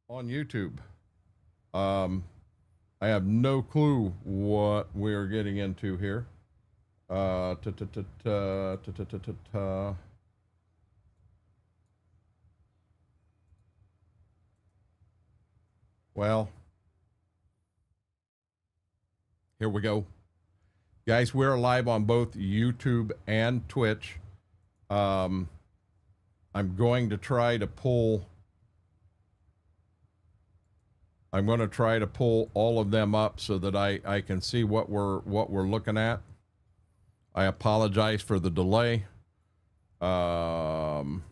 on YouTube. Um, I have no clue what we're getting into here. Uh, ta ta ta ta ta ta ta ta ta. Well, here we go. Guys, we're live on both YouTube and Twitch. Um, I'm going to try to pull. I'm going to try to pull all of them up so that I can see what we're looking at. I apologize for the delay. I'm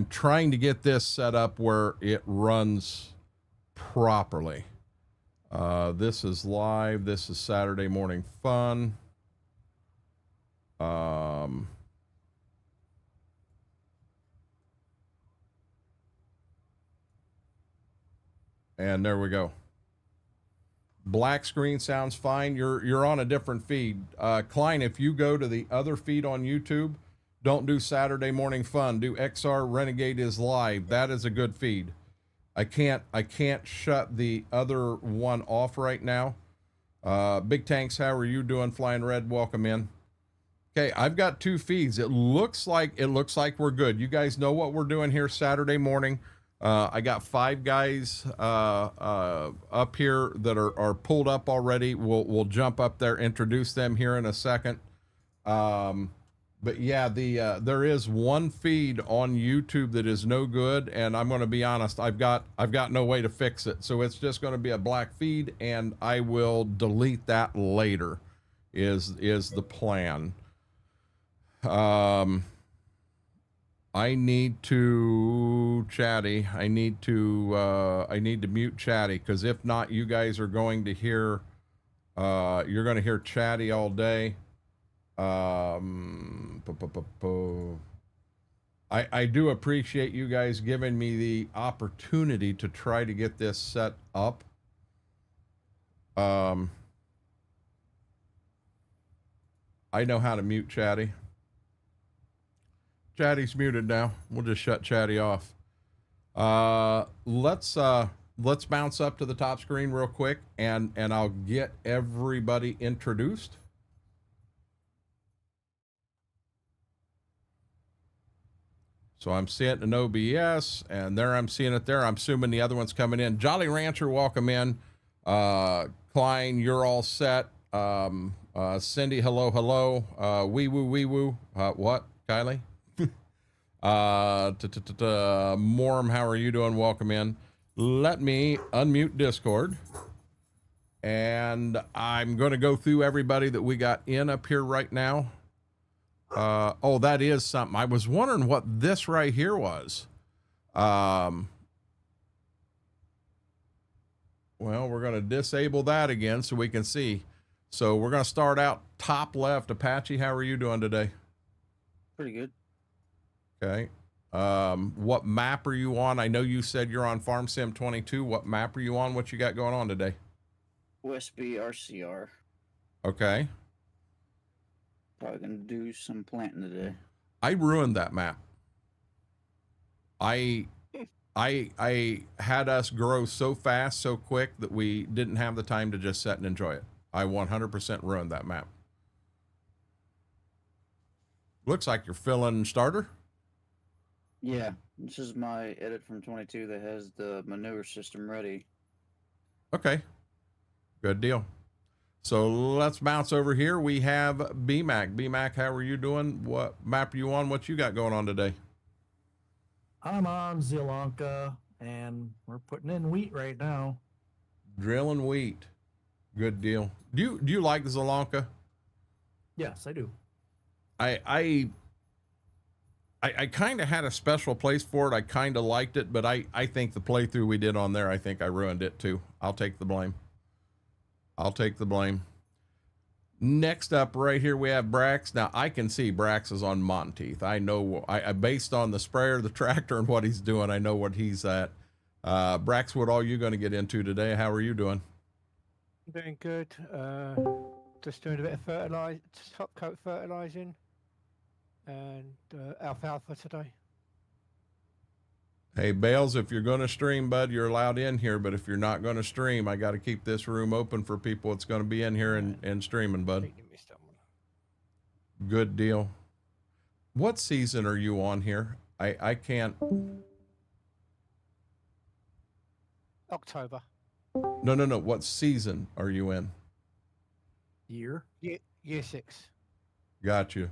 trying to get this set up where it runs properly. This is live. This is Saturday Morning Fun. And there we go. Black screen sounds fine. You're on a different feed. Klein, if you go to the other feed on YouTube, don't do Saturday Morning Fun. Do XR Renegade is live. That is a good feed. I can't shut the other one off right now. Big Tanks, how are you doing? Flying Red, welcome in. Okay, I've got two feeds. It looks like we're good. You guys know what we're doing here Saturday morning. I got 5 guys up here that are pulled up already. We'll jump up there, introduce them here in a second. But yeah, there is one feed on YouTube that is no good, and I'm going to be honest, I've got no way to fix it. So it's just going to be a black feed, and I will delete that later. Is the plan. I need to Chatty. I need to mute Chatty, because if not, you guys are going to hear you're going to hear Chatty all day. I do appreciate you guys giving me the opportunity to try to get this set up. I know how to mute Chatty. Chatty's muted now. We'll just shut Chatty off. Let's bounce up to the top screen real quick, and I'll get everybody introduced. So I'm seeing it in OBS, and there I'm seeing it there. I'm assuming the other one's coming in. Jolly Rancher, welcome in. Klein, you're all set. Cindy, hello. Wee woo. What, Kylie? Morm, how are you doing? Welcome in. Let me unmute Discord. And I'm going to go through everybody that we got in up here right now. Oh, that is something. I was wondering what this right here was. Well, we're going to disable that again so we can see. So we're going to start out top left. Apache, how are you doing today? Pretty good. Okay. What map are you on? I know you said you're on Farm Sim 22. What map are you on? What you got going on today? OSB RCR. Okay. Probably gonna do some planting today. I ruined that map. I had us grow so fast, so quick that we didn't have the time to just sit and enjoy it. I 100% ruined that map. Looks like you're filling starter. Yeah, this is my edit from 22 that has the manure system ready. Okay. Good deal. So let's bounce over here. We have BMAC. BMAC, how are you doing? What map are you on? What you got going on today? I'm on Zielonka, and we're putting in wheat right now. Drilling wheat. Good deal. Do you like Zielonka? Yes, I do. I kind of had a special place for it. I kind of liked it, but I think the playthrough we did on there, I think I ruined it too. I'll take the blame. Next up right here, we have Brax. Now I can see Brax is on Monteith. I know, I based on the sprayer, the tractor, and what he's doing, I know what he's at. Brax, what all you going to get into today? How are you doing? Doing good. Just doing a bit of top coat fertilizing, and alfalfa today. Hey, Bales, if you're going to stream, bud, you're allowed in here. But if you're not going to stream, I got to keep this room open for people that's going to be in here and streaming, bud. Completely missed that one. Good deal. What season are you on here? I can't. October. No. What season are you in? Year. Year 6. Got you.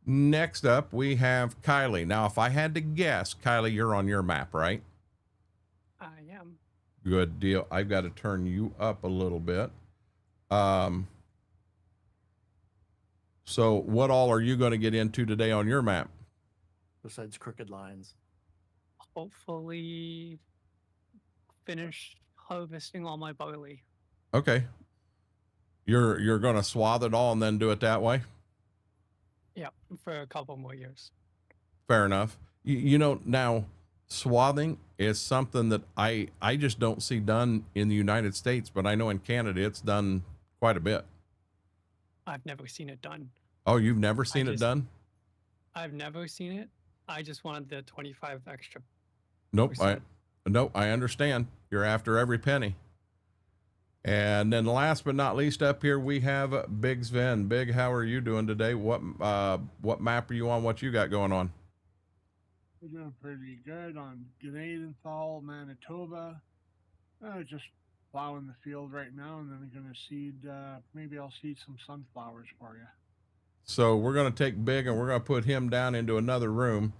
Next up, we have Kylie. Now, if I had to guess, Kylie, you're on your map, right? I am. Good deal. I've got to turn you up a little bit. So what all are you going to get into today on your map? Besides crooked lines. Hopefully finish harvesting all my barley. Okay. You're going to swath it all and then do it that way? Yeah, for a couple more years. Fair enough. You know, now swathing is something that I just don't see done in the United States, but I know in Canada it's done quite a bit. I've never seen it done. Oh, you've never seen it done? I've never seen it. I just wanted the 25 extra. Nope. percent. I understand. You're after every penny. And then last but not least up here, we have Big Sven. Big, how are you doing today? What map are you on? What you got going on? We're doing pretty good on Gnadenthal, Manitoba. Just plowing the field right now, and then I'm going to seed, maybe I'll seed some sunflowers for you. So we're going to take Big and we're going to put him down into another room.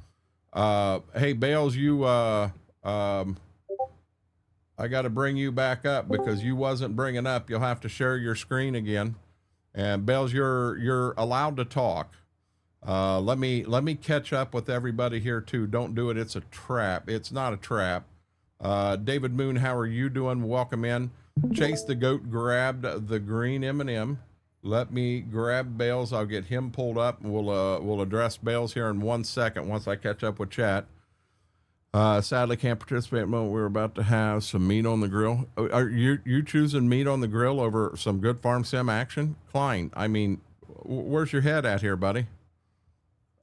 Hey, Bales, you, I got to bring you back up because you wasn't bringing up. You'll have to share your screen again. And Bales, you're allowed to talk. Let me catch up with everybody here too. Don't do it. It's a trap. It's not a trap. David Moon, how are you doing? Welcome in. Chase the Goat grabbed the green M&M. Let me grab Bales. I'll get him pulled up. We'll address Bales here in 1 second once I catch up with chat. Sadly can't participate at the moment. We're about to have some meat on the grill. Are you choosing meat on the grill over some good farm sim action? Klein, I mean, where's your head at here, buddy?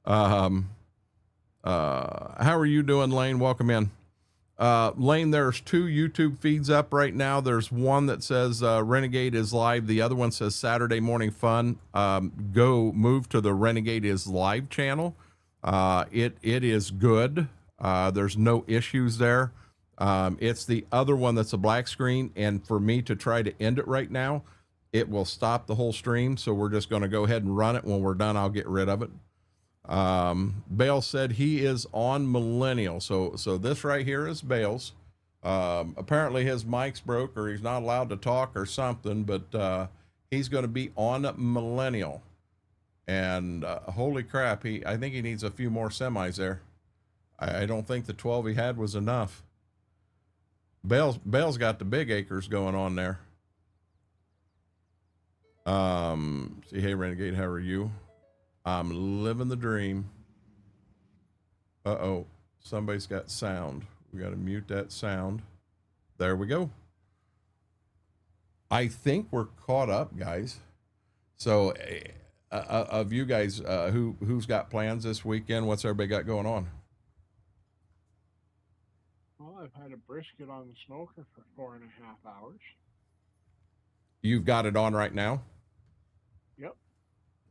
How are you doing, Lane? Welcome in. Lane, there's 2 YouTube feeds up right now. There's one that says Renegade is live. The other one says Saturday Morning Fun. Go move to the Renegade is live channel. It is good. There's no issues there. It's the other one that's a black screen, and for me to try to end it right now, it will stop the whole stream. So we're just going to go ahead and run it. When we're done, I'll get rid of it. Bale said he is on Millennial. So this right here is Bale's. Apparently his mic's broke or he's not allowed to talk or something, but he's going to be on Millennial. And holy crap, I think he needs a few more semis there. I don't think the 12 he had was enough. Bale's got the big acres going on there. See, hey Renegade, how are you? I'm living the dream. Uh-oh, somebody's got sound. We got to mute that sound. There we go. I think we're caught up, guys. So of you guys, who's got plans this weekend? What's everybody got going on? Well, I've had a brisket on the smoker for 4.5 hours. You've got it on right now? Yep.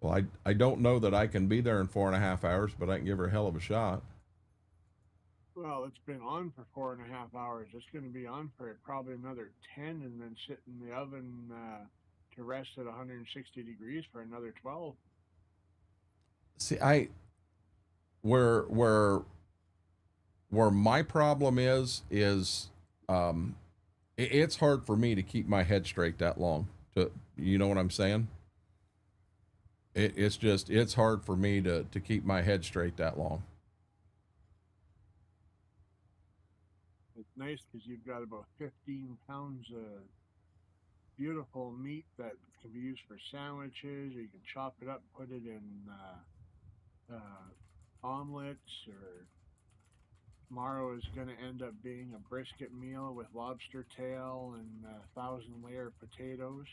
Well, I don't know that I can be there in 4.5 hours, but I can give her a hell of a shot. Well, it's been on for 4.5 hours. It's going to be on for probably another 10 and then sit in the oven to rest at 160 degrees for another 12. See, where my problem is it's hard for me to keep my head straight that long. You know what I'm saying? It's hard for me to keep my head straight that long. It's nice because you've got about 15 pounds of beautiful meat that can be used for sandwiches, or you can chop it up, put it in omelets, or tomorrow is going to end up being a brisket meal with lobster tail and 1,000-layer potatoes.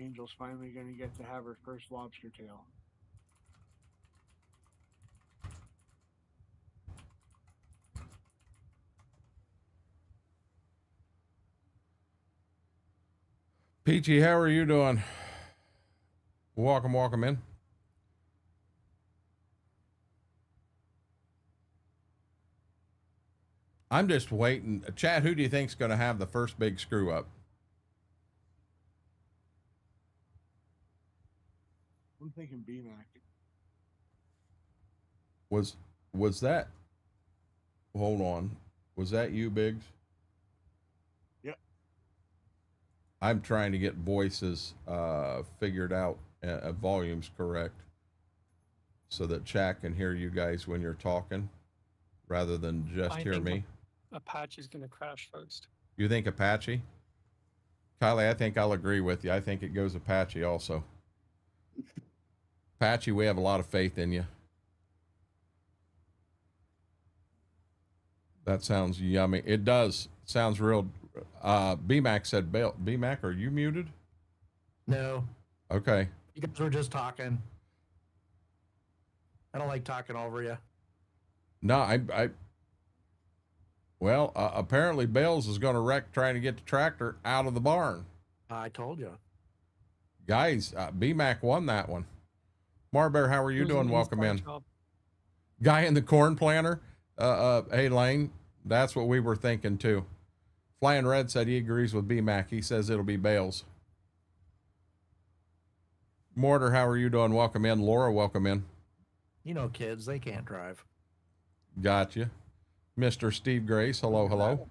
Angel's finally going to get to have her first lobster tail. Peachy, how are you doing? Welcome in. I'm just waiting. Chad, who do you think's going to have the first big screw up? I'm thinking BMAC. Was that? Hold on. Was that you, Biggs? Yep. I'm trying to get voices figured out, volumes correct, so that chat can hear you guys when you're talking, rather than just I hear think me. Apache's gonna crash first. You think Apache? Kylie, I think I'll agree with you. I think it goes Apache also. Apache, we have a lot of faith in you. That sounds yummy. It does. Sounds real. BMAC said bail. BMAC, are you muted? No, Okay. you guys were just talking. I don't like talking over you. No, well, apparently Bales is going to wreck trying to get the tractor out of the barn. I told you. Guys, BMAC won that one. Marbear, how are you It was doing? an Welcome inside in. job. Guy in the corn planter. Hey, Lane, that's what we were thinking too. Flying Red said he agrees with BMAC. He says it'll be Bales. Mortar, how are you doing? Welcome in. Laura, welcome in. You know, kids, they can't drive. Gotcha. Mr. Steve Grace, hello, hello.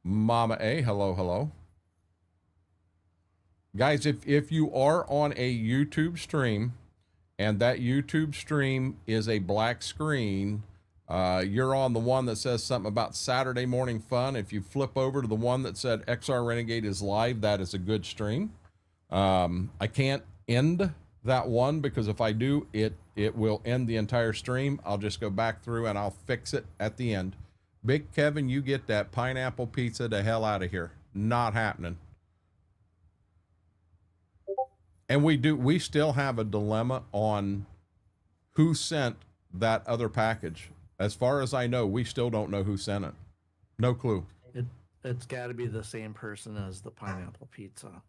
Mama A, hello, hello. Guys, if you are on a YouTube stream and that YouTube stream is a black screen, you're on the one that says something about Saturday morning fun. If you flip over to the one that said XR Renegade is live, that is a good stream. I can't end that one because if I do, it will end the entire stream. I'll just go back through and I'll fix it at the end. Big Kevin, you get that pineapple pizza the hell out of here. Not happening. And we still have a dilemma on who sent that other package. As far as I know, we still don't know who sent it. No clue. It's got to be the same person as the pineapple pizza.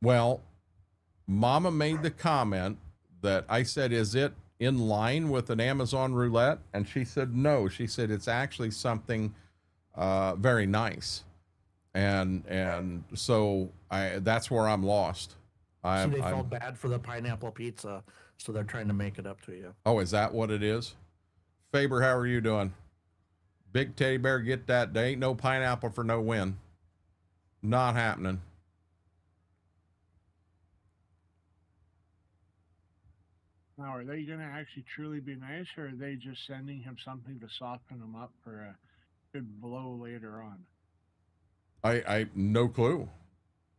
Well, Mama made the comment that I said, is it in line with an Amazon roulette? And she said, no. She said, it's actually something very nice. And so that's where I'm lost. See, they felt bad for the pineapple pizza, so they're trying to make it up to you. Oh, is that what it is? Faber, how are you doing? Big Teddy Bear, get that. There ain't no pineapple for no win. Not happening. Now, are they going to actually truly be nice, or are they just sending him something to soften him up for a good blow later on? I no clue.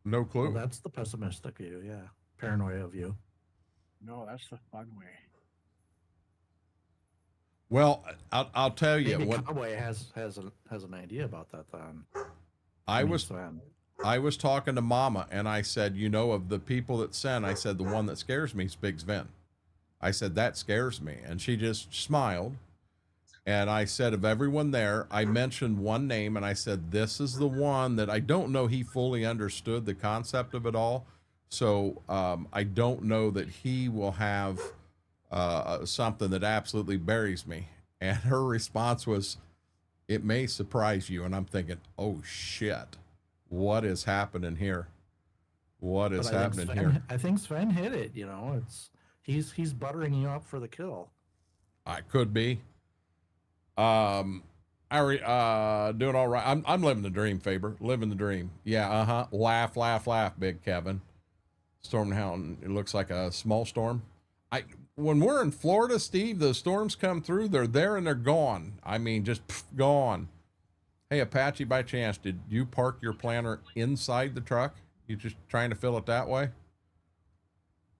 No clue. Well, that's the pessimistic view, yeah. Paranoia view. No, that's the fun way. Well, I'll tell you Maybe what Cowboy has an idea about that then. I mean, was Sven. I was talking to Mama and I said, you know, of the people that sent, I said the one that scares me is Big Sven. I said that scares me, and she just smiled. And I said, of everyone there, I mentioned one name, and I said, this is the one that I don't know he fully understood the concept of it all. So I don't know that he will have something that absolutely buries me. And her response was, it may surprise you. And I'm thinking, oh shit, what is happening here? What is But I think happening Sven- here? I think Sven hit it, you know. He's buttering you up for the kill. I could be. Doing all right. I'm living the dream, Faber. Living the dream. Yeah, Laugh, laugh, laugh, Big Kevin. Storm Hound, it looks like a small storm. When we're in Florida, Steve, the storms come through, they're there and they're gone. I mean, just gone. Hey, Apache, by chance, did you park your planter inside the truck? You just trying to fill it that way?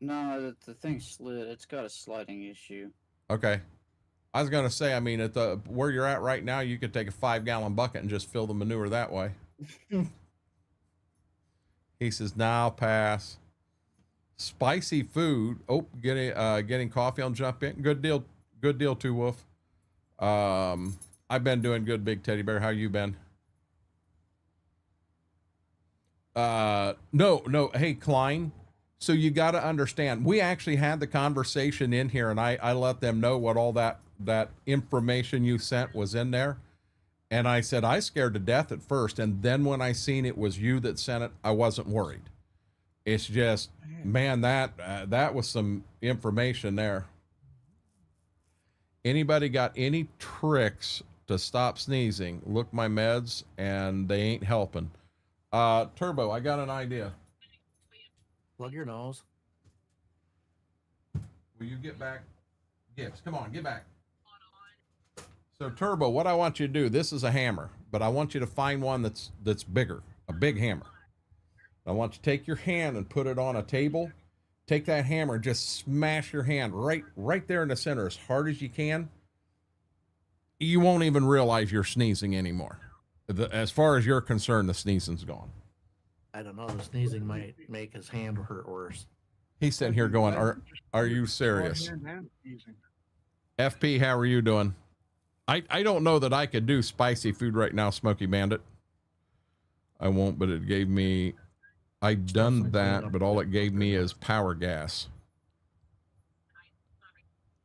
No, the thing slid. It's got a sliding issue. Okay. I was going to say, I mean, at the where you're at right now, you could take a 5-gallon bucket and just fill the manure that way. He says, now pass. Spicy food. Oh, getting coffee. I'll jump in. Good deal. Good deal too, Wolf. I've been doing good, Big Teddy Bear. How you been? No. Hey, Klein. So you got to understand, we actually had the conversation in here, and I let them know what all that information you sent was in there. And I said, I scared to death at first. And then when I seen it was you that sent it, I wasn't worried. It's just, man, that was some information there. Anybody got any tricks to stop sneezing? Look my meds and they ain't helping. Turbo, I got an idea. Plug your nose. Will you get back? Gibbs, come on, get back. So Turbo, what I want you to do, this is a hammer, but I want you to find one that's bigger, a big hammer. I want you to take your hand and put it on a table. Take that hammer, just smash your hand right there in the center as hard as you can. You won't even realize you're sneezing anymore. As far as you're concerned, the sneezing's gone. I don't know. The sneezing might make his hand hurt worse. He's sitting here going, are you serious? FP, how are you doing? I don't know that I could do spicy food right now, Smoky Bandit. I won't, but it gave me, I'd done that, but all it gave me is power gas.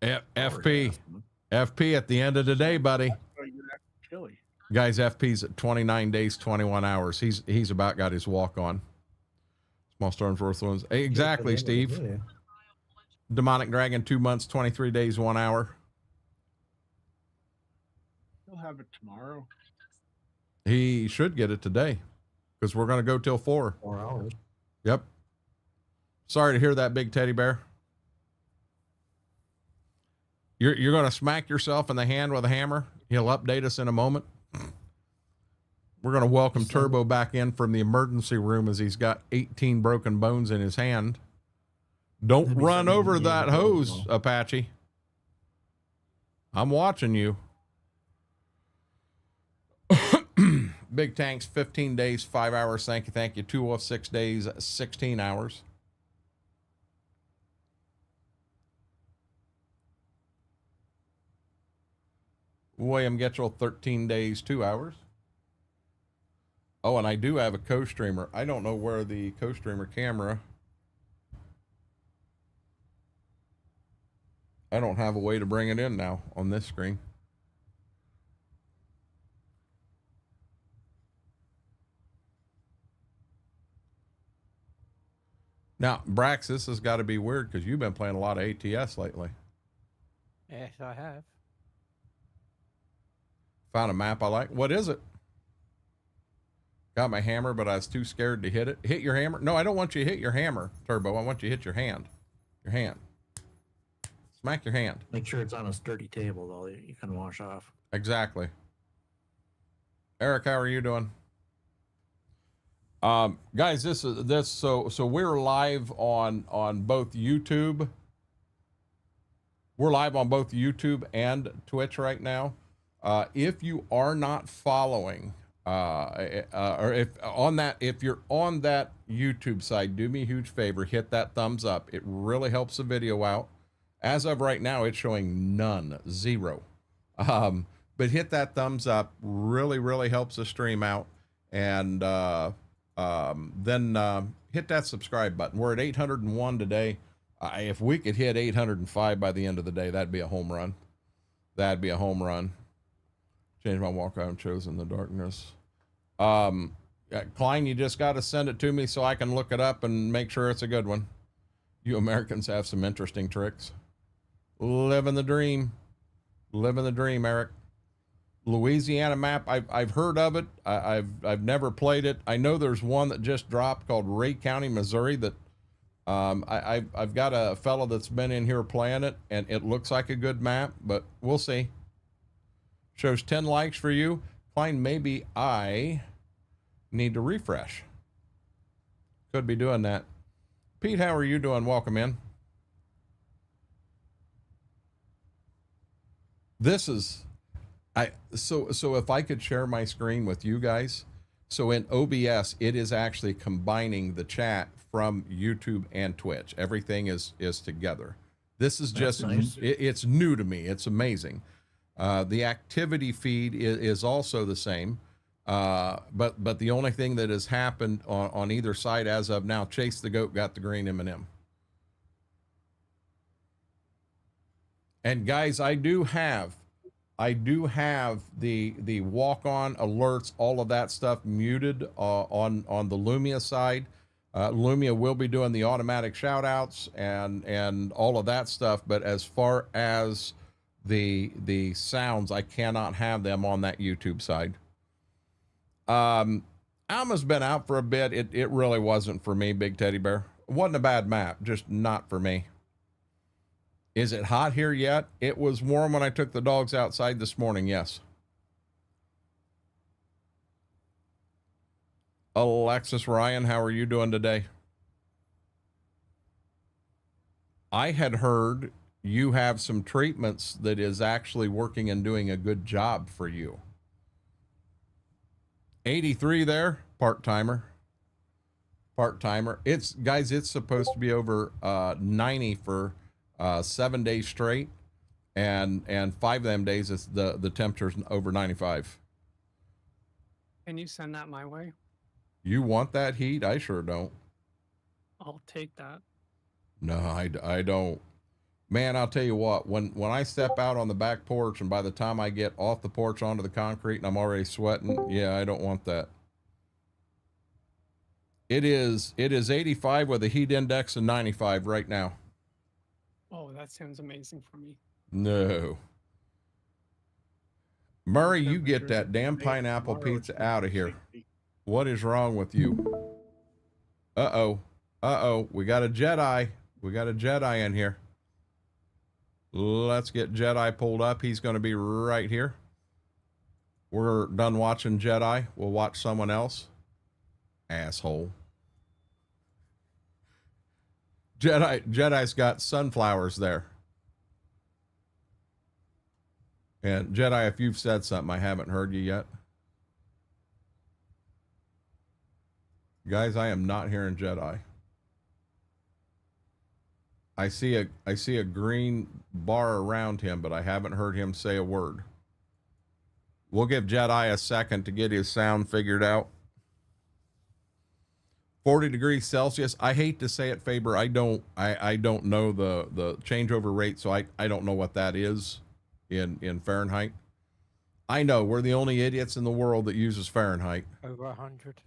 FP at the end of the day, buddy. Guys, FP's at 29 days, 21 hours. He's about got his walk on. Small storms, worth ones. Exactly, Steve. Demonic Dragon, 2 months, 23 days, 1 hour. He'll have it tomorrow. He should get it today because we're going to go till 4. 4 hours. Yep. Sorry to hear that, big teddy bear. You're going to smack yourself in the hand with a hammer. He'll update us in a moment. We're going to welcome Turbo back in from the emergency room as he's got 18 broken bones in his hand. Don't run over that hose, Apache. I'm watching you. Big Tanks, 15 days, 5 hours. Thank you. 2 of 6 days, 16 hours. William Getchell, 13 days, 2 hours. Oh, and I do have a co-streamer. I don't know where the co-streamer camera. I don't have a way to bring it in now on this screen. Now, Brax, this has got to be weird because you've been playing a lot of ATS lately. Yes, I have. Found a map I like. What is it? Got my hammer, but I was too scared to hit it. Hit your hammer? No, I don't want you to hit your hammer, Turbo. I want you to hit your hand. Your hand. Smack your hand. Make sure it's on a sturdy table, though, that you can wash off. Exactly. Eric, how are you doing? Guys, so we're live on both YouTube. We're live on both YouTube and Twitch right now. If you are not following, or if you're on that YouTube side, do me a huge favor, hit that thumbs up. It really helps the video out. As of right now, it's showing none, 0. But hit that thumbs up, really helps the stream out. And then hit that subscribe button. We're at 801 today. If we could hit 805 by the end of the day, that'd be a home run. That'd be a home run. Change my walk out and shows in the darkness. Klein, you just got to send it to me so I can look it up and make sure it's a good one. You Americans have some interesting tricks. Living the dream. Living the dream, Eric. Louisiana map. I've heard of it. I've never played it. I know there's one that just dropped called Ray County, Missouri. That I've got a fellow that's been in here playing it, and it looks like a good map, but we'll see. Shows 10 likes for you, Klein. Maybe I need to refresh. Could be doing that. Pete, how are you doing? Welcome in. This is. So if I could share my screen with you guys. So in OBS, it is actually combining the chat from YouTube and Twitch. Everything is together. This is just, nice. It's new to me. It's amazing. The activity feed is also the same. But the only thing that has happened on either side as of now, Chase the Goat got the green M&M. And guys, I do have the walk-on alerts, all of that stuff muted on the Lumia side. Lumia will be doing the automatic shout-outs and all of that stuff, but as far as the sounds, I cannot have them on that YouTube side. Alma's been out for a bit. It really wasn't for me, Big Teddy Bear. It wasn't a bad map, just not for me. Is it hot here yet? It was warm when I took the dogs outside this morning, yes. Alexis Ryan, how are you doing today? I had heard you have some treatments that is actually working and doing a good job for you. 83 there, part-timer. Part-timer. It's supposed to be over 90 for 7 days straight, and 5 of them days is the temperature's over 95. Can you send that my way? You want that heat? I sure don't. I'll take that. No, I don't. Man, I'll tell you what, when I step out on the back porch and by the time I get off the porch onto the concrete and I'm already sweating, yeah, I don't want that. It is 85 with a heat index of 95 right now. Oh, that sounds amazing for me. No. Murray, you get that damn pineapple pizza out of here. What is wrong with you? Uh-oh. Uh-oh. We got a Jedi. We got a Jedi in here. Let's get Jedi pulled up. He's going to be right here. We're done watching Jedi. We'll watch someone else. Asshole. Jedi's got sunflowers there. And Jedi, if you've said something, I haven't heard you yet. Guys, I am not hearing Jedi. I see a green bar around him, but I haven't heard him say a word. We'll give Jedi a second to get his sound figured out. 40 degrees Celsius. I hate to say it, Faber. I don't know the changeover rate, so I don't know what that is in Fahrenheit. I know we're the only idiots in the world that uses Fahrenheit. Over 100.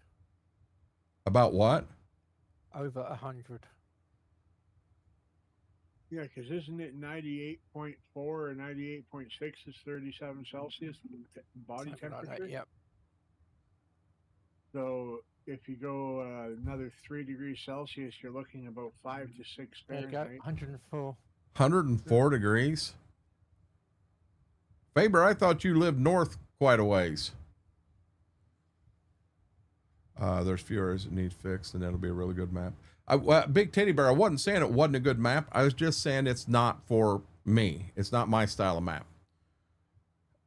About what? Over 100. Yeah, because isn't it 98.4 or 98.6 is 37 Celsius body Something like temperature? that, yep. So if you go another 3 degrees Celsius, you're looking about 5 to 6 There you go. Fahrenheit. 104. 104 degrees. Faber, I thought you lived north quite a ways. There's few areas that need fixed, and that'll be a really good map. Big Teddy Bear, I wasn't saying it wasn't a good map. I was just saying it's not for me. It's not my style of map.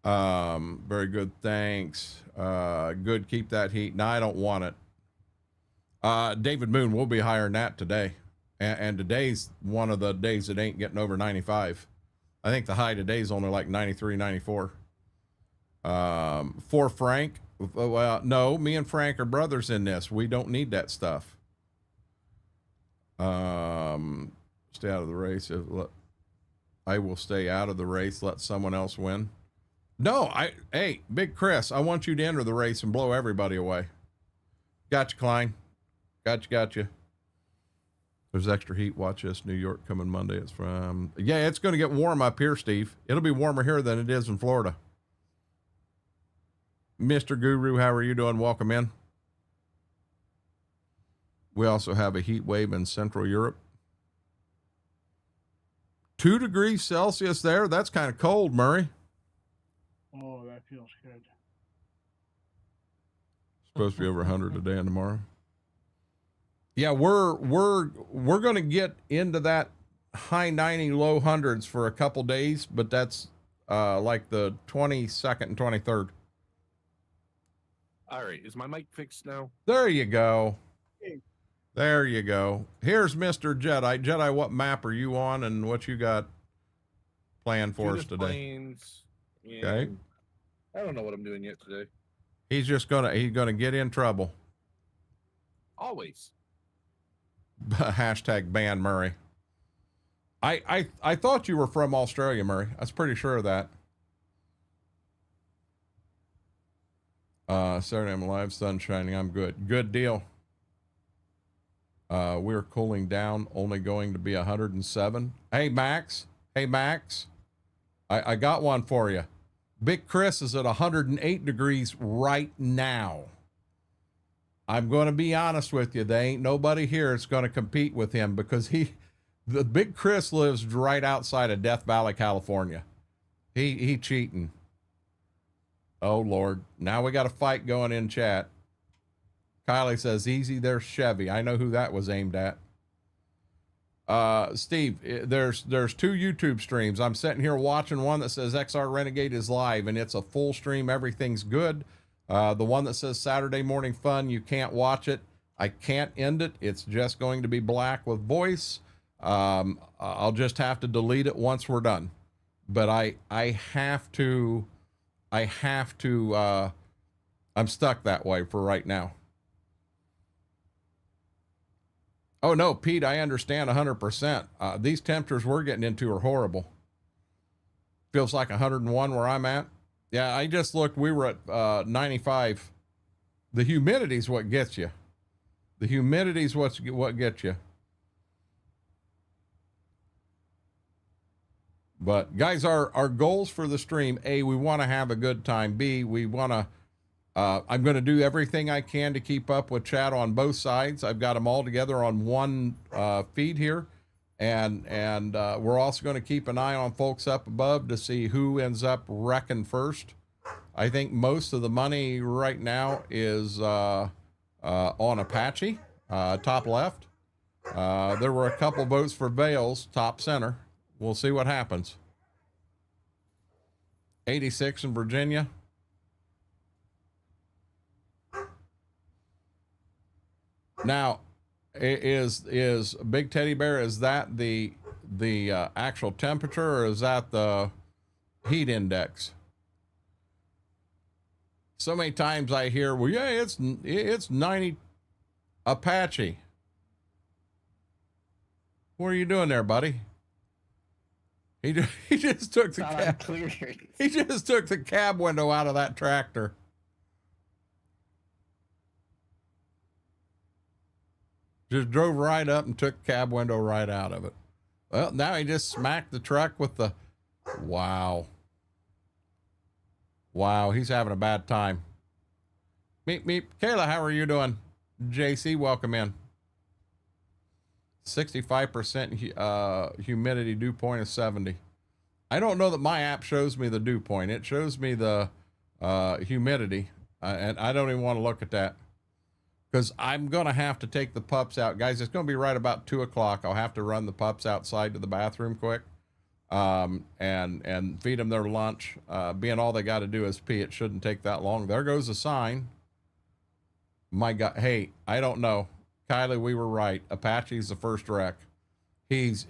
Very good, thanks. Good, keep that heat. No, I don't want it. David Moon, we'll be hiring that today. And today's one of the days that ain't getting over 95. I think the high today is only like 93, 94. For Frank, well, no, me and Frank are brothers in this. We don't need that stuff. Stay out of the race. I will stay out of the race. Let someone else win. No, hey, Big Chris, I want you to enter the race and blow everybody away. Gotcha, Klein. Gotcha. There's extra heat. Watch this. New York coming Monday. It's from, yeah, it's going to get warm up here, Steve. It'll be warmer here than it is in Florida. Mr. Guru, how are you doing? Welcome in. We also have a heat wave in Central Europe. 2 degrees Celsius there. That's kind of cold, Murray. Oh, that feels good. Supposed to be over 100 today and tomorrow. Yeah, we're going to get into that high 90, low hundreds for a couple days, but that's like the 22nd and 23rd. All right, is my mic fixed now? There you go. There you go. Here's Mr. Jedi. Jedi, what map are you on and what you got planned for us Judith today? Plains, Okay. and I don't know what I'm doing yet today. He's gonna get in trouble. Always. Hashtag ban Murray. I thought you were from Australia, Murray. I was pretty sure of that. Saturday I'm live, sun shining. I'm good. Good deal. We're cooling down, only going to be 107. Hey, Max. Hey, Max. I got one for you. Big Chris is at 108 degrees right now. I'm going to be honest with you. There ain't nobody here that's going to compete with him because the Big Chris lives right outside of Death Valley, California. He cheating. Oh, Lord. Now we got a fight going in chat. Kylie says, easy there, Chevy. I know who that was aimed at. Steve, there's 2 YouTube streams. I'm sitting here watching one that says XR Renegade is live, and it's a full stream. Everything's good. The one that says Saturday Morning Fun, you can't watch it. I can't end it. It's just going to be black with voice. I'll just have to delete it once we're done. But I have to, I'm stuck that way for right now. Oh no, Pete, I understand 100%. These temperatures we're getting into are horrible. Feels like 101 where I'm at. Yeah, I just looked, we were at 95. The humidity's what gets you. The humidity's what gets you. But guys, our goals for the stream, A, we want to have a good time. B, we want to, I'm going to do everything I can to keep up with chat on both sides. I've got them all together on one feed here. And we're also going to keep an eye on folks up above to see who ends up wrecking first. I think most of the money right now is on Apache, top left. There were a couple votes for Vales, top center. We'll see what happens. 86 in Virginia. Now, is Big Teddy Bear, is that the actual temperature, or is that the heat index? So many times I hear, well, yeah, it's 90 Apache. What are you doing there, buddy? He just took the cab. He just took the cab window out of that tractor. Just drove right up and took cab window right out of it. Well, now he just smacked the truck with the, wow. Wow, he's having a bad time. Meep, meep. Kayla, how are you doing? JC, welcome in. 65% humidity, dew point is 70. I don't know that my app shows me the dew point. It shows me the humidity, and I don't even want to look at that. Because I'm going to have to take the pups out. Guys, it's going to be right about 2 o'clock. I'll have to run the pups outside to the bathroom quick and feed them their lunch. Being all they got to do is pee, it shouldn't take that long. There goes a sign. My God. Hey, I don't know. Kylie, we were right. Apache's the first wreck. He's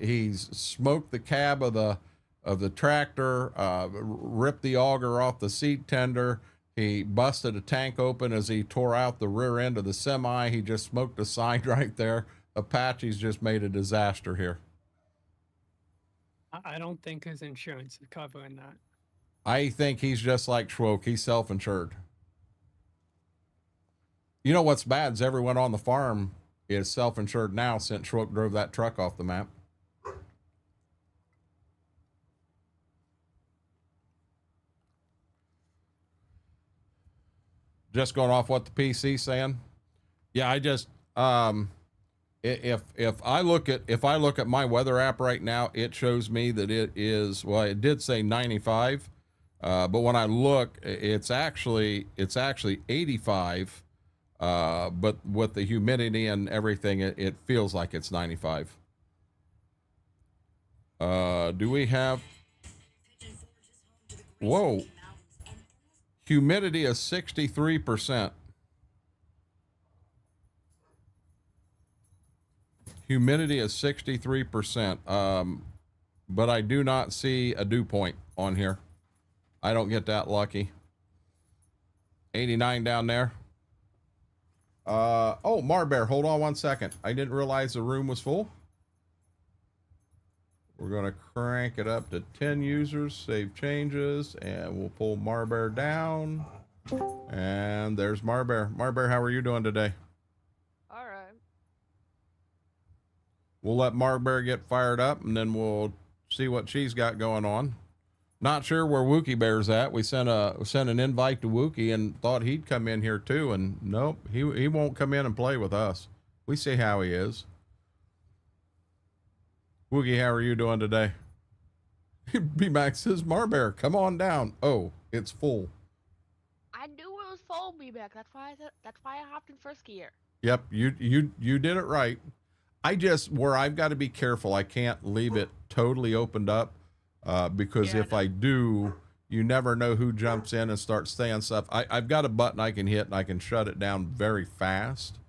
smoked the cab of the tractor, ripped the auger off the seat tender. He busted a tank open as he tore out the rear end of the semi. He just smoked a sign right there. Apache's just made a disaster here. I don't think his insurance is covering that. I think he's just like Schwoke. He's self-insured. You know what's bad is everyone on the farm is self-insured now since Schwoke drove that truck off the map. Just going off what the PC's saying. Yeah, I just if I look at my weather app right now, it shows me that it is, well, it did say 95, but when I look, it's actually 85, but with the humidity and everything, it feels like it's 95. Do we have? Whoa. Humidity is 63%. Humidity is 63%. But I do not see a dew point on here. I don't get that lucky. 89 down there. Oh, Marbear, hold on 1 second. I didn't realize the room was full. We're going to crank it up to 10 users, save changes, and we'll pull Marbear down. And there's Marbear. Marbear, how are you doing today? All right. We'll let Marbear get fired up, and then we'll see what she's got going on. Not sure where Wookie Bear's at. We sent an invite to Wookie and thought he'd come in here too, and nope, he won't come in and play with us. We see how he is. Wookie, how are you doing today? B-Max says, Marbear, come on down. Oh, it's full. I knew it was full, B-Mac. That's why I hopped in first gear. Yep, you did it right. Where I've got to be careful, I can't leave it totally opened up. Because if I do, you never know who jumps in and starts saying stuff. I've got a button I can hit and I can shut it down very fast,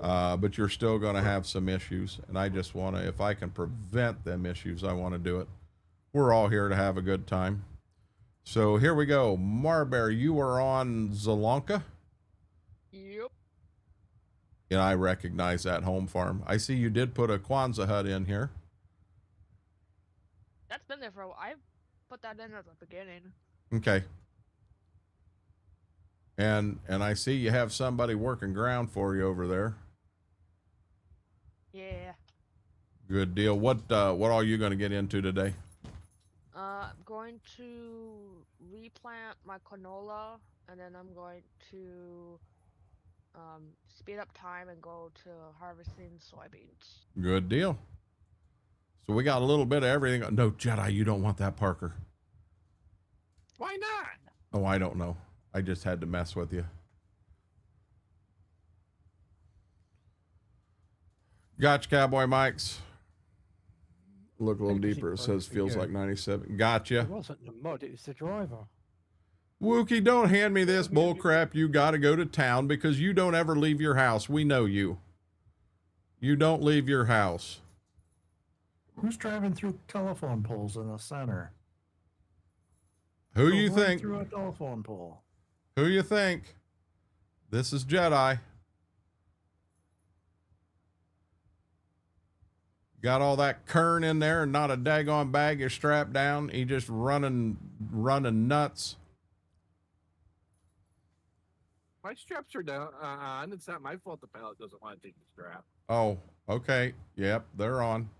but you're still going to have some issues. And I just want to, if I can prevent them issues, I want to do it. We're all here to have a good time. So here we go. Marbear, you are on Zelonka. Yep. And I recognize that home farm. I see you did put a Kwanzaa hut in here. That's been there for a while. I put that in at the beginning. Okay. And I see you have somebody working ground for you over there. Yeah. Good deal. What are you going to get into today? I'm going to replant my canola, and then I'm going to speed up time and go to harvesting soybeans. Good deal. So we got a little bit of everything. No, Jedi, you don't want that, Parker. Why not? Oh, I don't know. I just had to mess with you. Gotcha, Cowboy Mikes. Look a little deeper. It says feels like 97. Gotcha. It wasn't the mod, it was the driver. Wookie, don't hand me this bull crap. You got to go to town because you don't ever leave your house. We know you. You don't leave your house. Who's driving through telephone poles in the center? Who Go you right think? through a telephone pole. Who you think? This is Jedi. Got all that kern in there and not a daggone bag is strapped down. He just running nuts. My straps are down on. It's not my fault the pilot doesn't want to take the strap. Oh, okay. Yep, they're on.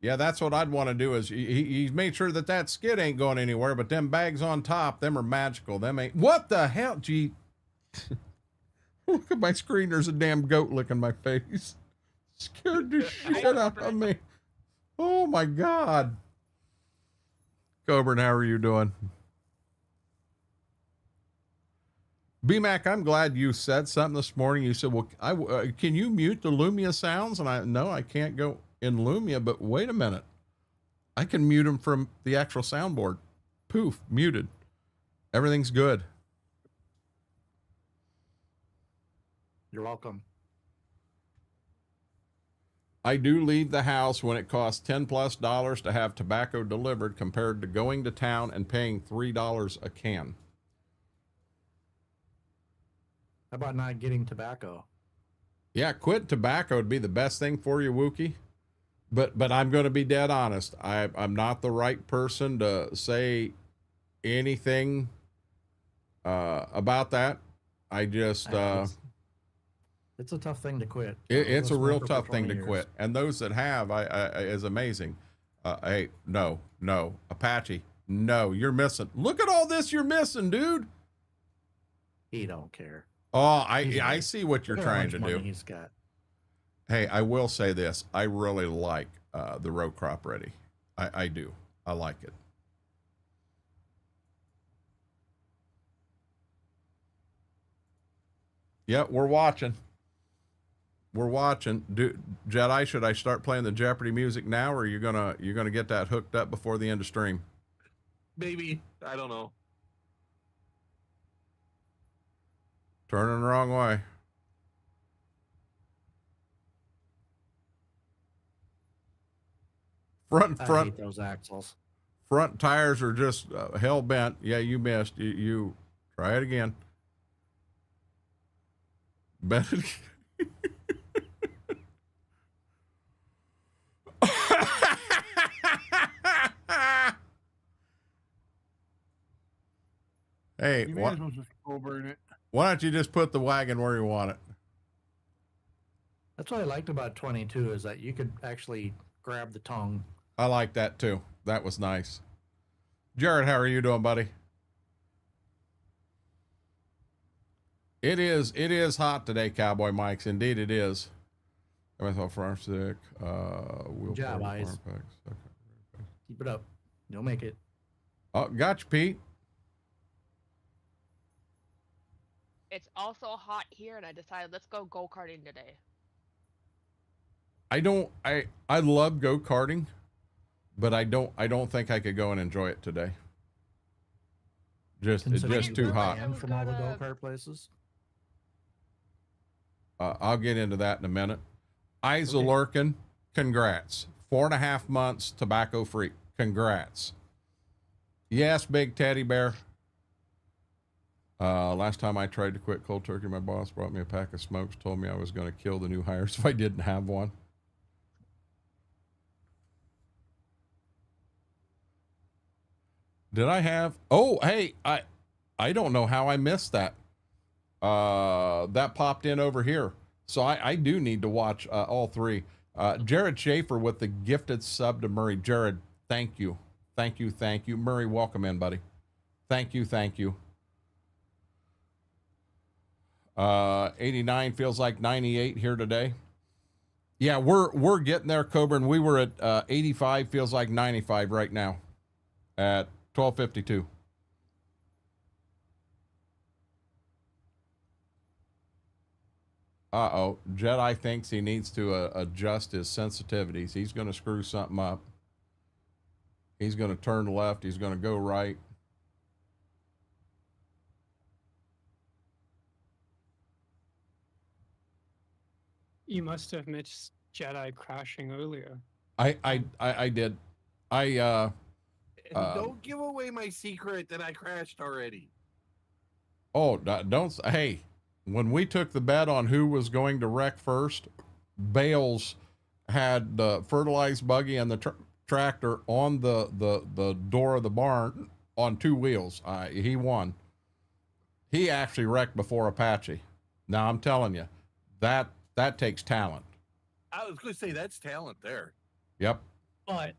Yeah, that's what I'd want to do is he's made sure that skid ain't going anywhere, but them bags on top, them are magical. Them ain't. What the hell? Gee. Look at my screen. There's a damn goat licking my face. Scared the shit out of me. Oh my God. Coburn, how are you doing? B-Mac, I'm glad you said something this morning. You said, well, can you mute the Lumia sounds? And no, I can't go in Lumia, but wait a minute. I can mute them from the actual soundboard. Poof, muted. Everything's good. You're welcome. I do leave the house when it costs $10+ to have tobacco delivered compared to going to town and paying $3 a can. How about not getting tobacco? Yeah, quit tobacco would be the best thing for you, Wookie. But I'm going to be dead honest. I'm not the right person to say anything about that. I just it's a tough thing to quit. it's a real Smoked for tough thing 20 to years. quit. And those that have, is amazing. Hey, no, Apache, no, you're missing. Look at all this you're missing, dude. He don't care. Oh, I see what you're Look at how trying much to money do. He's got. Hey, I will say this. I really like the row crop ready. I do. I like it. Yeah, we're watching. We're watching. Jedi, should I start playing the Jeopardy music now, or are you gonna get that hooked up before the end of stream? Maybe. I don't know. Turning the wrong way. I hate those axles. Front tires are just hell bent. Yeah, you missed. You Try it again. Bet it. Hey, You may as well just slow burn it. why don't you just put the wagon where you want it? That's what I liked about 22 is that you could actually grab the tongue. I like that too. That was nice. Jared, how are you doing, buddy? It is hot today, Cowboy Mikes. Indeed it is. I thought farm stick, wheel Job, party, eyes. farm packs. Okay. Keep it up. You'll make it. Oh, gotcha, Pete. It's also hot here, and I decided let's go karting today. I love go-karting, but I don't think I could go and enjoy it today. It's Considering just you're too hot. banned from all the Gonna- go-kart places. I'll get into that in a minute. Isa Okay. Lurkin, congrats. 4.5 months tobacco free. Congrats. Yes, big teddy bear. Last time I tried to quit cold turkey, my boss brought me a pack of smokes, told me I was going to kill the new hires if I didn't have one. Did I have? Oh, hey, I don't know how I missed that. That popped in over here. So I do need to watch all three. Jared Schaefer with the gifted sub to Murray. Jared, thank you. Thank you. Thank you. Murray, welcome in, buddy. Thank you. Thank you. 89 feels like 98 here today. Yeah, we're getting there, Coburn. We were at 85, feels like 95 right now at 12:52. Uh-oh. Jedi thinks he needs to adjust his sensitivities. He's going to screw something up. He's going to turn left. He's going to go right. You must have missed Jedi crashing earlier. I did. And don't give away my secret that I crashed already. Oh, don't. Hey, when we took the bet on who was going to wreck first, Bales had the fertilized buggy and the tractor on the door of the barn on two wheels. He won. He actually wrecked before Apache. Now I'm telling you, that takes talent. I was going to say that's talent there. Yep, But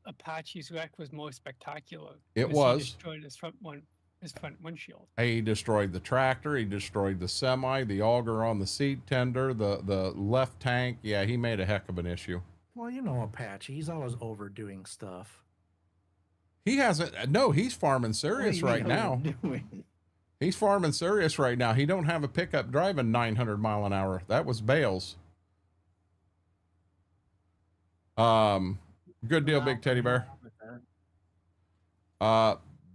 Apache's wreck was more spectacular. It because he was. destroyed his front windshield. he destroyed the tractor. He destroyed the semi, the auger on the seat tender, the left tank. Yeah, he made a heck of an issue. Well, you know Apache. He's always overdoing stuff. He hasn't. No, he's farming serious What do you right mean now. overdoing? He's farming serious right now. He don't have a pickup driving 900 mile an hour. That was Bales. Good deal, big teddy bear.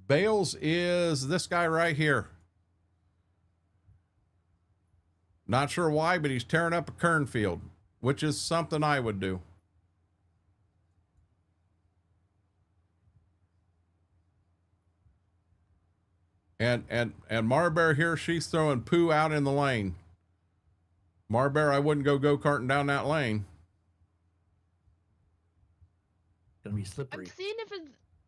Bales is this guy right here. Not sure why, but he's tearing up a cornfield, which is something I would do. And Marbear here, she's throwing poo out in the lane. Marbear, I wouldn't go karting down that lane. Gonna be I'm slippery. seeing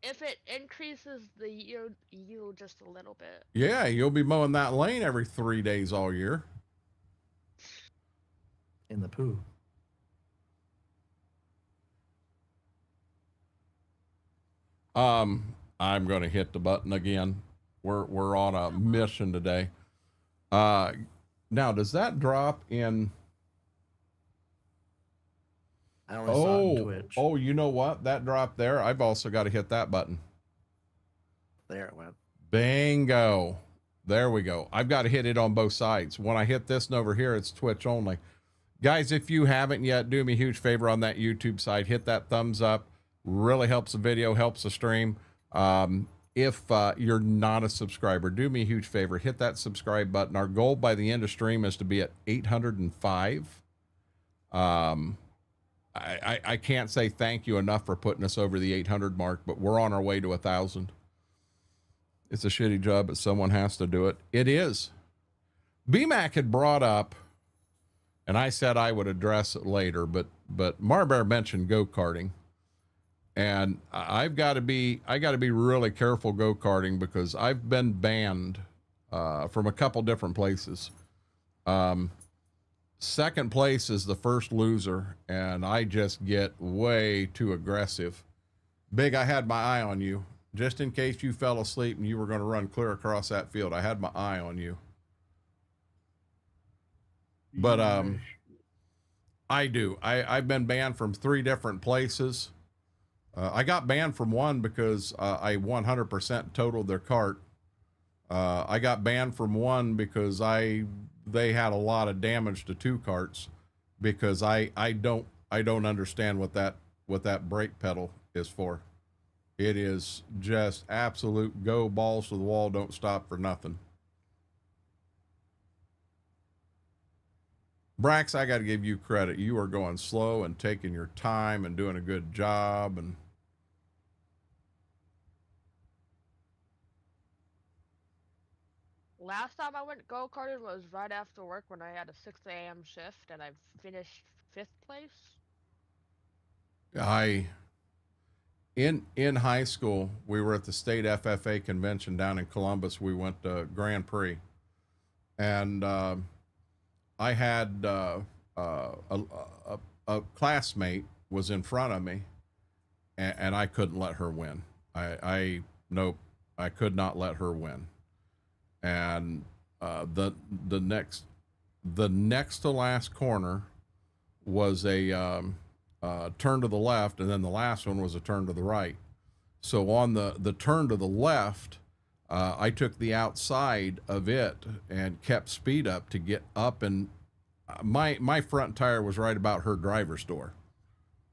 if it increases the yield just a little bit. Yeah, you'll be mowing that lane every 3 days all year. In the poo. I'm going to hit the button again. We're on a mission today. Now, does that drop in? I only saw it on Twitch. Oh, you know what? That dropped there. I've also got to hit that button. There it went. Bingo. There we go. I've got to hit it on both sides. When I hit this one over here, it's Twitch only. Guys, if you haven't yet, do me a huge favor on that YouTube side. Hit that thumbs up. Really helps the video, helps the stream. If you're not a subscriber, do me a huge favor. Hit that subscribe button. Our goal by the end of stream is to be at 805. I can't say thank you enough for putting us over the 800 mark, but we're on our way to 1,000. It's a shitty job, but someone has to do it. It is. BMAC had brought up, and I said I would address it later, but Marbear mentioned go-karting. And I got to be really careful go-karting because I've been banned from a couple different places. Second place is the first loser, and I just get way too aggressive. Big, I had my eye on you. Just in case you fell asleep and you were going to run clear across that field, I had my eye on you. But I do. I've been banned from 3 different places. I got banned from one because I 100% totaled their cart. I got banned from one because they had a lot of damage to 2 carts because I don't understand what that brake pedal is for. It is just absolute go balls to the wall, don't stop for nothing. Brax, I got to give you credit. You are going slow and taking your time and doing a good job. And Last time I went go-karting was right after work when I had a 6 a.m. shift and I finished 5th place. In high school, we were at the state FFA convention down in Columbus. We went to Grand Prix, and I had a classmate was in front of me, and I couldn't let her win. Nope, I could not let her win. And the next to last corner was a turn to the left, and then the last one was a turn to the right. So on the turn to the left, I took the outside of it and kept speed up to get up, and my front tire was right about her driver's door.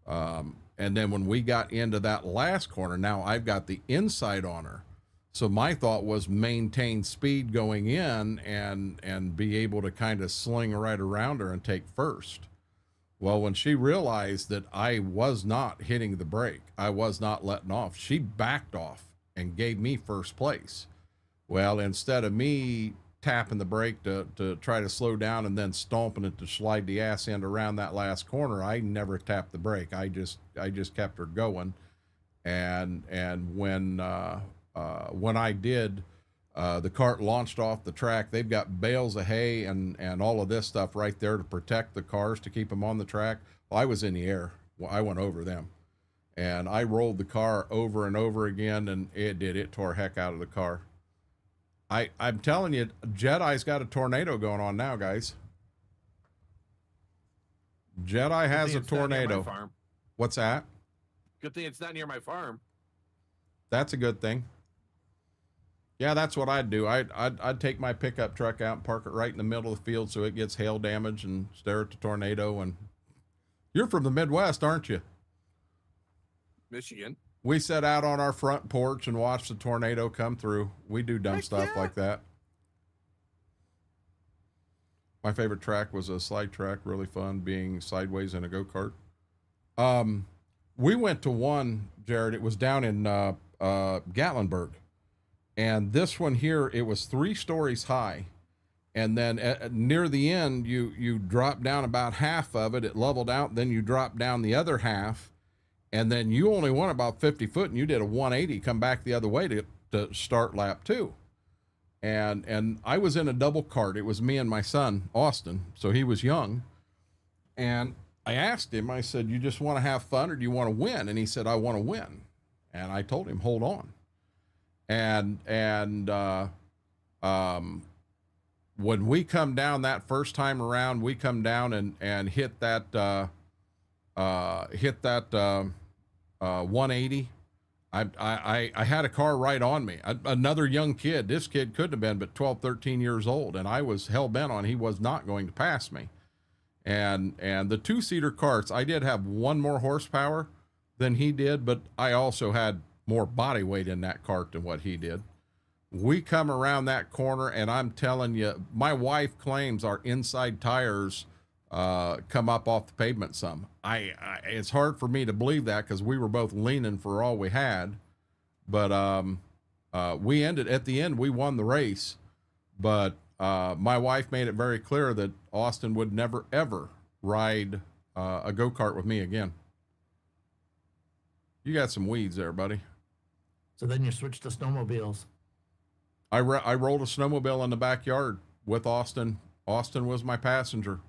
And then when we got into that last corner, now I've got the inside on her. So my thought was maintain speed going in and be able to kind of sling right around her and take first. Well, when she realized that I was not hitting the brake, I was not letting off, she backed off and gave me first place. Well, instead of me tapping the brake to try to slow down and then stomping it to slide the ass end around that last corner, I never tapped the brake. I just kept her going. And when I did, the cart launched off the track. They've got bales of hay and all of this stuff right there to protect the cars, to keep them on the track. Well, I was in the air. Well, I went over them, and I rolled the car over and over again, and it tore heck out of the car. I'm telling you, Jedi's got a tornado going on now, guys. Jedi has a tornado. What's that? Good thing it's not near my farm. That's a good thing. Yeah, that's what I'd do. I'd take my pickup truck out and park it right in the middle of the field so it gets hail damage and stare at the tornado. And you're from the Midwest, aren't you? Michigan. We sat out on our front porch and watched the tornado come through. We do dumb stuff like that. My favorite track was a slide track, really fun, being sideways in a go-kart. We went to one, Jared, it was down in Gatlinburg. And this one here, it was 3 stories high. And then near the end, you drop down about half of it. It leveled out. Then you drop down the other half. And then you only went about 50 foot, and you did a 180, come back the other way to start lap 2. And I was in a double cart. It was me and my son, Austin. So he was young. And I asked him, I said, you just want to have fun or do you want to win? And he said, I want to win. And I told him, hold on. And when we come down that first time around, we come down and hit that 180. I had a car right on me. Another young kid. This kid couldn't have been but 12, 13 years old. And I was hell bent on he was not going to pass me. And the 2-seater carts, I did have 1 more horsepower than he did, but I also had more body weight in that cart than what he did. We come around that corner, and I'm telling you, my wife claims our inside tires come up off the pavement some. It's hard for me to believe that because we were both leaning for all we had, but We ended at the end, we won the race, but my wife made it very clear that Austin would never, ever ride a go-kart with me again. You got some weeds there, buddy. So then you switched to snowmobiles. I rolled a snowmobile in the backyard with Austin. Austin was my passenger.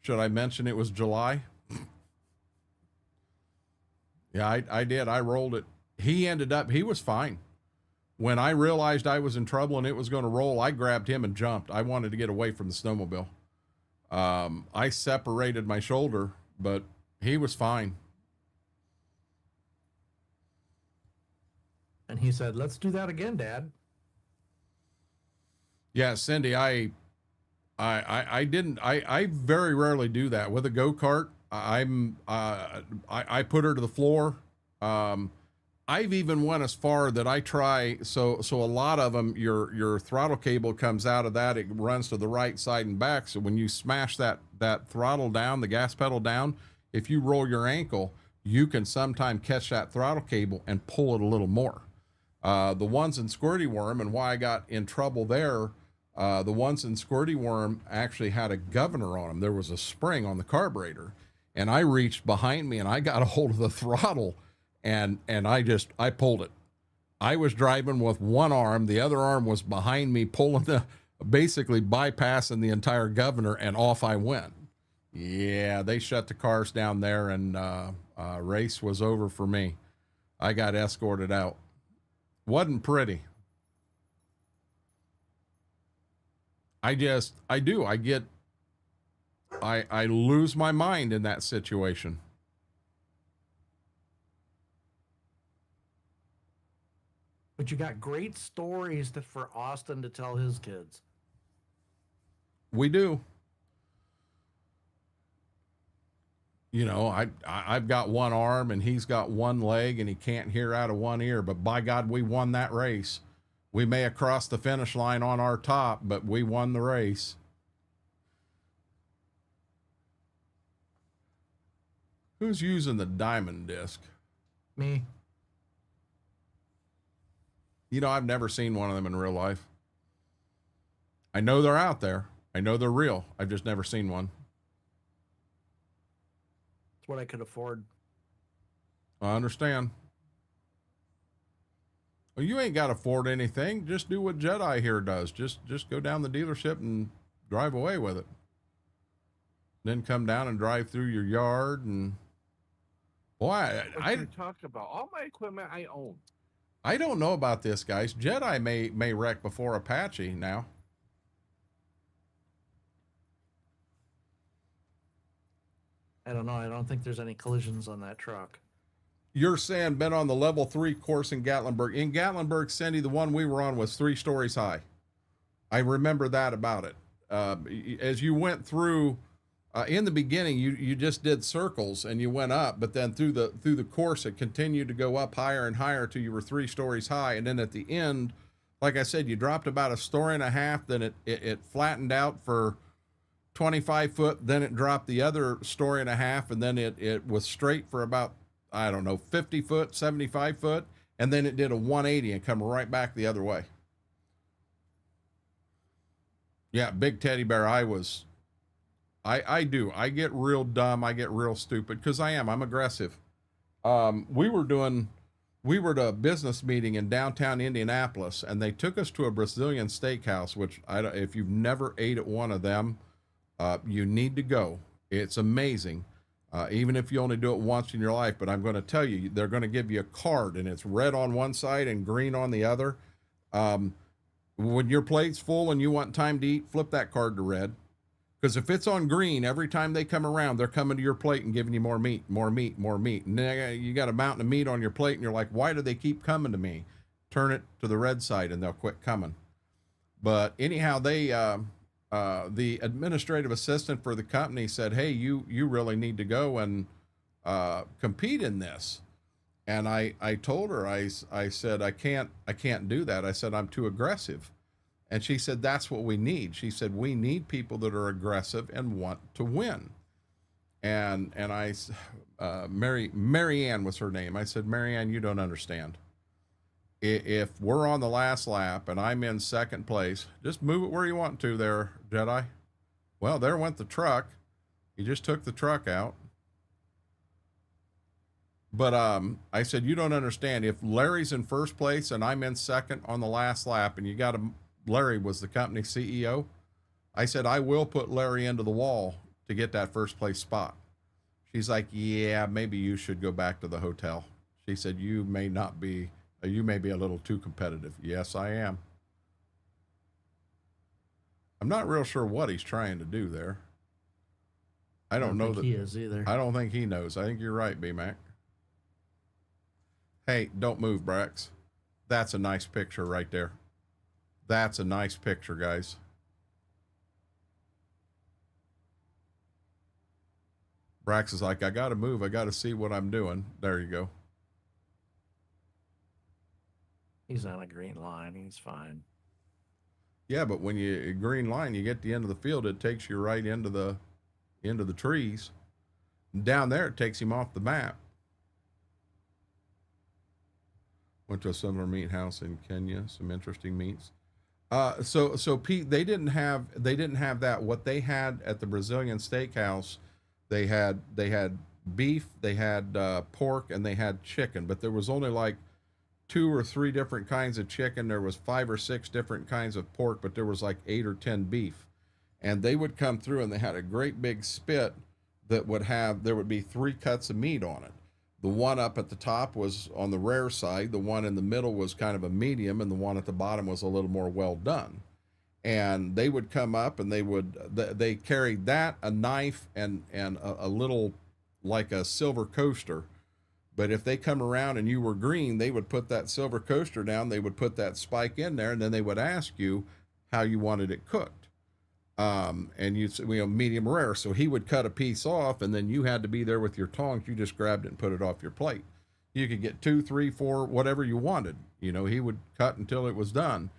Should I mention it was July? Yeah, I did. I rolled it. He was fine. When I realized I was in trouble and it was going to roll, I grabbed him and jumped. I wanted to get away from the snowmobile. I separated my shoulder, but he was fine. And he said, let's do that again, Dad. Yeah, Cindy, I very rarely do that with a go-kart. I put her to the floor. I've even went as far that I try. So a lot of them, your throttle cable comes out of that. It runs to the right side and back. So when you smash that throttle down, the gas pedal down, if you roll your ankle, you can sometime catch that throttle cable and pull it a little more. The ones in Squirty Worm, and why I got in trouble there, the ones in Squirty Worm actually had a governor on them. There was a spring on the carburetor, and I reached behind me and I got a hold of the throttle, and I pulled it. I was driving with one arm, the other arm was behind me, basically bypassing the entire governor, and off I went. Yeah, they shut the cars down there, and race was over for me. I got escorted out. Wasn't pretty. I lose my mind in that situation. But you got great stories for Austin to tell his kids. We do. You know, I've got one arm and he's got one leg and he can't hear out of one ear, but by God, we won that race. We may have crossed the finish line on our top, but we won the race. Who's using the diamond disc? Me. You know, I've never seen one of them in real life. I know they're out there. I know they're real. I've just never seen one. It's what I could afford. I understand. Well, you ain't got to afford anything. Just do what Jedi here does. Just go down the dealership and drive away with it. Then come down and drive through your yard and boy, What you talk about? All my equipment I own. I don't know about this, guys. Jedi may wreck before Apache now. I don't know. I don't think there's any collisions on that truck. You're saying been on the level 3 course in Gatlinburg. In Gatlinburg, Cindy, the one we were on was 3 stories high. I remember that about it. As you went through, in the beginning, you just did circles and you went up, but then through the course, it continued to go up higher and higher till you were 3 stories high. And then at the end, like I said, you dropped about 1.5 stories, then it flattened out for 25 foot, then it dropped the other 1.5 stories, and then it was straight for about, I don't know, 50 foot, 75 foot, and then it did a 180 and come right back the other way. Yeah, Big Teddy Bear, I get real dumb, I get real stupid, because I'm aggressive. We were at a business meeting in downtown Indianapolis, and they took us to a Brazilian steakhouse, which if you've never ate at one of them, you need to go. It's amazing. Even if you only do it once in your life, but I'm going to tell you, they're going to give you a card and it's red on one side and green on the other. When your plate's full and you want time to eat, flip that card to red. Because if it's on green, every time they come around, they're coming to your plate and giving you more meat, more meat, more meat. And then you got a mountain of meat on your plate and you're like, why do they keep coming to me? Turn it to the red side and they'll quit coming. But anyhow, the administrative assistant for the company said, hey, you really need to go and compete in this. And I told her, I said, I can't do that. I said, I'm too aggressive. And she said, that's what we need. She said, we need people that are aggressive and want to win. And Mary Ann was her name. I said, Mary Ann, you don't understand. if we're on the last lap and I'm in second place, just move it where you want to there, Jedi. Well, there went the truck. He just took the truck out. But I said, you don't understand. If Larry's in first place and I'm in second on the last lap, and you got Larry was the company CEO. I said, I will put Larry into the wall to get that first place spot. She's like, yeah, maybe you should go back to the hotel. She said, you may be a little too competitive. Yes, I am. I'm not real sure what he's trying to do there. I don't know think that he is either. I don't think he knows. I think you're right, B-Mac. Hey, don't move, Brax. That's a nice picture right there. That's a nice picture, guys. Brax is like, I got to move. I got to see what I'm doing. There you go. He's on a green line. He's fine. Yeah, but when you green line, you get to the end of the field, it takes you right into the trees. And down there, it takes him off the map. Went to a similar meat house in Kenya. Some interesting meats. So Pete, they didn't have that. What they had at the Brazilian steakhouse, they had beef, they had pork, and they had chicken. But there was only like 2 or 3 different kinds of chicken. There was 5 or 6 different kinds of pork, but there was like 8 or 10 beef. And they would come through, and they had a great big spit that there would be 3 cuts of meat on it. The one up at the top was on the rare side. The one in the middle was kind of a medium, and the one at the bottom was a little more well done. And they would come up, and they carried that, a knife, and a little, like a silver coaster. But if they come around and you were green, they would put that silver coaster down. They would put that spike in there, and then they would ask you how you wanted it cooked. And you'd say, medium rare. So he would cut a piece off, and then you had to be there with your tongs. You just grabbed it and put it off your plate. You could get 2, 3, 4, whatever you wanted. He would cut until it was done,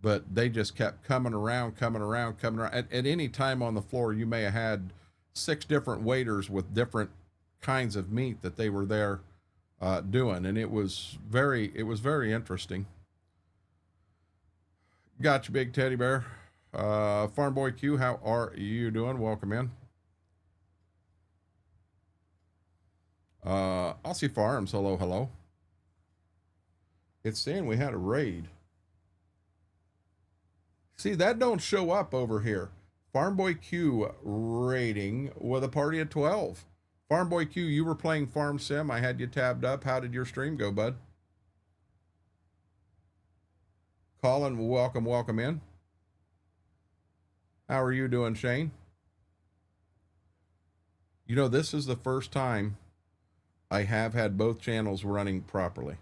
but they just kept coming around. At any time on the floor, you may have had 6 different waiters with different kinds of meat that they were there doing. And it was very interesting. Gotcha, Big Teddy Bear. Farm Boy Q, how are you doing? Welcome in. Aussie Farms, hello. It's saying we had a raid. See, that don't show up over here. Farm Boy Q raiding with a party of 12. Farm Boy Q, you were playing Farm Sim. I had you tabbed up. How did your stream go, bud? Colin, welcome in. How are you doing, Shane? This is the first time I have had both channels running properly.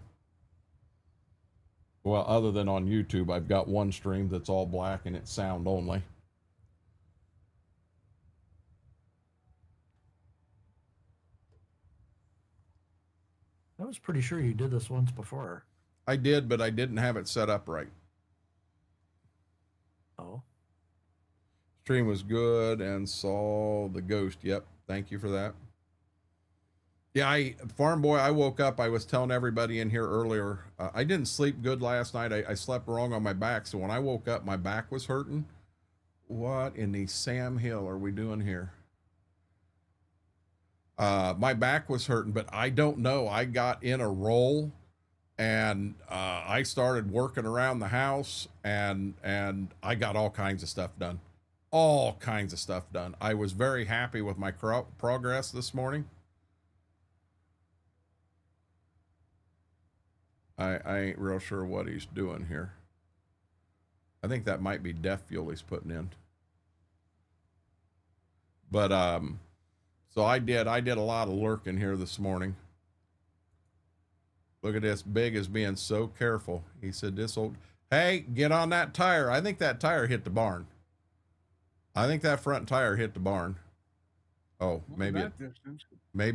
Well, other than on YouTube, I've got one stream that's all black and it's sound only. I was pretty sure you did this once before. I did, but I didn't have it set up right. Oh. Stream was good and saw the ghost. Yep. Thank you for that. Yeah, Farm Boy, I woke up. I was telling everybody in here earlier, I didn't sleep good last night. I slept wrong on my back. So when I woke up, my back was hurting. What in the Sam Hill are we doing here? My back was hurting, but I don't know. I got in a roll and I started working around the house and I got all kinds of stuff done. I was very happy with my progress this morning. I ain't real sure what he's doing here. I think that might be death fuel he's putting in. But so I did a lot of lurking here this morning. Look at this. Big is being so careful. He said, hey, get on that tire. I think that tire hit the barn. I think that front tire hit the barn. Oh, maybe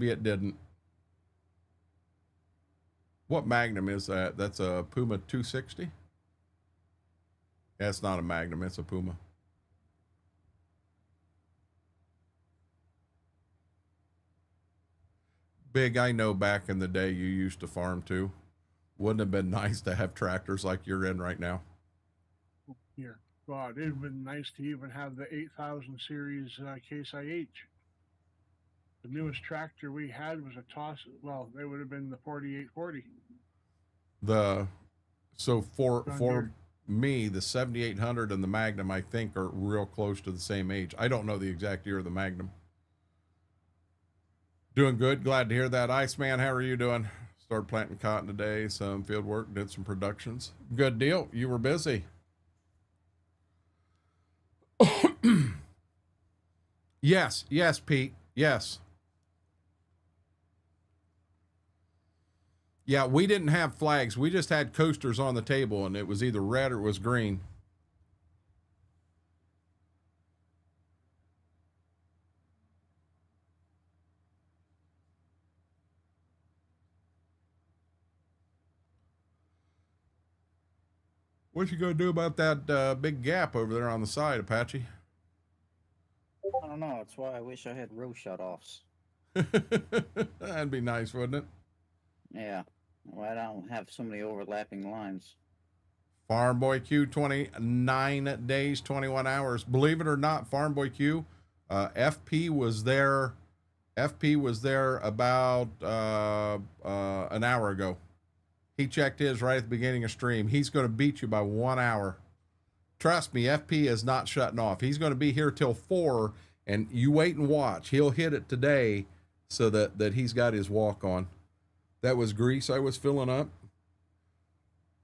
it didn't. What Magnum is that? That's a Puma 260? Yeah, it's not a Magnum. It's a Puma. Big, I know back in the day you used to farm too. Wouldn't have been nice to have tractors like you're in right now. Here. God, it'd have been nice to even have the 8000 series Case IH. The newest tractor we had was a toss. Well, they would have been the 4840. So for John for Deere. me, the 7800 and the Magnum, I think, are real close to the same age. I don't know the exact year of the Magnum. Doing good. Glad to hear that. Iceman, how are you doing? Started planting cotton today, some field work, did some productions. Good deal. You were busy. Yes, Pete. Yes. Yeah, we didn't have flags. We just had coasters on the table, and it was either red or it was green. What you gonna do about that big gap over there on the side, Apache? I don't know. That's why I wish I had row shut-offs. That'd be nice, wouldn't it? Yeah. Well, I don't have so many overlapping lines. Farm Boy Q, 29 days, 21 hours. Believe it or not, Farm Boy Q, FP was there. FP was there about an hour ago. He checked his right at the beginning of stream. He's going to beat you by 1 hour. Trust me, FP is not shutting off. He's going to be here till 4, and you wait and watch. He'll hit it today so that he's got his walk on. That was grease I was filling up.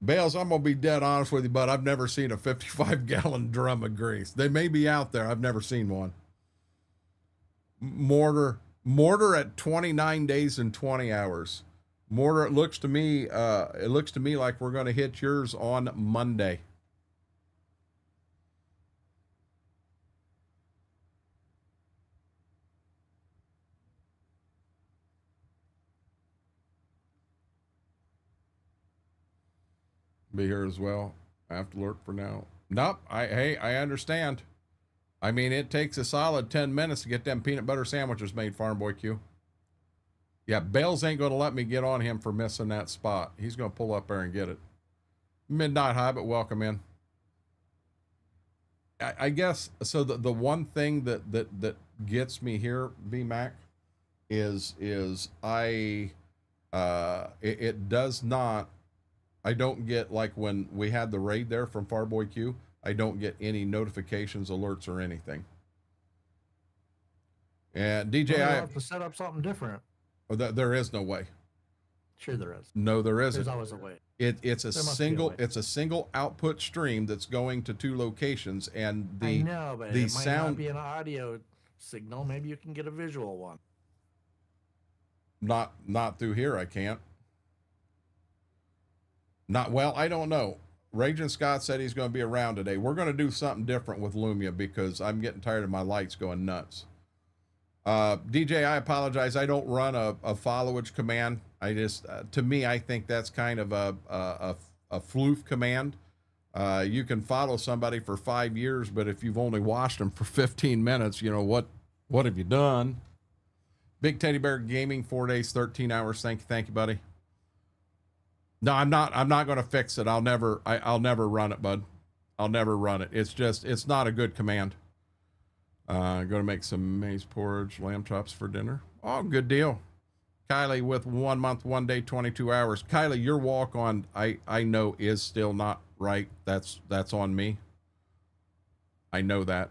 Bales, I'm going to be dead honest with you, but I've never seen a 55-gallon drum of grease. They may be out there. I've never seen one. Mortar at 29 days and 20 hours. Mortar, it looks to me like we're going to hit yours on Monday. Be here as well. I have to lurk for now. Nope. I understand. I mean, it takes a solid 10 minutes to get them peanut butter sandwiches made, Farm Boy Q. Yeah, Bales ain't going to let me get on him for missing that spot. He's going to pull up there and get it. Midnight Hobbit, welcome in. I guess, so the one thing that gets me here, B-Mac, is it does not, I don't get, like when we had the raid there from Farboy Q, I don't get any notifications, alerts, or anything. And DJ, Well, I you'll have to set up something different. there is no way. Sure, there is. No, there There's isn't. always a way. It's a There must be a single way. it's a single output stream that's going to 2 locations, and I know, but the it might sound not be an audio signal. Maybe you can get a visual one. not through here. I can't. Not well. I don't know. Raging Scott said he's going to be around today. We're going to do something different with Lumia because I'm getting tired of my lights going nuts. DJ, I apologize. I don't run a followage command. I just, to me, I think that's kind of a floof command. You can follow somebody for 5 years, but if you've only watched them for 15 minutes, you know, what have you done? Big Teddy Bear Gaming, 4 days, 13 hours. Thank you, buddy. No, I'm not going to fix it. I'll never run it, bud. I'll never run it. It's not a good command. Going to make some maize porridge, lamb chops for dinner. Oh, good deal. Kylie with 1 month, 1 day, 22 hours. Kylie, your walk on, I know is still not right. That's on me. I know that.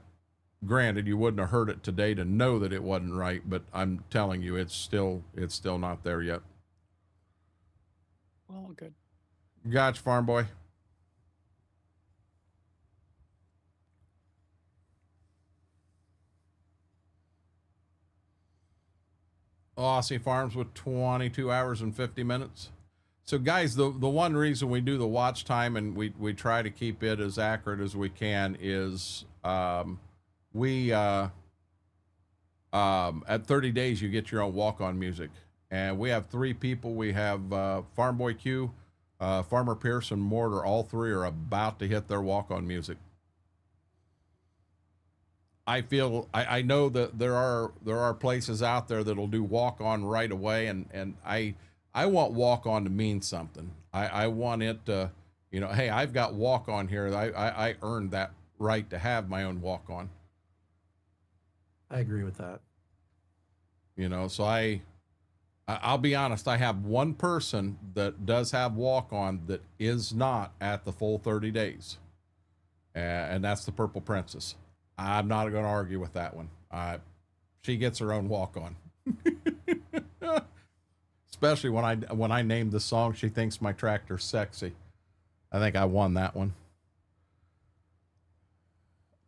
Granted, you wouldn't have heard it today to know that it wasn't right, but I'm telling you, it's still not there yet. All good. Gotcha, farm boy. Aussie Farms with 22 hours and 50 minutes. So guys, the one reason we do the watch time and we try to keep it as accurate as we can is at 30 days you get your own walk-on music. And we have 3 people. We have Farm Boy Q, Farmer Pearson, Mortar. All 3 are about to hit their walk-on music. I know that there are places out there that'll do walk on right away, and I I want walk on to mean something. I want it to, you know, hey, I've got walk on here. I earned that right to have my own walk on. I agree with that. You know, so I'll be honest. I have one person that does have walk on that is not at the full 30 days, and that's the Purple Princess. I'm not going to argue with that one. She gets her own walk on. Especially when I named the song, she thinks my tractor's sexy. I think I won that one.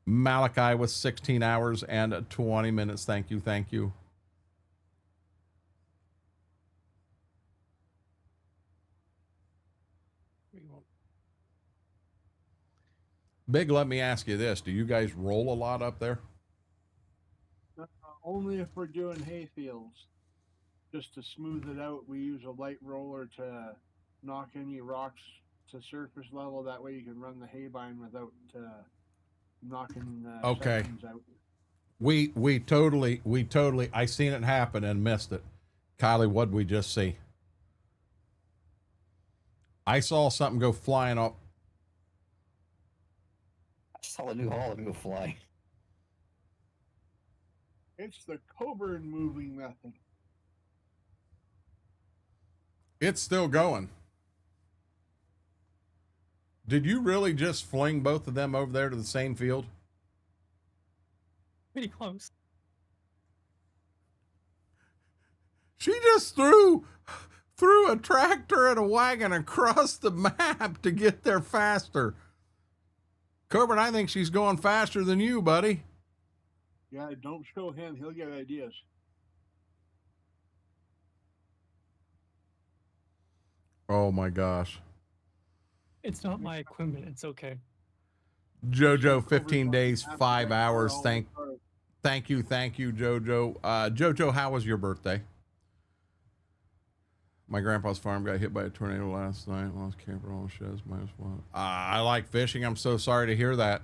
Malachi was 16 hours and 20 minutes. Thank you. Thank you. Big, let me ask you this. Do you guys roll a lot up there? Only if we're doing hay fields. Just to smooth it out, we use a light roller to knock any rocks to surface level. That way you can run the hay vine without knocking Okay. sections out. We totally, I seen it happen and missed it. Kylie, what'd we just see? I saw something go flying up. I saw a New Holland go fly. It's the Coburn moving method. It's still going. Did you really just fling both of them over there to the same field? Pretty close. She just threw a tractor and a wagon across the map to get there faster. Coburn, I think she's going faster than you, buddy. Yeah, don't show him. He'll get ideas. Oh my gosh. It's not my equipment. It's okay. Jojo, 15 days, 5 hours. Thank you, Jojo. Jojo, how was your birthday? My grandpa's farm got hit by a tornado last night. Lost camper, all sheds, -1. I like fishing. I'm so sorry to hear that.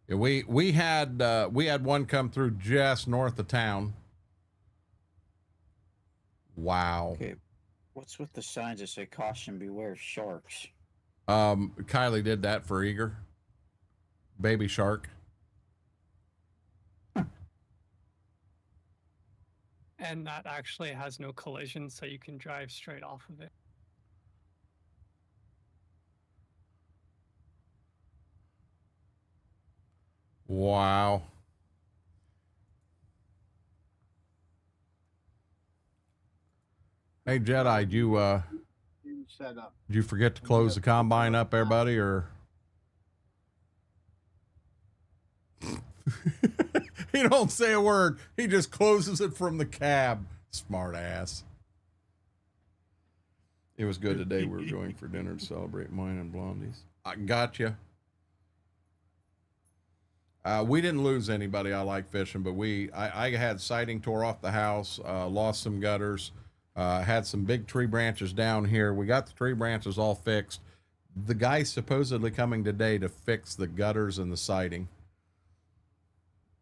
Yeah, we had one come through just north of town. Wow. Okay. What's with the signs that say caution, beware sharks? Kylie did that for Eager. Baby shark. And that actually has no collision, so you can drive straight off of it. Wow. Hey Jedi, Set up. did you forget to close the combine up, everybody, or? He don't say a word. He just closes it from the cab. Smart ass. It was good today. We were going for dinner to celebrate mine and Blondie's. I gotcha. We didn't lose anybody. I like fishing, but I had siding tore off the house, lost some gutters, had some big tree branches down here. We got the tree branches all fixed. The guy's supposedly coming today to fix the gutters and the siding.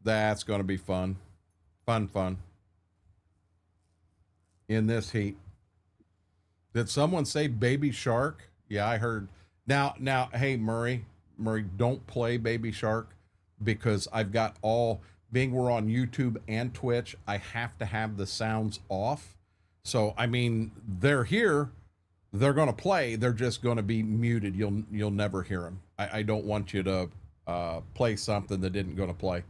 That's going to be fun. Fun. In this heat. Did someone say baby shark? Yeah, I heard. Now, hey, Murray, don't play baby shark, because I've got being we're on YouTube and Twitch, I have to have the sounds off. So, I mean, they're here, they're going to play, they're just going to be muted. You'll never hear them. I don't want you to play something that isn't going to play.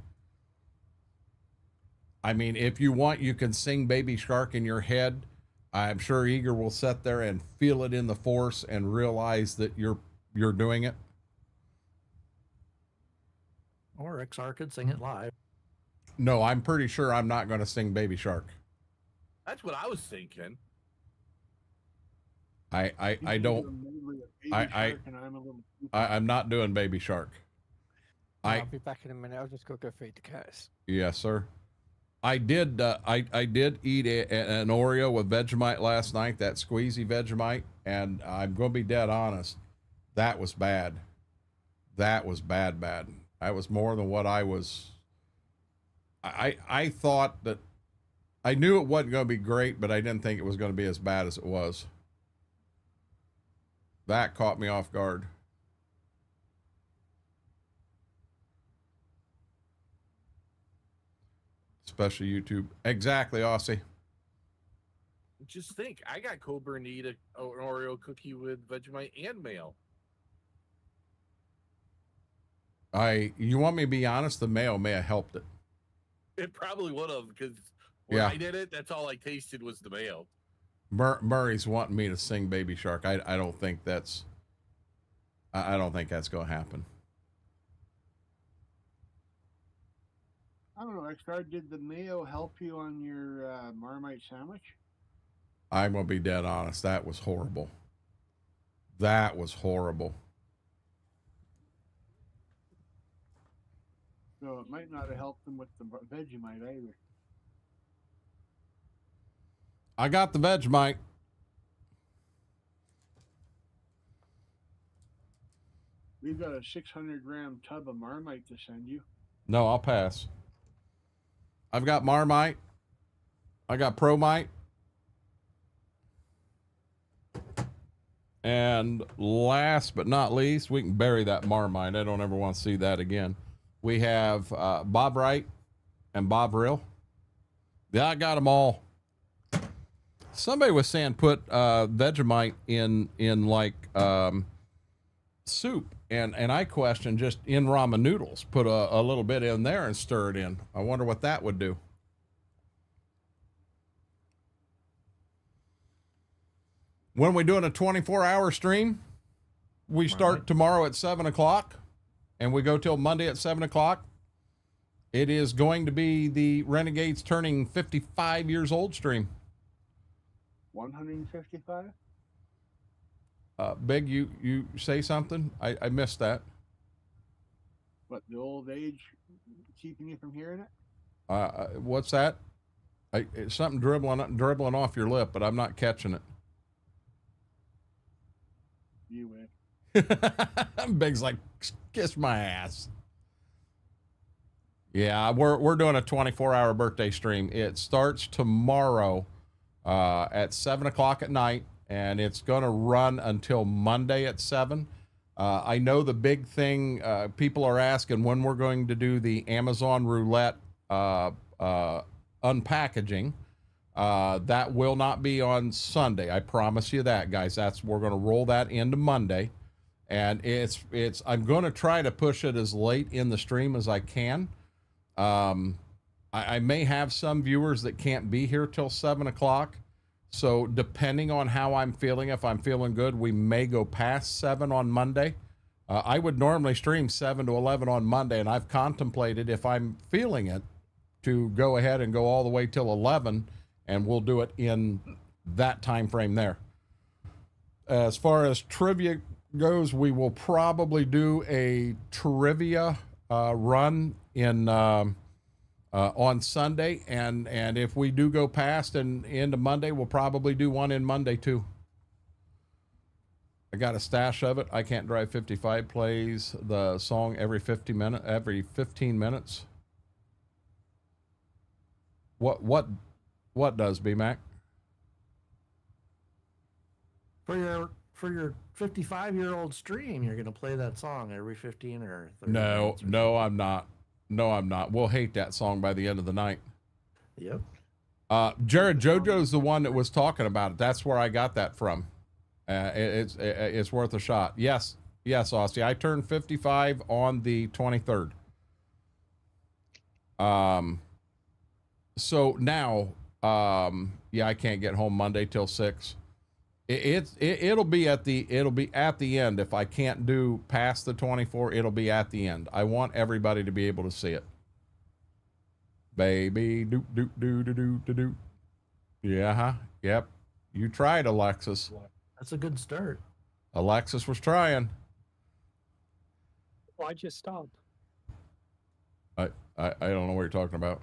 I mean, if you want, you can sing Baby Shark in your head. I'm sure Eager will sit there and feel it in the force and realize that you're doing it. Or XR could sing it live. No, I'm pretty sure I'm not going to sing Baby Shark. That's what I was thinking. I'm not doing Baby Shark. I'll be back in a minute. I'll just go feed the cats. Yes, sir. I did eat an Oreo with Vegemite last night, that squeezy Vegemite, and I'm going to be dead honest. That was bad. That was bad. That was more than what I was. I thought that I knew it wasn't going to be great, but I didn't think it was going to be as bad as it was. That caught me off guard. Especially YouTube. Exactly, Aussie. Just think, I got Cobra and eat an Oreo cookie with Vegemite and mayo. You want me to be honest? The mayo may have helped it. It probably would have, because when Yeah. I did it, that's all I tasted was the mayo. Murray's wanting me to sing Baby Shark. I don't think that's. I don't think that's going to happen. I don't know, XR, did the mayo help you on your Marmite sandwich? I'm going to be dead honest. That was horrible. That was horrible. So it might not have helped them with the Vegemite either. I got the Vegemite. We've got a 600-gram tub of Marmite to send you. No, I'll pass. I've got Marmite. I got Promite. And last but not least, we can bury that Marmite. I don't ever want to see that again. We have Bob Wright and Bob Rill. Yeah, I got them all. Somebody was saying put Vegemite in like soup, and I question just in ramen noodles. Put a little bit in there and stir it in. I wonder what that would do. When we doing a 24-hour stream, we start tomorrow at 7 o'clock, and we go till Monday at 7 o'clock. It is going to be the Renegades turning 55 years old stream. 155? Big, you say something? I missed that. What, the old age keeping you from hearing it? What's that? It's something dribbling off your lip, but I'm not catching it. You win. Big's like, kiss my ass. Yeah, we're doing a 24-hour birthday stream. It starts tomorrow at 7 o'clock at night, and it's going to run until Monday at 7. I know the big thing people are asking when we're going to do the Amazon roulette unpackaging. That will not be on Sunday. I promise you that, guys. We're going to roll that into Monday, and I'm going to try to push it as late in the stream as I can. I may have some viewers that can't be here till 7 o'clock. So depending on how I'm feeling, if I'm feeling good, we may go past 7 on Monday. I would normally stream 7 to 11 on Monday, and I've contemplated, if I'm feeling it, to go ahead and go all the way till 11, and we'll do it in that time frame there. As far as trivia goes, we will probably do a trivia run in on Sunday, and if we do go past and into Monday, we'll probably do one in Monday too. I got a stash of it. I Can't Drive 55 plays the song every 15 minutes. What does B-Mac? For your 55-year-old stream, you're gonna play that song every 15 or 30 minutes or No, I'm not. No, I'm not. We'll hate that song by the end of the night. Yep. Jared JoJo's the one that was talking about it. That's where I got that from. It's worth a shot. Yes, Aussie. I turned 55 on the 23rd. So now, yeah, I can't get home Monday till 6. It'll be at the end. If I can't do past the 24, it'll be at the end. I want everybody to be able to see it. Baby, do do do do do do do. Yeah, yep. You tried, Alexis. That's a good start. Alexis was trying. Why'd you stop? I don't know what you're talking about.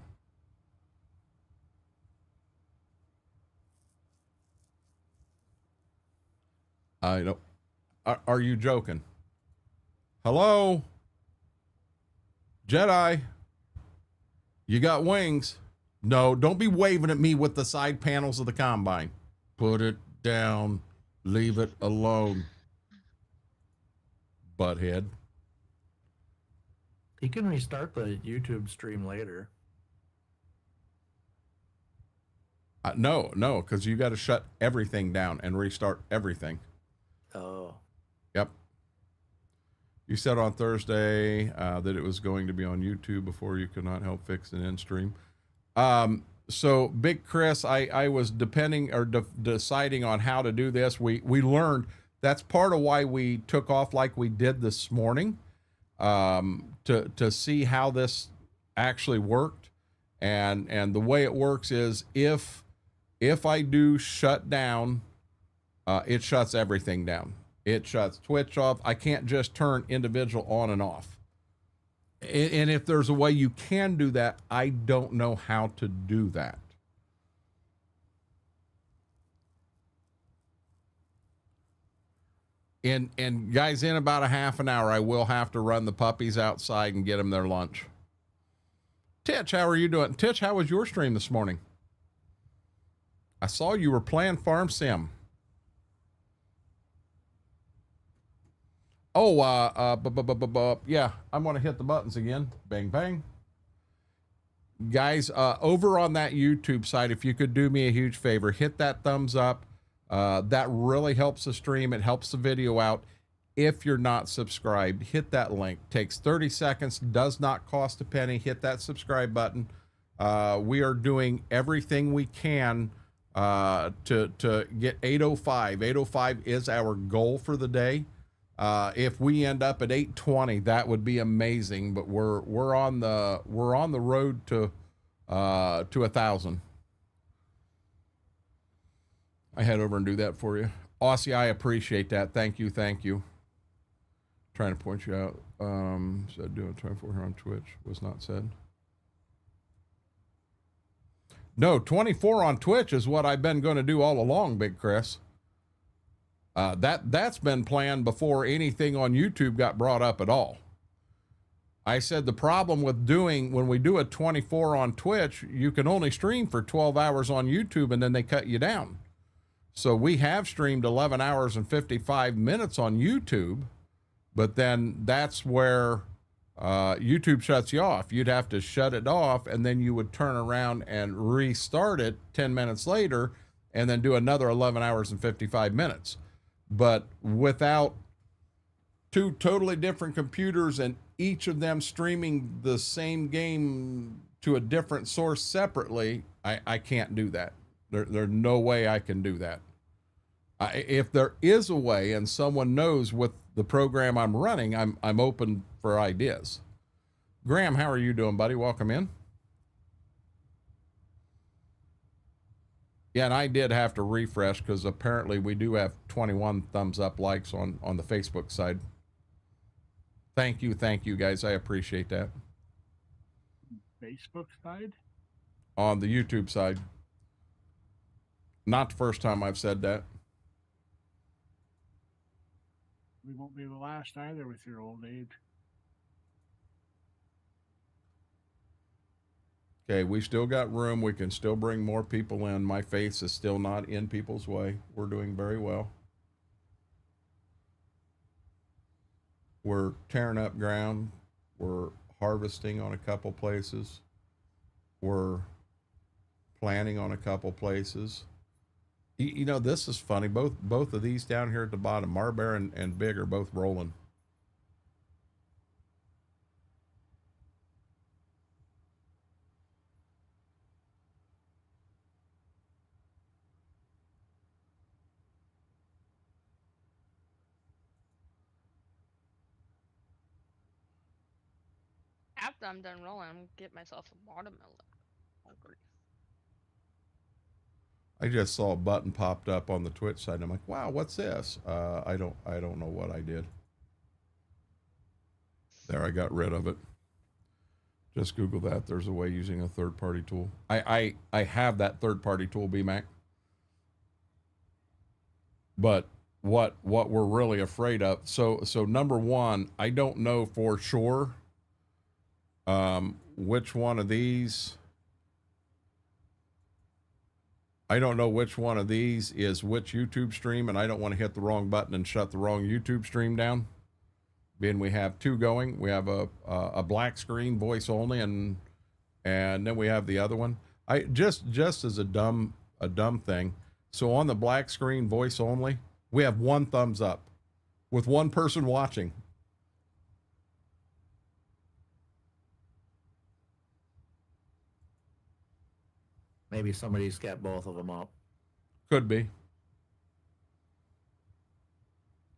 I don't. Are you joking? Hello? Jedi? You got wings. No, don't be waving at me with the side panels of the combine. Put it down. Leave it alone. Butthead. He can restart the YouTube stream later. No, because you got to shut everything down and restart everything. Oh. Yep. You said on Thursday that it was going to be on YouTube before you could not help fix an end stream. So Big Chris, I was deciding on how to do this. We learned that's part of why we took off like we did this morning, to see how this actually worked. And the way it works is if I do shut down, it shuts everything down. It shuts Twitch off. I can't just turn individual on and off. And if there's a way you can do that, I don't know how to do that. And guys, in about a half an hour, I will have to run the puppies outside and get them their lunch. Titch, how are you doing? Titch, how was your stream this morning? I saw you were playing Farm Sim. Oh, yeah, I'm going to hit the buttons again. Bang, bang. Guys, over on that YouTube side, if you could do me a huge favor, hit that thumbs up. That really helps the stream. It helps the video out. If you're not subscribed, hit that link. Takes 30 seconds, does not cost a penny. Hit that subscribe button. We are doing everything we can to get 805. 805 is our goal for the day. If we end up at 820, that would be amazing. But we're on the road to 1,000. I head over and do that for you, Aussie. I appreciate that. Thank you. Trying to point you out. Said doing 24 here on Twitch was not said. No, 24 on Twitch is what I've been going to do all along, Big Chris. That's been planned before anything on YouTube got brought up at all. I said the problem with when we do a 24 on Twitch, you can only stream for 12 hours on YouTube and then they cut you down. So we have streamed 11 hours and 55 minutes on YouTube, but then that's where YouTube shuts you off. You'd have to shut it off and then you would turn around and restart it 10 minutes later and then do another 11 hours and 55 minutes. But without two totally different computers and each of them streaming the same game to a different source separately, I can't do that. There's no way I can do that. If there is a way and someone knows with the program I'm running, I'm open for ideas. Graham, how are you doing, buddy? Welcome in. Yeah, and I did have to refresh because apparently we do have 21 thumbs up likes on the Facebook side. Thank you guys. I appreciate that. Facebook side? On the YouTube side. Not the first time I've said that. We won't be the last either with your old age. Okay, we still got room. We can still bring more people in. My face is still not in people's way. We're doing very well. We're tearing up ground. We're harvesting on a couple places. We're planting on a couple places. You know, this is funny. Both of these down here at the bottom, Marbear and Big, are both rolling. After I'm done rolling, I'm gonna get myself a watermelon. Hungry. I just saw a button popped up on the Twitch side. And I'm like, wow, what's this? I don't know what I did. There, I got rid of it. Just Google that. There's a way using a third-party tool. I have that third-party tool, BMAC. But what we're really afraid of. So number one, I don't know for sure which one of these I don't know which one of these is which YouTube stream, and I don't want to hit the wrong button and shut the wrong YouTube stream down. Being we have two going, we have a black screen voice only, and then we have the other one. I just as a dumb thing. So on the black screen voice only, we have one thumbs up with one person watching. Maybe somebody's got both of them up. Could be.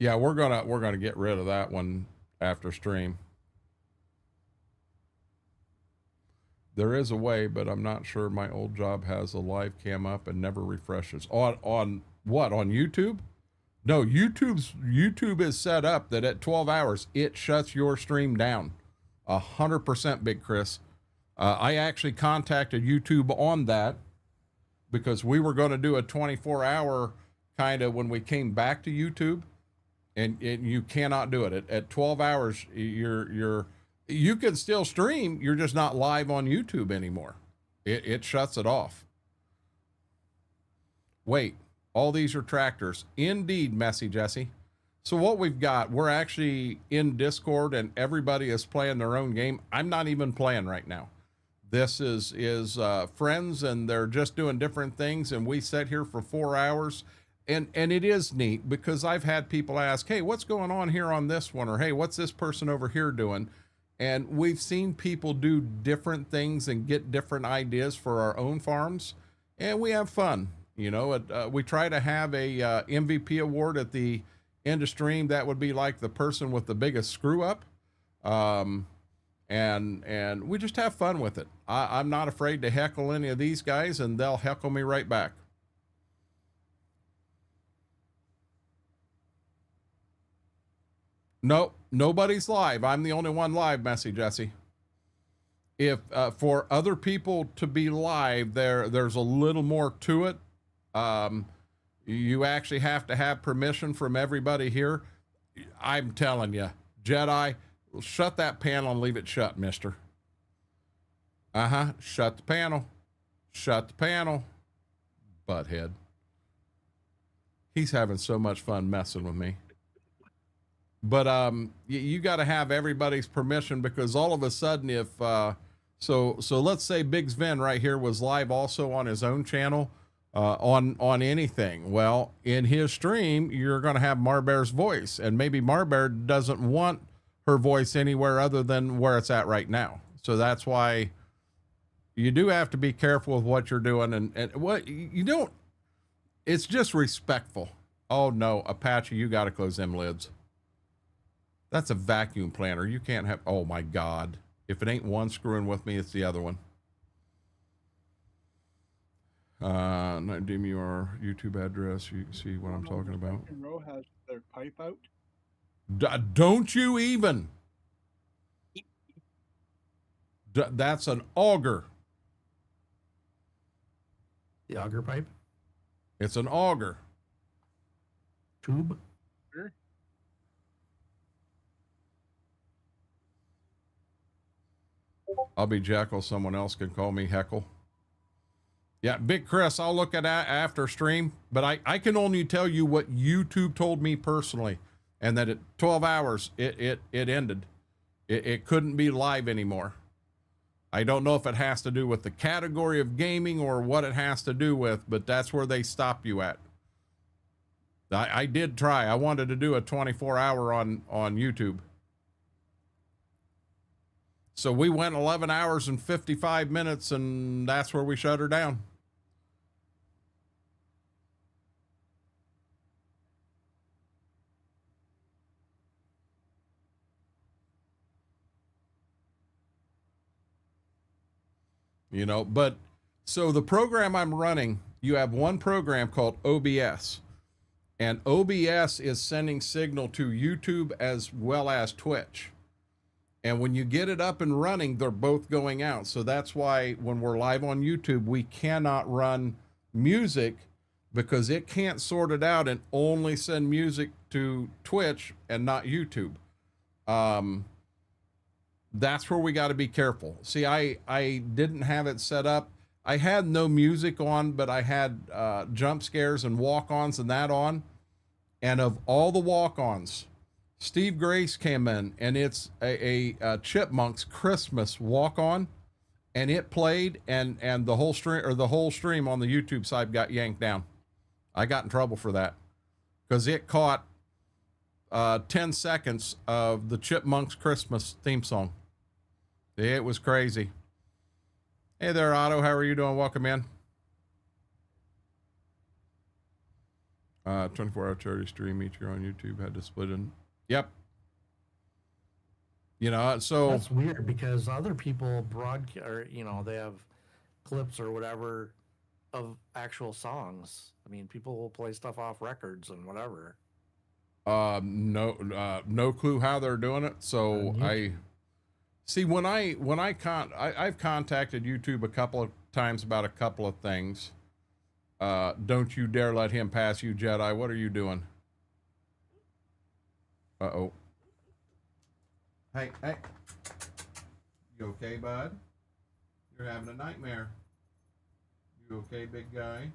Yeah, we're gonna get rid of that one after stream. There is a way, but I'm not sure. My old job has a live cam up and never refreshes. On what? On YouTube? No, YouTube is set up that at 12 hours it shuts your stream down. 100%, Big Chris. I actually contacted YouTube on that because we were going to do a 24-hour kind of when we came back to YouTube, and you cannot do it at 12 hours. You can still stream. You're just not live on YouTube anymore. It shuts it off. Wait, all these are tractors. Indeed, Messy Jesse. So what we've got, we're actually in Discord and everybody is playing their own game. I'm not even playing right now. This is friends, and they're just doing different things, and we sit here for 4 hours, and it is neat because I've had people ask, hey, what's going on here on this one? Or, hey, what's this person over here doing? And we've seen people do different things and get different ideas for our own farms, and we have fun. You know, we try to have a MVP award at the end of stream. That would be like the person with the biggest screw up. And we just have fun with it. I'm not afraid to heckle any of these guys, and they'll heckle me right back. Nope, nobody's live. I'm the only one live, Messy Jesse. If for other people to be live, there's a little more to it. You actually have to have permission from everybody here. I'm telling you, Jedi, shut that panel and leave it shut, mister. Shut the panel. Shut the panel. Butthead. He's having so much fun messing with me. But you got to have everybody's permission, because all of a sudden, if so let's say Big Sven right here was live also on his own channel on anything. Well, in his stream, you're going to have Marbear's voice, and maybe Marbear doesn't want her voice anywhere other than where it's at right now. So that's why you do have to be careful with what you're doing, and what you don't. It's just respectful. Oh no, Apache, you got to close them lids. That's a vacuum planner. You can't have, oh my God. If it ain't one screwing with me, it's the other one. Dim your YouTube address. You can see what I'm talking about. Second row has their pipe out. Don't you even. That's an auger. The auger pipe? It's an auger. Tube? Sure. I'll be Jekyll. Someone else can call me Heckle. Yeah, Big Chris, I'll look at that after stream, but I can only tell you what YouTube told me personally, and that at 12 hours, it ended. It couldn't be live anymore. I don't know if it has to do with the category of gaming or what it has to do with, but that's where they stop you at. I did try. I wanted to do a 24-hour on YouTube. So we went 11 hours and 55 minutes, and that's where we shut her down. You know, but so the program I'm running, you have one program called OBS, and OBS is sending signal to YouTube as well as Twitch. And when you get it up and running, they're both going out. So that's why when we're live on YouTube, we cannot run music, because it can't sort it out and only send music to Twitch and not YouTube. That's where we got to be careful. See, I didn't have it set up. I had no music on, but I had jump scares and walk-ons and that on. And of all the walk-ons, Steve Grace came in, and it's a Chipmunks Christmas walk-on, and it played, and the whole stream on the YouTube side got yanked down. I got in trouble for that because it caught 10 seconds of the Chipmunks Christmas theme song. It was crazy. Hey there, Otto. How are you doing? Welcome in. 24-hour charity stream each year on YouTube, had to split in. Yep. You know, so That's weird because other people broadcast, or they have clips or whatever of actual songs. I mean, people will play stuff off records and whatever. no clue how they're doing it. So I see I've contacted YouTube a couple of times about a couple of things. Don't you dare let him pass you, Jedi. What are you doing? Uh-oh. Hey. You okay, bud? You're having a nightmare. You okay, big guy?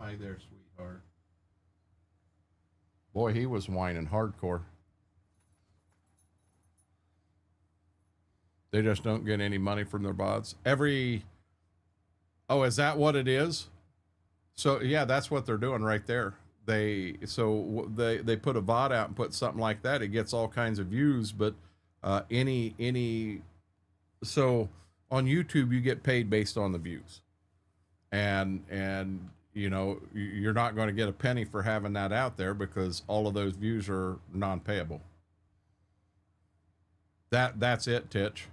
Hi there, sweetheart. Boy, he was whining hardcore. They just don't get any money from their bots. Oh, is that what it is? So yeah, that's what they're doing right there. They put a VOD out and put something like that. It gets all kinds of views, but so on YouTube you get paid based on the views, and you're not going to get a penny for having that out there because all of those views are non-payable. That's it, Titch.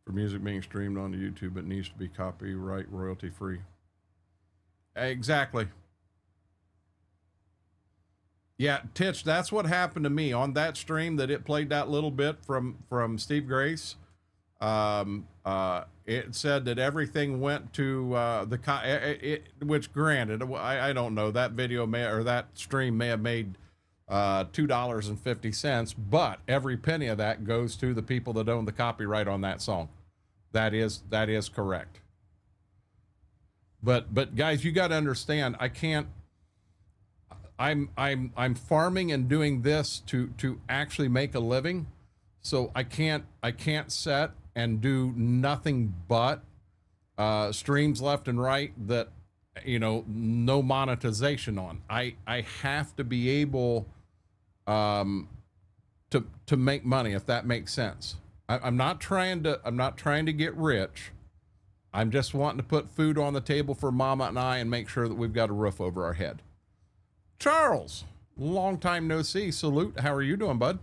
For music being streamed onto YouTube, it needs to be copyright royalty free. Exactly. Yeah, Titch, that's what happened to me on that stream that it played that little bit from Steve Grace. It said that everything went to which granted, I don't know, that video that stream may have made $2.50, but every penny of that goes to the people that own the copyright on that song. That is correct. But guys, you got to understand, I'm farming and doing this to actually make a living. So I can't set and do nothing but streams left and right that no monetization on. I have to be able to make money, if that makes sense. I'm not trying to get rich. I'm just wanting to put food on the table for Mama and I and make sure that we've got a roof over our head. Charles, long time no see. Salute. How are you doing, bud?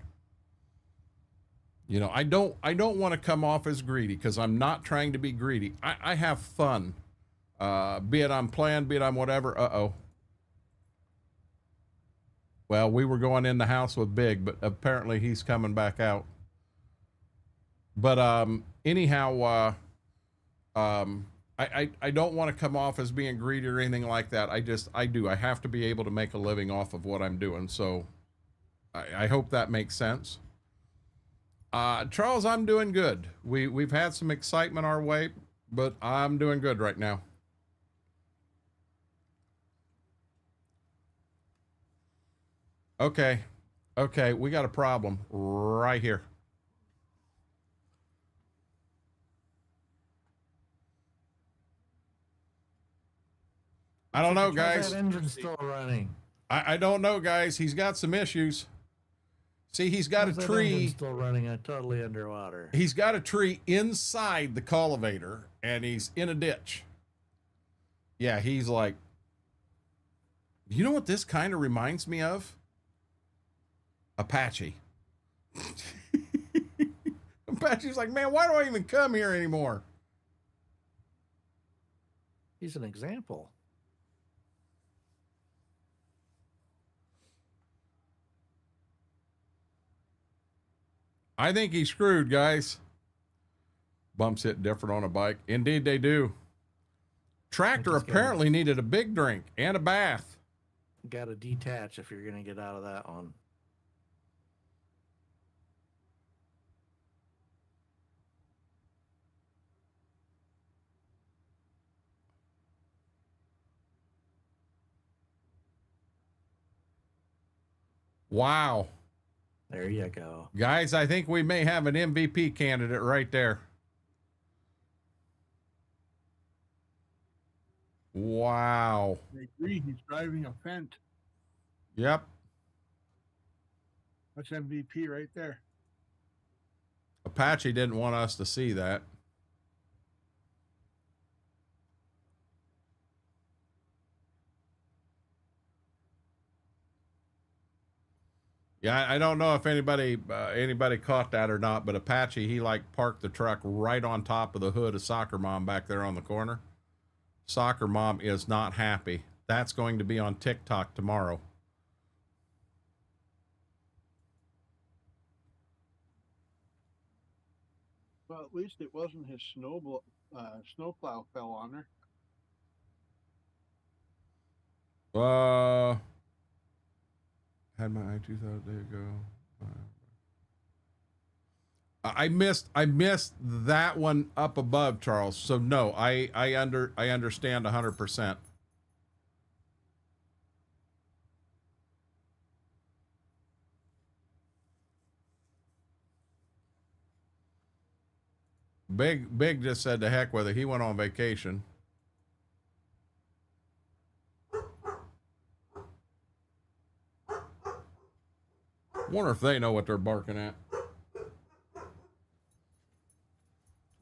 I don't want to come off as greedy because I'm not trying to be greedy. I have fun. Be it I'm playing, be it I'm whatever. Uh-oh. Well, we were going in the house with Big, but apparently he's coming back out. But anyhow, I don't want to come off as being greedy or anything like that. I have to be able to make a living off of what I'm doing. So I hope that makes sense. Charles, I'm doing good. We've had some excitement our way, but I'm doing good right now. Okay, we got a problem right here. I don't know, guys. That engine's still running. I don't know, guys. He's got some issues. See, he's got a tree still running. Totally underwater. He's got a tree inside the cultivator, and he's in a ditch. Yeah, he's like, you know what this kind of reminds me of? Apache. Apache's like, man, why do I even come here anymore? He's an example. I think he's screwed, guys. Bumps hit different on a bike. Indeed, they do. Tractor apparently needed a big drink and a bath. Got to detach if you're going to get out of that one. Wow. There you go. Guys, I think we may have an MVP candidate right there. Wow. I agree. He's driving a Fent. Yep. That's MVP right there. Apache didn't want us to see that. Yeah, I don't know if anybody caught that or not, but Apache, he like parked the truck right on top of the hood of Soccer Mom back there on the corner. Soccer Mom is not happy. That's going to be on TikTok tomorrow. Well, at least it wasn't his snowplow fell on her. Had my i2000 a day ago. I missed that one up above, Charles. So no, I understand 100%. Big just said to heck with it. He went on vacation. Wonder if they know what they're barking at.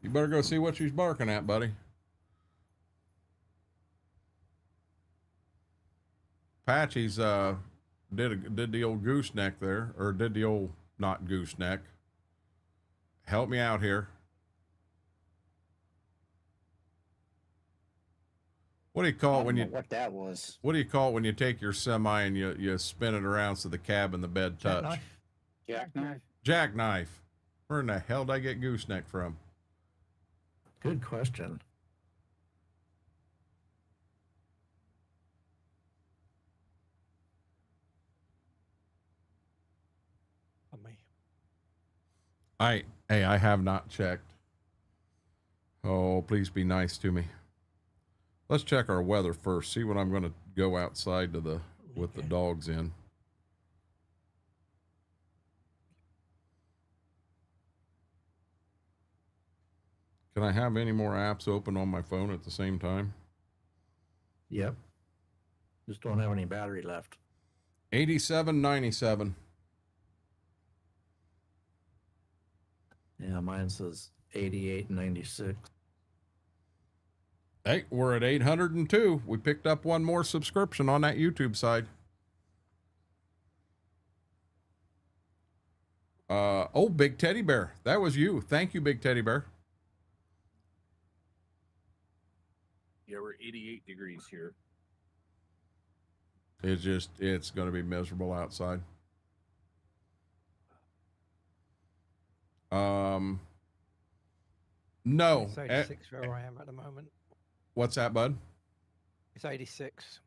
You better go see what she's barking at, buddy. Patchy's did the old gooseneck there, or did the old not gooseneck. Help me out here. What do you call it when you what that was? What do you call it when you take your semi and you spin it around so the cab and the bed touch? Jackknife. Jackknife. Where in the hell did I get gooseneck from? Good question. On me. I have not checked. Oh, please be nice to me. Let's check our weather first. See when I'm going to go outside to with the dogs in. Can I have any more apps open on my phone at the same time? Yep. Just don't have any battery left. 87.97. Yeah, mine says 88.96. Hey, we're at 802. We picked up one more subscription on that YouTube side. Oh, Big Teddy Bear. That was you. Thank you, Big Teddy Bear. Yeah, we're 88 degrees here. It's going to be miserable outside. No. It's 86 where I am at the moment. What's that, bud? It's 86.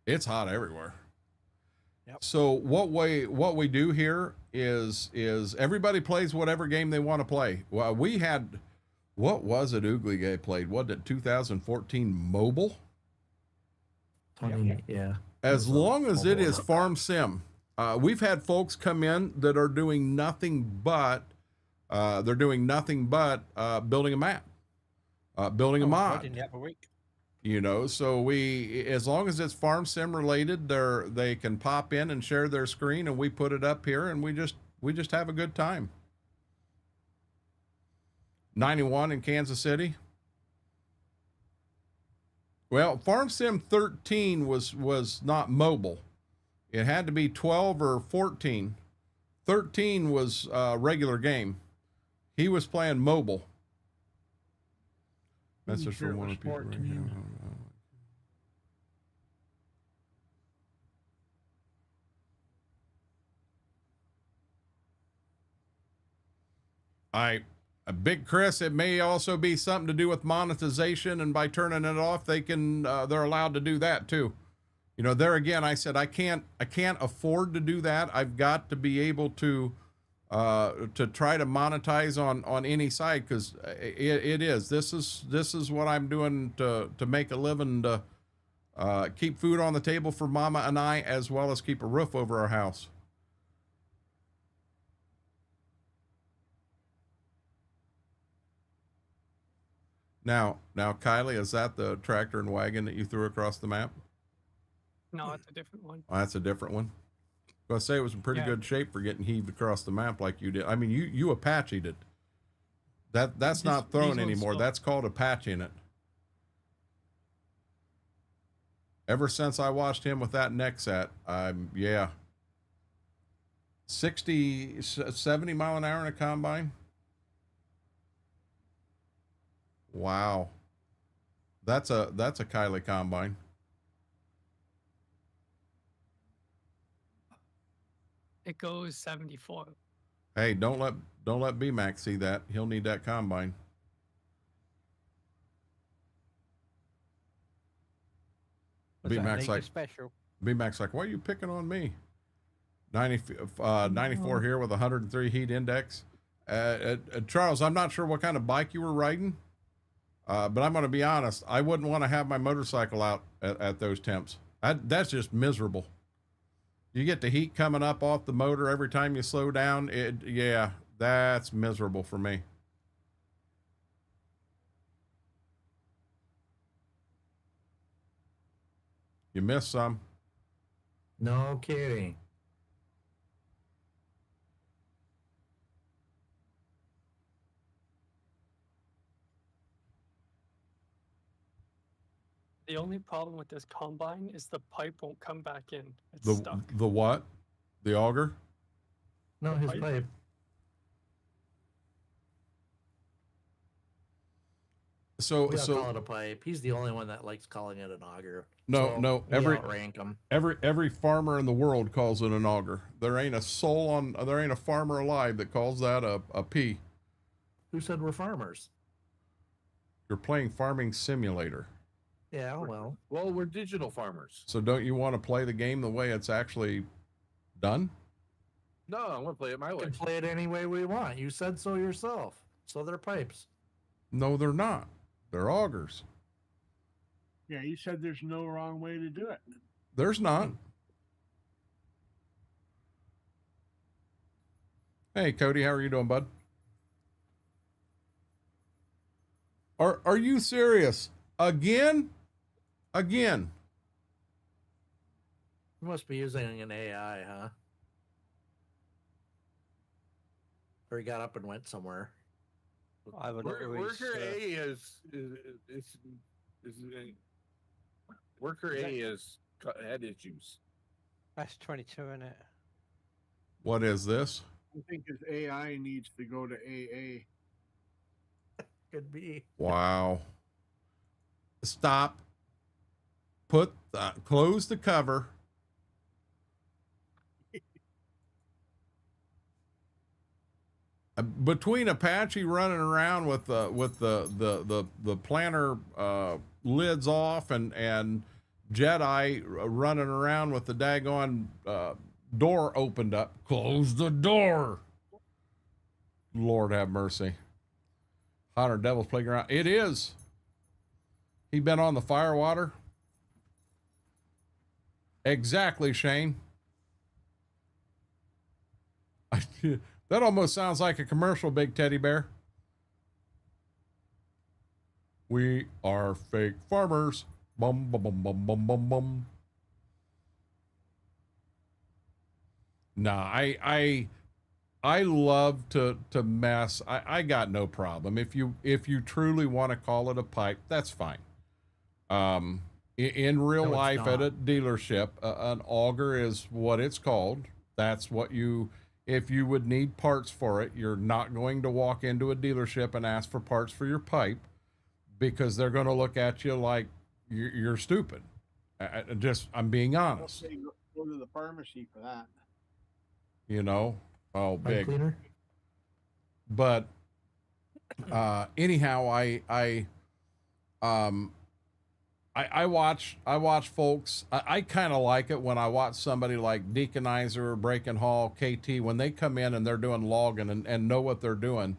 It's hot everywhere. Yep. So what we do here is everybody plays whatever game they want to play. Well, we had, what was it Oogly Gay played? What did 2014 mobile? 20, yeah. As long as it mobile. is Farm Sim. We've had folks come in that are doing nothing but building a map, building a mod. Didn't have a week. You know, so we, as long as it's Farm Sim related, they can pop in and share their screen, and we put it up here, and we just have a good time. 91 in Kansas City. Well, Farm Sim 13 was not mobile. It had to be 12 or 14. 13 was a regular game. He was playing mobile. Message Sure, from one it of the was people. 14. Big Chris, it may also be something to do with monetization, and by turning it off, they're allowed to do that too. You know, there again, I said I can't afford to do that. I've got to be able to try to monetize on any side, because this is what I'm doing to make a living, to keep food on the table for Mama and I, as well as keep a roof over our house. Now, Kylie, is that the tractor and wagon that you threw across the map? No, it's a different one. Oh, that's a different one. I was gonna say it was in pretty Yeah. good shape for getting heaved across the map like you did. I mean, you Apache'd it. That's This- not these thrown ones anymore. still- That's called Apache'ing it. Ever since I watched him with that Nexat, yeah. 60, 70 mile an hour in a combine. Wow. That's a Kylie combine. It goes 74. Hey, don't let BMAX see that. He'll need that combine. Was that BMAX Nika like special? BMAX like, why are you picking on me? 94 here with 103 heat index. Charles, I'm not sure what kind of bike you were riding, but I'm going to be honest. I wouldn't want to have my motorcycle out at those temps. That's just miserable. You get the heat coming up off the motor every time you slow down. Yeah, that's miserable for me. You missed some. No kidding. The only problem with this combine is the pipe won't come back in. It's The stuck. the what? The auger? No, his Pipe. pipe. So We all so call it a pipe. He's the only one that likes calling it an auger. no, we every outrank him. every farmer in the world calls it an auger. There ain't a farmer alive that calls that a P. Who said we're farmers? You're playing Farming Simulator. Yeah, well, Well, we're digital farmers. So don't you want to play the game the way it's actually done? No, I want to play it my we way. can play it any way we want. You said so yourself. So they're pipes. No, they're not. They're augers. Yeah, you said there's no wrong way to do it. There's not. Hey, Cody, how are you doing, bud? Are you serious? Again? Again? You must be using an AI, huh? Or he got up and went somewhere. I haven't got Worker A is Worker A is had issues. That's 22 in it. What is this? I think his AI needs to go to AA. Could be. Wow. Stop. Close the cover. Between Apache running around with the planter lids off and Jedi running around with the daggone door opened up. Close the door. Lord have mercy. Hotter Devil's Playground. It is. He been on the firewater. Exactly, Shane. That almost sounds like a commercial, Big Teddy Bear. We are fake farmers. Bum, bum, bum, bum, bum, bum, bum. Nah, I love to mess. I got no problem. If you truly want to call it a pipe, that's fine. In real No, it's life at a not. dealership, an auger is what it's called. That's what if you would need parts for it, you're not going to walk into a dealership and ask for parts for your pipe because they're going to look at you like you're stupid. I'm being honest. Okay, go to the pharmacy for that. You know, oh, Pipe big. cleaner? But anyhow, I watch folks. I kind of like it when I watch somebody like Deaconizer, Breaking Hall, KT when they come in and they're doing logging and know what they're doing.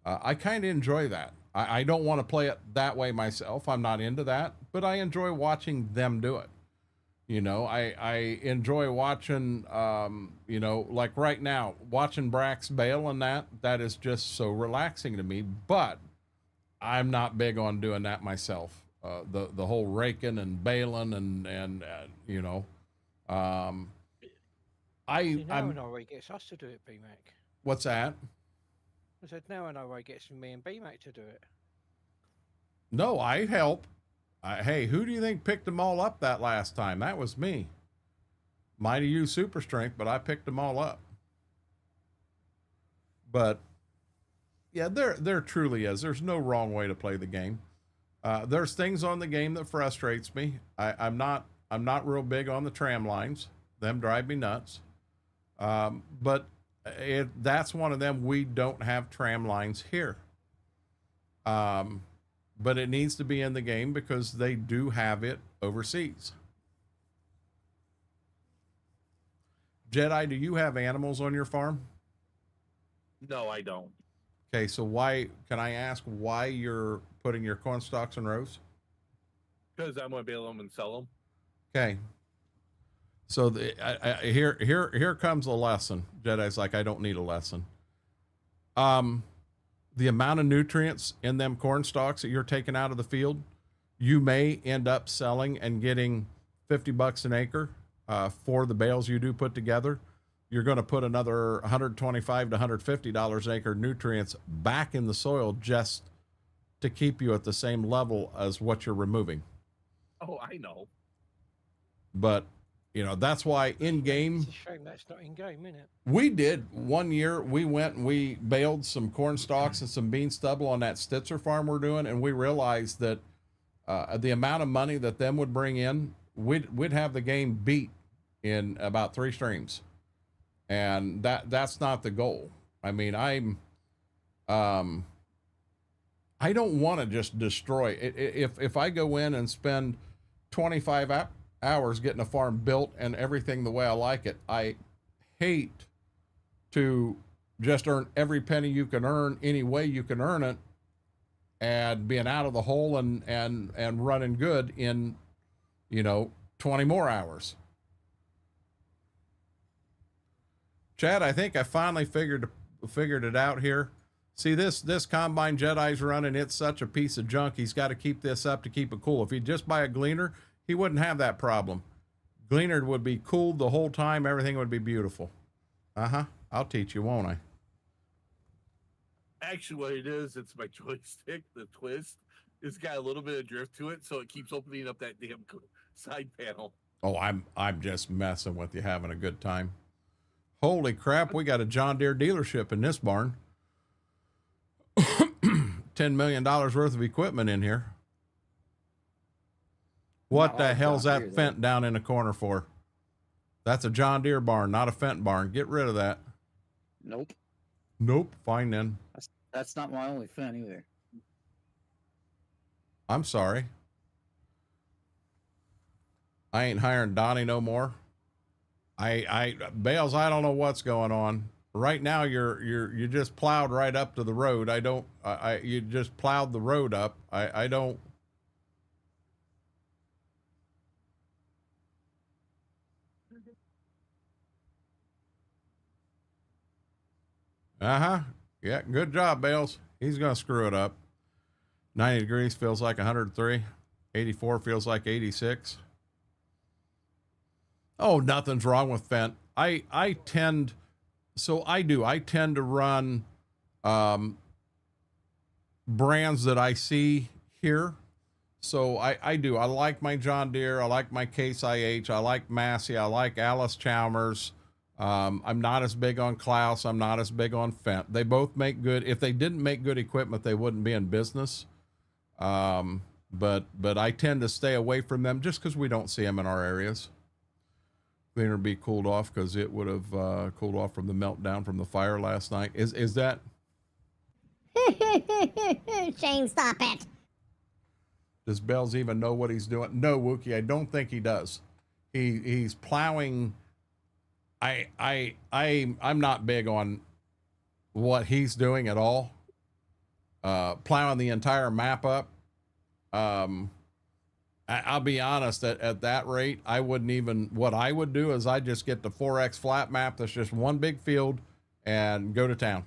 I kind of enjoy that. I don't want to play it that way myself. I'm not into that, but I enjoy watching them do it. You know, I enjoy watching, you know, like right now, watching Brax bale and that is just so relaxing to me, but I'm not big on doing that myself. The whole raking and baling and you know, See, now I I'm, know why he gets us to do it, BMac. what's that? I said, now I know why he gets me and BMac to do it. No, I help. Hey, who do you think picked them all up that last time? That was me. Might have used super strength, but I picked them all up. But yeah, there truly is. There's no wrong way to play the game. There's things on the game that frustrates me. I'm not real big on the tram lines. Them drive me nuts. But that's one of them. We don't have tram lines here. But it needs to be in the game because they do have it overseas. Jedi, do you have animals on your farm? No, I don't. Okay, so why, can I ask why you're putting your corn stalks in rows? Because I'm going to bail them and sell them. Okay. So here comes a lesson. Jedi's like, I don't need a lesson. The amount of nutrients in them corn stalks that you're taking out of the field, you may end up selling and getting $50 an acre for the bales you do put together. You're going to put another $125 to $150 an acre nutrients back in the soil just to keep you at the same level as what you're removing. Oh, I know. But you know, that's why in game, It's a shame that's not in game, isn't it? we did one year, we went and we baled some corn stalks and some bean stubble on that Stitzer farm we're doing. And we realized that the amount of money that them would bring in, we'd have the game beat in about 3 streams. And that's not the goal. I mean, I don't want to just destroy it. If I go in and spend 25 hours getting a farm built and everything the way I like it, I hate to just earn every penny you can earn any way you can earn it and being out of the hole and running good in, you know, 20 more hours. Chad, I think I finally figured it out here. See, this combine Jedi's running, it's such a piece of junk. He's got to keep this up to keep it cool. If he'd just buy a Gleaner, he wouldn't have that problem. Gleaner would be cooled the whole time. Everything would be beautiful. I'll teach you, won't I? Actually, what it is, it's my joystick. The twist, it's got a little bit of drift to it, so it keeps opening up that damn side panel. Oh, I'm just messing with you, having a good time. Holy crap, we got a John Deere dealership in this barn. $10 million worth of equipment in here. What the hell's that Fent down in the corner for? That's a John Deere barn, not a Fent barn. Get rid of that. Nope. Nope. Fine then. That's not my only fan either. I'm sorry. I ain't hiring Donnie no more. Bales, I don't know what's going on. Right now you just plowed right up to the road. You just plowed the road up. I don't. Yeah, good job, Bales. He's going to screw it up. 90 degrees feels like 103. 84 feels like 86. Oh, nothing's wrong with Fent. I tend to run brands that I see here. So I do. I like my John Deere. I like my Case IH. I like Massey. I like Alice Chalmers. I'm not as big on Klaus. I'm not as big on Fent. They both make good. If they didn't make good equipment, they wouldn't be in business. But I tend to stay away from them just because we don't see them in our areas. Gleaner be cooled off because it would have cooled off from the meltdown from the fire last night. Is that? Shane, stop it. Does Bells even know what he's doing? No, Wookie, I don't think he does. He's plowing. I'm not big on what he's doing at all. plowing the entire map up. I'll be honest, at that rate, I wouldn't even, what I would do is I just get the 4X flat map that's just one big field and go to town.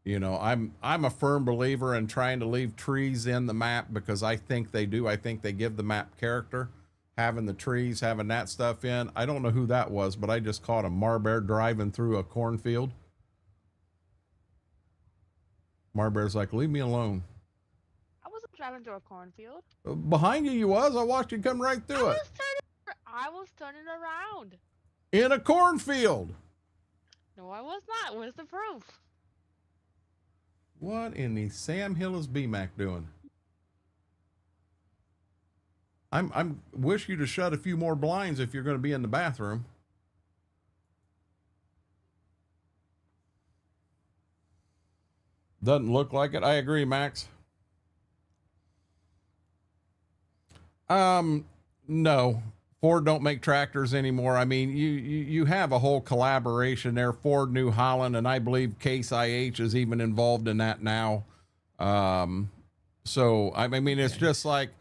You know, I'm a firm believer in trying to leave trees in the map because I think they do. I think they give the map character, having the trees, having that stuff in. I don't know who that was, but I just caught a Marbear driving through a cornfield. Marbear's like, leave me alone. I wasn't driving through a cornfield. Behind you was. I watched you come right through it. I was turning around. In a cornfield. No, I was not. Where's the proof? What in the Sam Hill is BMAC doing? I'm wish you to shut a few more blinds if you're going to be in the bathroom. Doesn't look like it. I agree, Max. No. Ford don't make tractors anymore. I mean, you have a whole collaboration there. Ford, New Holland, and I believe Case IH is even involved in that now. So I mean, it's just like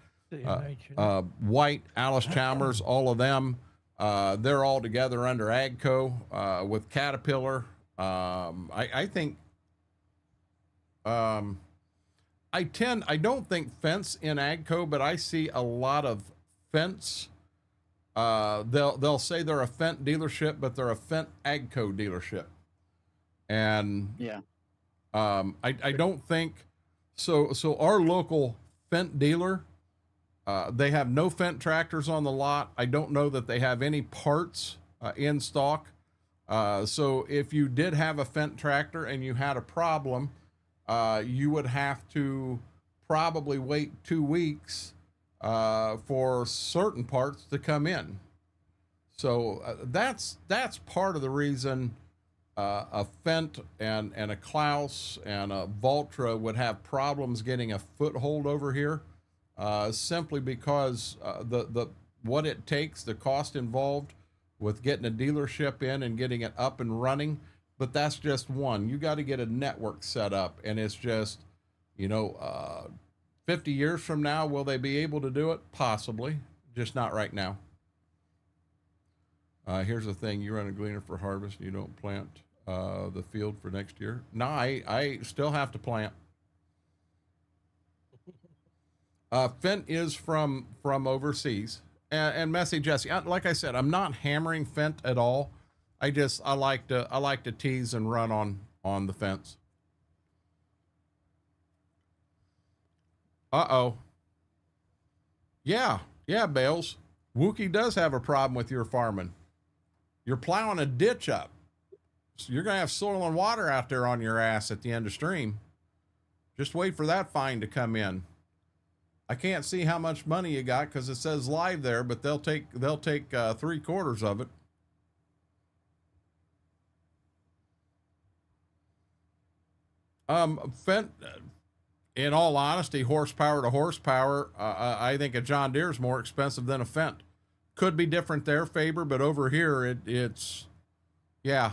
White, Alice Chalmers, all of them. They're all together under AGCO with Caterpillar. I think. I don't think Fence in AGCO, but I see a lot of Fence. They'll say they're a Fendt dealership, but they're a Fendt AGCO dealership. And yeah, I don't think so. So our local Fendt dealer, they have no Fendt tractors on the lot. I don't know that they have any parts in stock. So if you did have a Fendt tractor and you had a problem, you would have to probably wait 2 weeks for certain parts to come in. So that's part of the reason a Fendt and a Klaus and a Valtra would have problems getting a foothold over here, simply because the what it takes, the cost involved with getting a dealership in and getting it up and running. But that's just one. You got to get a network set up, and it's just, 50 years from now, will they be able to do it? Possibly, just not right now. Here's the thing: you run a gleaner for harvest, and you don't plant the field for next year. No, I still have to plant. Fendt is from overseas, and Messy Jesse. Like I said, I'm not hammering Fendt at all. I like to tease and run on the fence. Uh-oh. Yeah, Bales. Wookie does have a problem with your farming. You're plowing a ditch up. So you're going to have soil and water out there on your ass at the end of stream. Just wait for that fine to come in. I can't see how much money you got because it says live there, but they'll take 3/4 of it. Fendt, in all honesty, horsepower to horsepower, I think a John Deere is more expensive than a Fendt. Could be different there, Faber, but over here it's, yeah.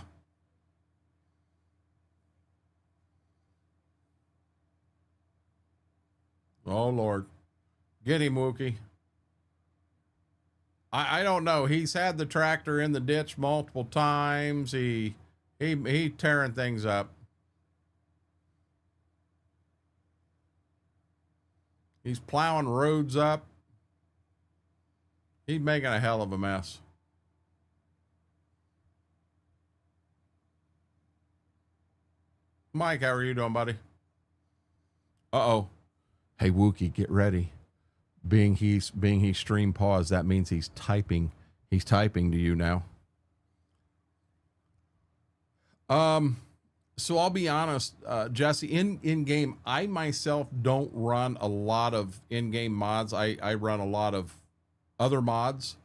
Oh Lord, get him, Wookie. I don't know. He's had the tractor in the ditch multiple times. He tearing things up. He's plowing roads up. He's making a hell of a mess. Mike, how are you doing, buddy? Uh-oh. Hey, Wookie, get ready. Being he's stream paused, that means he's typing. He's typing to you now. So I'll be honest, Jesse, in game, I myself don't run a lot of in-game mods. I run a lot of other mods.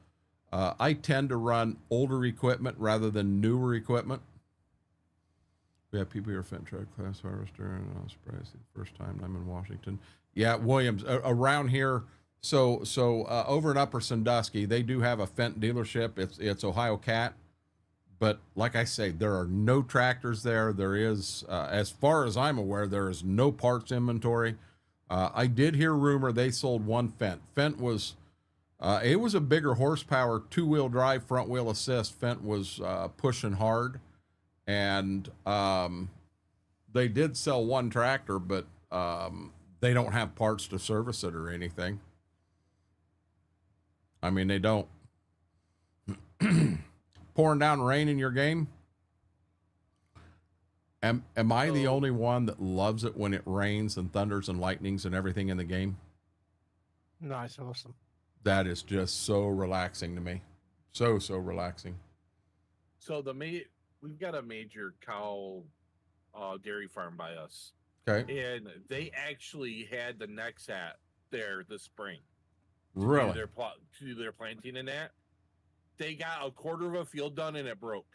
I tend to run older equipment rather than newer equipment. We have people here, Fendt truck class harvester, and I'm surprised the first time I'm in Washington. Yeah, Williams, around here. So over in Upper Sandusky, they do have a Fendt dealership. It's Ohio Cat. But like I say, there are no tractors there. There is, as far as I'm aware, there is no parts inventory. I did hear rumor they sold one Fendt. Fendt was, it was a bigger horsepower, 2-wheel drive, front wheel assist. Fendt was pushing hard, and they did sell one tractor, but they don't have parts to service it or anything. I mean, they don't. Pouring down rain in your game? Am I the only one that loves it when it rains and thunders and lightnings and everything in the game? Nice, awesome. That is just so relaxing to me. So relaxing. So we've got a major cow dairy farm by us, Okay. and they actually had the Nexat there this spring. Really? To do their planting and that. They got a quarter of a field done and it broke.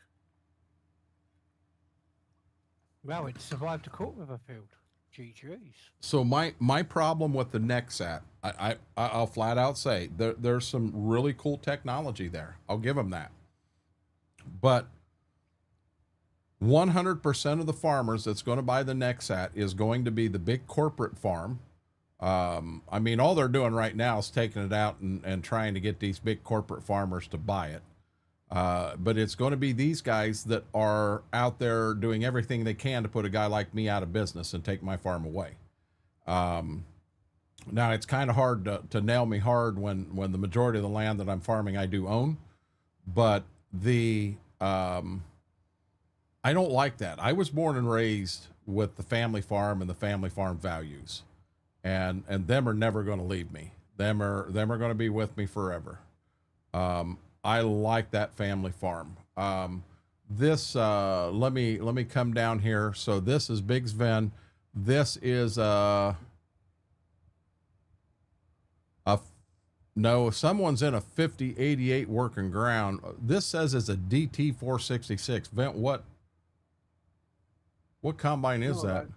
Well, it survived a quarter of a field. GG's. So my problem with the Nexat, I'll flat out say there's some really cool technology there. I'll give them that. But 100% of the farmers that's going to buy the Nexat is going to be the big corporate farm. I mean, all they're doing right now is taking it out and trying to get these big corporate farmers to buy it. But it's going to be these guys that are out there doing everything they can to put a guy like me out of business and take my farm away. Now it's kind of hard to nail me hard when the majority of the land that I'm farming I do own, but I don't like that. I was born and raised with the family farm and the family farm values, and them are never going to leave me. Them are going to be with me forever. I like that family farm. This let me come down here. So this is Big Sven. This is no, someone's in a 5088 working ground. This says it's a DT 466. Vent, what combine is that?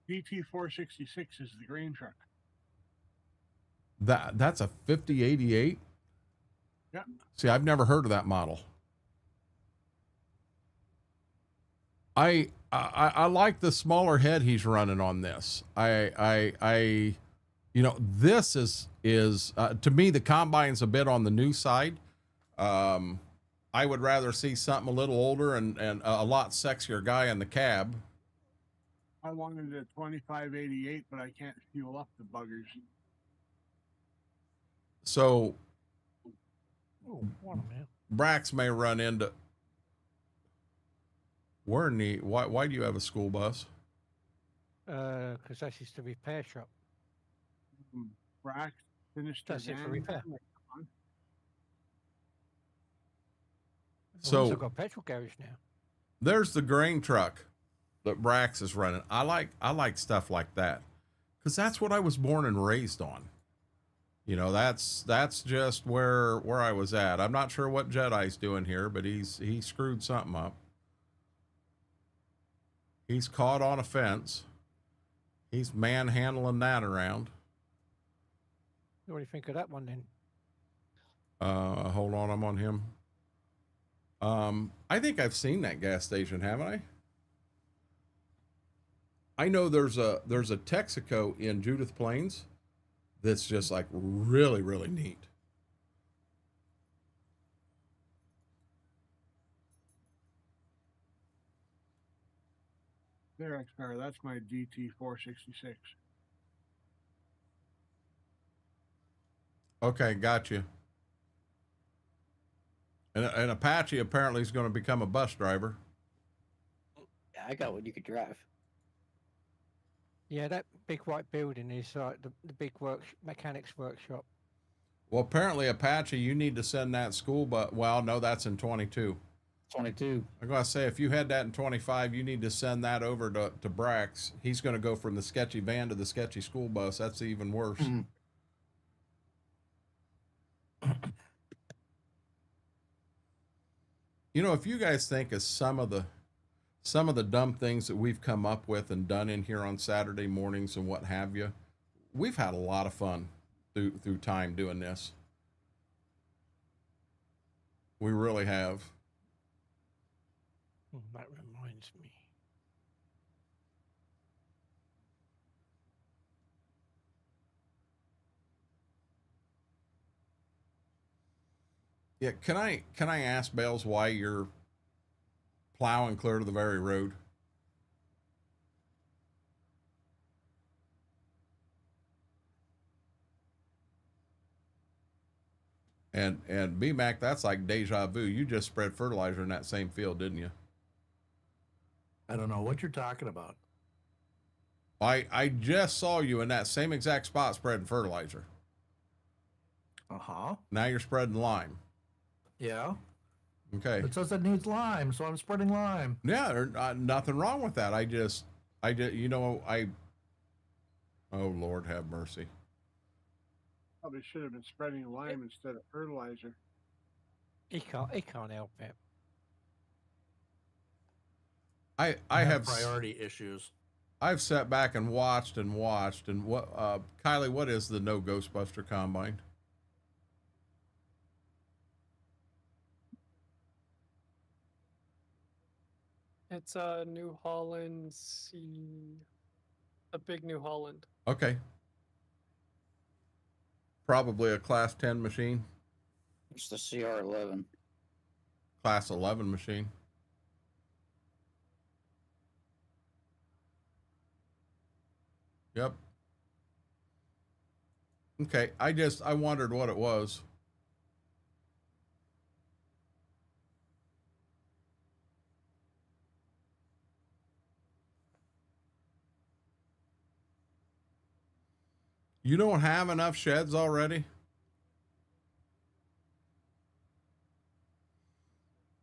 DT 466 is the grain truck. That's a 5088. Yeah. See, I've never heard of that model. I like the smaller head he's running on this. This is to me, the combine's a bit on the new side. I would rather see something a little older and a lot sexier guy in the cab. I wanted a 2588, but I can't fuel up the buggers. So Oh, what a man. Brax may run into. Why do you have a school bus? Because that's just a repair shop. Brack finished That's it for repair. So We've also got a petrol garage now. there's the grain truck that Brax is running. I like stuff like that because that's what I was born and raised on. You know, that's just where I was at. I'm not sure what Jedi's doing here, but he screwed something up. He's caught on a fence. He's manhandling that around. What do you think of that one then? Hold on, I'm on him. I think I've seen that gas station, haven't I? I know there's a Texaco in Judith Plains that's just like really, really neat. There, Xpire, that's my DT 466. Okay, got you. And Apache apparently is going to become a bus driver. Yeah, I got what you could drive. Yeah, that big white building is like the big mechanics workshop. Well, apparently Apache, you need to send that school, but well, no, that's in 22. 22. I'm going to say, if you had that in 25, you need to send that over to Brax. He's going to go from the sketchy van to the sketchy school bus. That's even worse. Mm-hmm. You know, if you guys think of some of the dumb things that we've come up with and done in here on Saturday mornings and what have you, we've had a lot of fun through time doing this. We really have. That reminds me. Yeah, can I ask Bales why you're plowing clear to the very road? And BMAC, that's like deja vu. You just spread fertilizer in that same field, didn't you? I don't know what you're talking about. I just saw you in that same exact spot spreading fertilizer. Uh-huh. Now you're spreading lime. Yeah. Okay. It says it needs lime, so I'm spreading lime. Yeah, there's nothing wrong with that. I just, you know, oh Lord have mercy. Probably should have been spreading lime instead of fertilizer. He can't help it. I have priority issues. I've sat back and watched and what, Kylie, what is the No Ghostbuster Combine? It's a New Holland a big New Holland. Okay. Probably a class 10 machine, It's the CR11. class 11 machine. Yep. Okay, I wondered what it was. You don't have enough sheds already?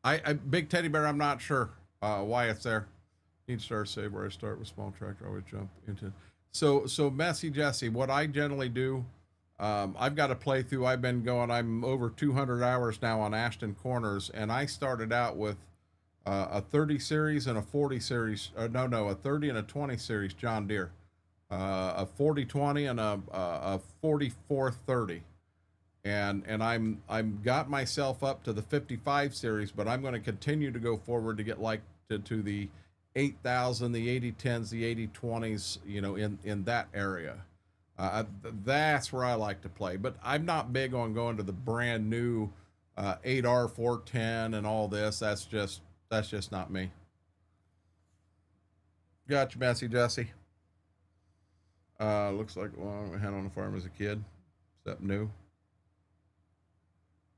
I Big Teddy Bear, I'm not sure why it's there. Need start save where I start with small tractor, always jump into. So Messy Jesse, what I generally do, I've got a playthrough. I'm over 200 hours now on Ashton Corners, and I started out with a 30 series and a 40 series. A 30 and a 20 series John Deere, a 40/20 and a 44/30. And I'm got myself up to the 55 series, but I'm going to continue to go forward to get to the 8,000, the 8010s, the 8020s, you know, in that area. That's where I like to play, but I'm not big on going to the brand new 8R 410 and all this. That's just not me. Gotcha, Messy Jesse. Looks like I had on the farm as a kid. Something new.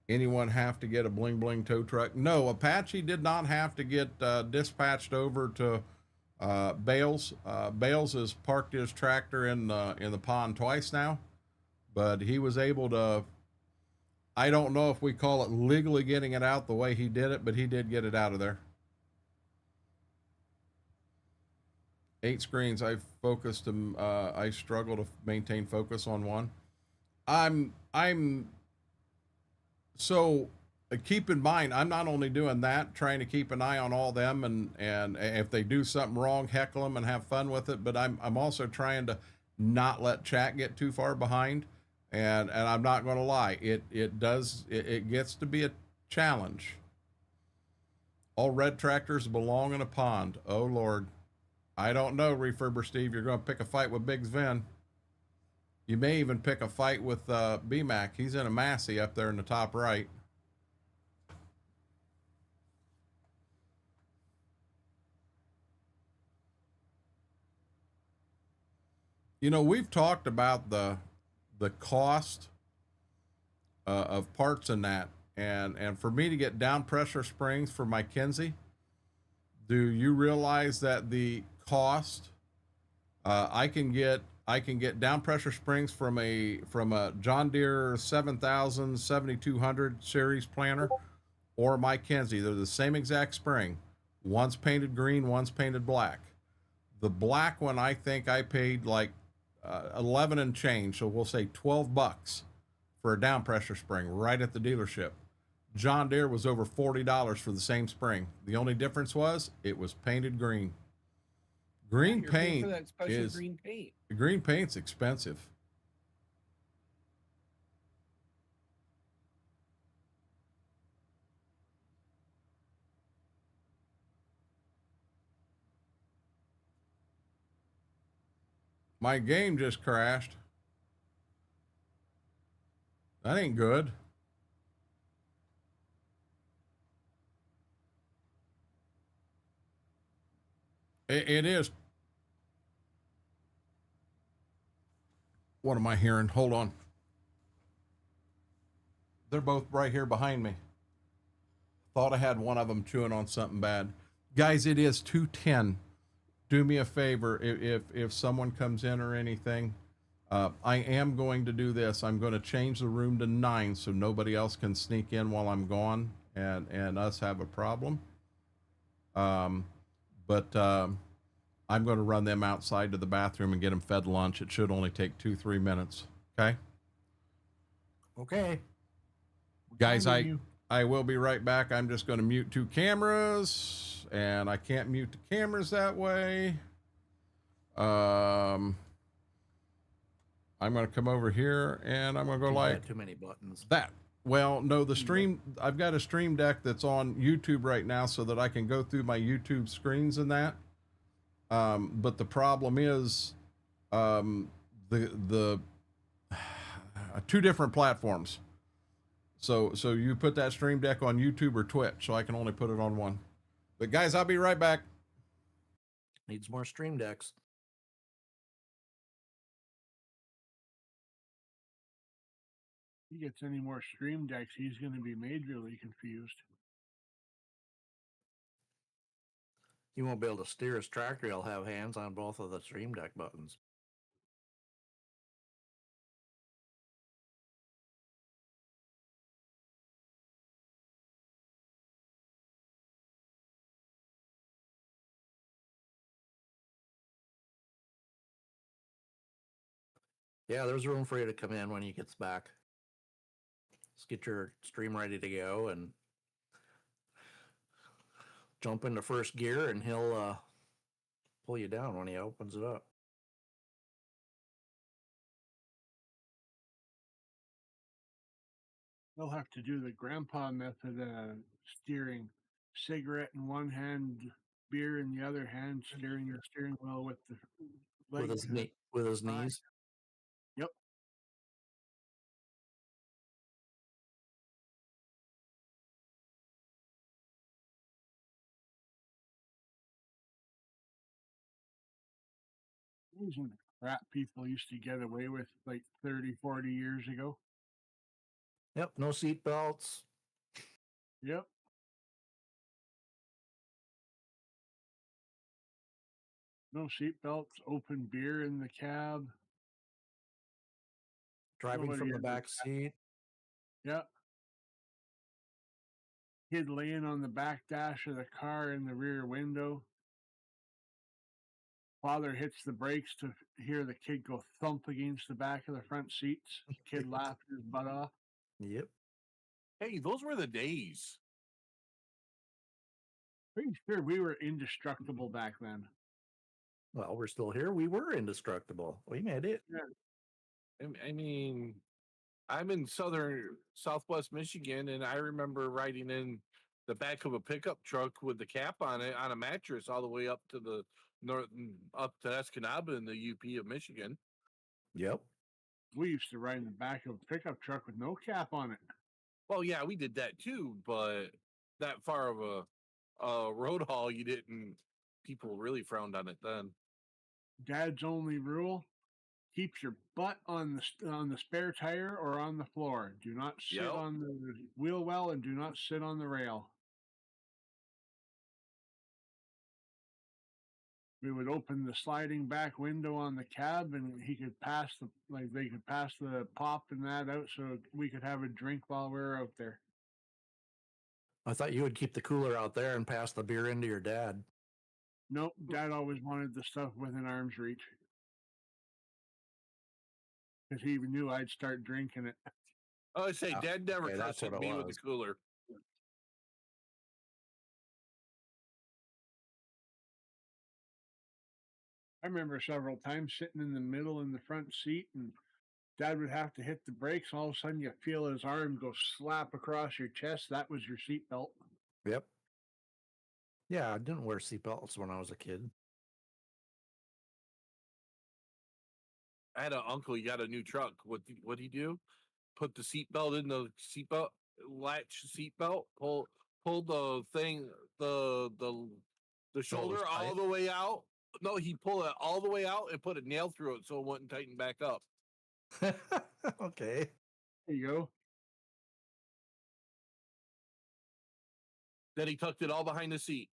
Anyone have to get a bling bling tow truck? No, Apache did not have to get dispatched over to Bales. Bales has parked his tractor in the pond twice now, but he was able to. I don't know if we call it legally getting it out the way he did it, but he did get it out of there. 8 screens. I focused them. I struggle to maintain focus on one. So keep in mind, I'm not only doing that, trying to keep an eye on all them, and if they do something wrong, heckle them and have fun with it. But I'm also trying to not let chat get too far behind. And I'm not going to lie, it gets to be a challenge. All red tractors belong in a pond. Oh Lord, I don't know, Refurber Steve. You're going to pick a fight with Big Sven. You may even pick a fight with BMAC. He's in a Massey up there in the top right. You know, we've talked about the cost of parts in that, and for me to get down pressure springs for my Kinsey, do you realize that the cost? I can get down pressure springs from a John Deere 7000 7200 series planter or my Kinsey. They're the same exact spring. One's painted green, one's painted black. The black one, I think I paid like 11 and change, so we'll say $12 for a down pressure spring right at the dealership. John Deere was over $40 for the same spring. The only difference was it was painted green. Green paint is green paint. The green paint's expensive. My game just crashed. That ain't good. It is. What am I hearing? Hold on. They're both right here behind me. Thought I had one of them chewing on something bad. Guys, it is 2:10. Do me a favor, if someone comes in or anything, I am going to do this. I'm going to change the room to 9 so nobody else can sneak in while I'm gone and us have a problem. But I'm going to run them outside to the bathroom and get them fed lunch. It should only take 2-3 minutes. Okay, Okay. guys, Fine with I will be right back. I'm just going to mute 2 cameras, and I can't mute the cameras that way. I'm going to come over here, and I'm going to go You like got too many buttons. that. Well, no, the stream, I've got a stream deck that's on YouTube right now so that I can go through my YouTube screens and that. But the problem is, the 2 different platforms. So you put that stream deck on YouTube or Twitch, so I can only put it on one. But guys, I'll be right back. Needs more stream decks. If he gets any more stream decks, he's going to be majorly confused. He won't be able to steer his tractor. He'll have hands on both of the stream deck buttons. Yeah, there's room for you to come in when he gets back. Just get your stream ready to go and jump into first gear, and he'll pull you down when he opens it up. They'll have to do the grandpa method steering. Cigarette in one hand, beer in the other hand, steering the steering wheel with the leg. With his Right. knees. Yep. These are the crap people used to get away with like 30, 40 years ago. Yep, no seat belts. Yep. No seatbelts, open beer in the cab. Driving Nobody from the ever back got- seat. Yep. Kid laying on the back dash of the car in the rear window. Father hits the brakes to hear the kid go thump against the back of the front seats. Kid laughing his butt off. Yep. Hey, those were the days. Pretty sure we were indestructible back then. Well, we're still here. We were indestructible. We made it. I mean, I'm in southwest Michigan, and I remember riding in the back of a pickup truck with the cap on it on a mattress all the way up to the north, up to Escanaba in the UP of Michigan. Yep. We used to ride in the back of a pickup truck with no cap on it. Well, yeah, we did that too, but that far of a road haul, you didn't. People really frowned on it then. Dad's only rule: keep your butt on the spare tire or on the floor. Do not sit Yep. on the wheel well, and do not sit on the rail. We would open the sliding back window on the cab, and he could pass they could pass the pop and that out, so we could have a drink while we were out there. I thought you would keep the cooler out there and pass the beer into your dad. Nope, Dad always wanted the stuff within arm's reach because he knew I'd start drinking it. I would say Oh, Dad never okay, that's trusted what it me with the was. cooler. I remember several times sitting in the middle in the front seat, and Dad would have to hit the brakes. All of a sudden, you feel his arm go slap across your chest. That was your seatbelt. Yep. Yeah, I didn't wear seatbelts when I was a kid. I had an uncle. He got a new truck. What he do? Put the seatbelt in the seatbelt latch seatbelt. Pull the thing the shoulder all tight? the way out. No, he pulled it all the way out and put a nail through it so it wouldn't tighten back up. Okay. There you go. Then he tucked it all behind the seat.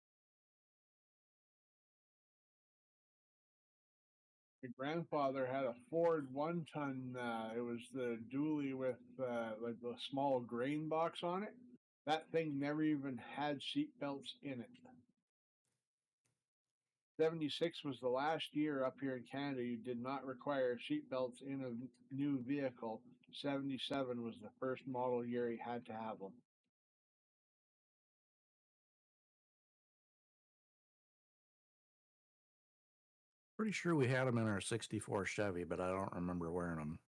My grandfather had a Ford 1-ton. It was the dually with like the small grain box on it. That thing never even had seat belts in it. 76 was the last year up here in Canada you did not require seat belts in a new vehicle. 77 was the first model year he had to have them. Pretty sure we had them in our 64 Chevy, but I don't remember wearing them.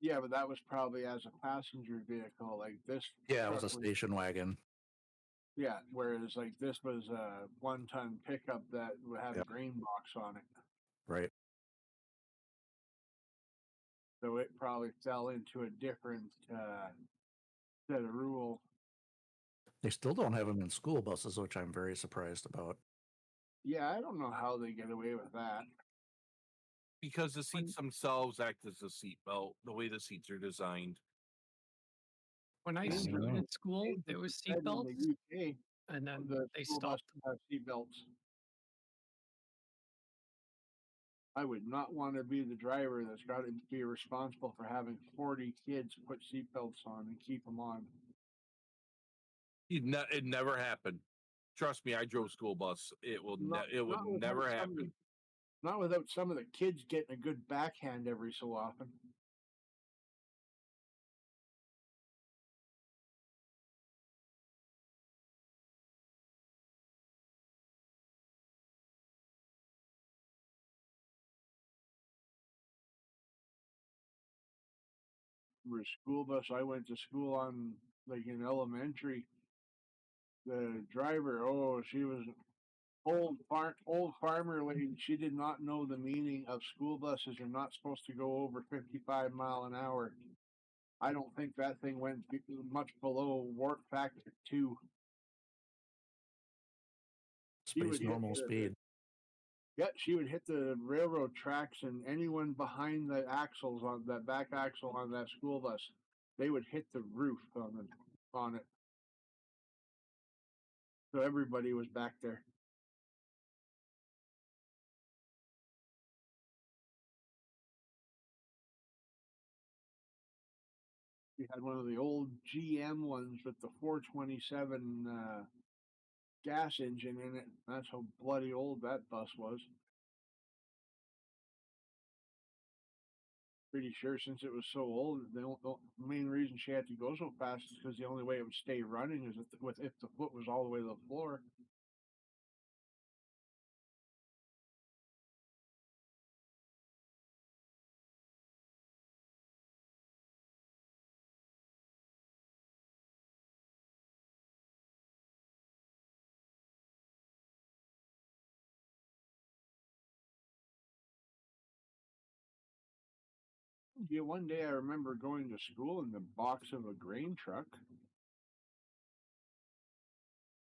Yeah, but that was probably as a passenger vehicle. Like this. Yeah, it was truck a station wagon. Yeah, whereas like this was a 1-ton pickup that would have a Yep. grain box on it. Right. So it probably fell into a different set of rule. They still don't have them in school buses, which I'm very surprised about. Yeah, I don't know how they get away with that. Because the seats themselves act as a seat belt, the way the seats are designed. When I Yeah. started school, there was Said in seatbelts, the UK, and then the they school stopped. buses have seatbelts. I would not want to be the driver that's got to be responsible for having 40 kids put seatbelts on and keep them on. It never happened. Trust me, I drove school bus. It will Not without never some of happen. the- Not without some of the kids getting a good backhand every so often. For school bus I went to school on, like in elementary, the driver, oh, she was an old farmer lady. She did not know the meaning of school buses are not supposed to go over 55 mile an hour. I don't think that thing went much below warp factor 2. She would Space hit normal the- speed. Yeah, she would hit the railroad tracks, and anyone behind the axles on that back axle on that school bus, they would hit the roof on it. So everybody was back there. We had one of the old GM ones with the 427 gas engine in it. That's how bloody old that bus was. Pretty sure since it was so old, the main reason she had to go so fast is because the only way it would stay running is if the foot was all the way to the floor. Yeah, one day I remember going to school in the box of a grain truck.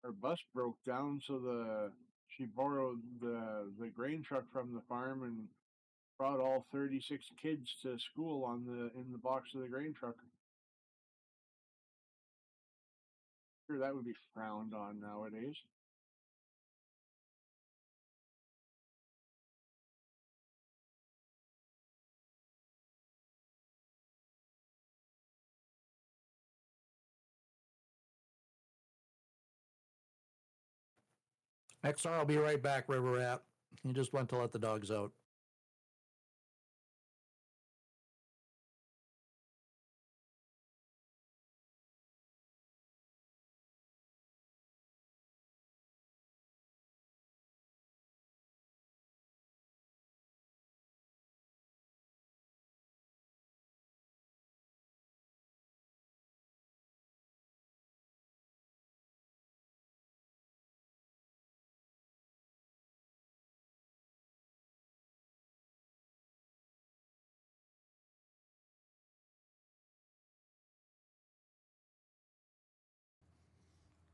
Our bus broke down, so she borrowed the grain truck from the farm and brought all 36 kids to school in the box of the grain truck. Sure, that would be frowned on nowadays. XR, I'll be right back, River Rat. You just went to let the dogs out.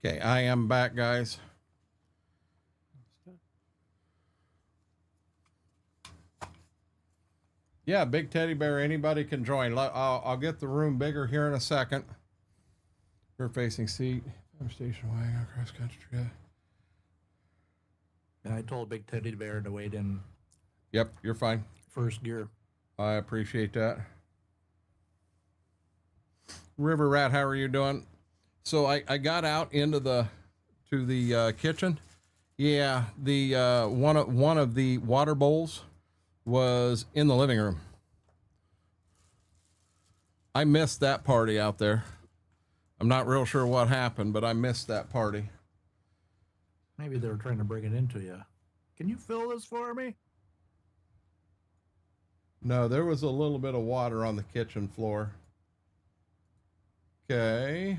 Okay, I am back, guys. Yeah, big teddy bear. Anybody can join. I'll get the room bigger here in a second. Rear facing seat, station wagon, cross country. And I told Big Teddy Bear to wait in Yep, you're fine. first gear. I appreciate that. River Rat, how are you doing? So I got out into the kitchen. Yeah, the one of the water bowls was in the living room. I missed that party out there. I'm not real sure what happened, but I missed that party. Maybe they were trying to bring it into you. Can you fill this for me? No, there was a little bit of water on the kitchen floor. Okay.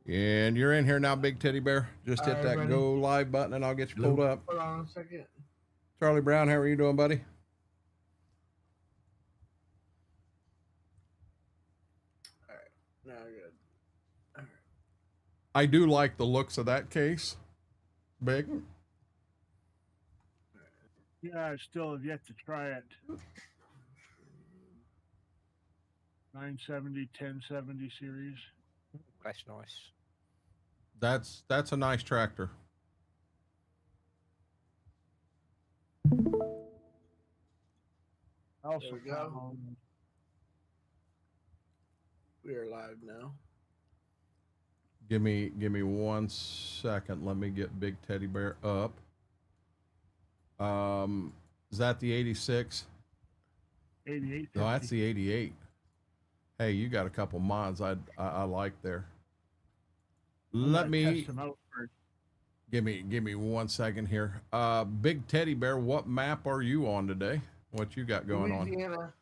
And you're in here now, Big Teddy Bear. Just hit that buddy. go live button and I'll get you pulled up. Hold on a second. Charlie Brown, how are you doing, buddy? No, good. I do like the looks of that case. Big. Yeah, I still have yet to try it. 970, 1070 series. That's nice. That's a nice tractor. Also, There we go. We are live now. Give me 1 second. Let me get Big Teddy Bear up. Is that the 86? 88. No, that's the 88. Hey, you got a couple mods I like there. Let me test them out first. give me 1 second here. Big Teddy Bear, what map are you on today? What you got going on? Louisiana.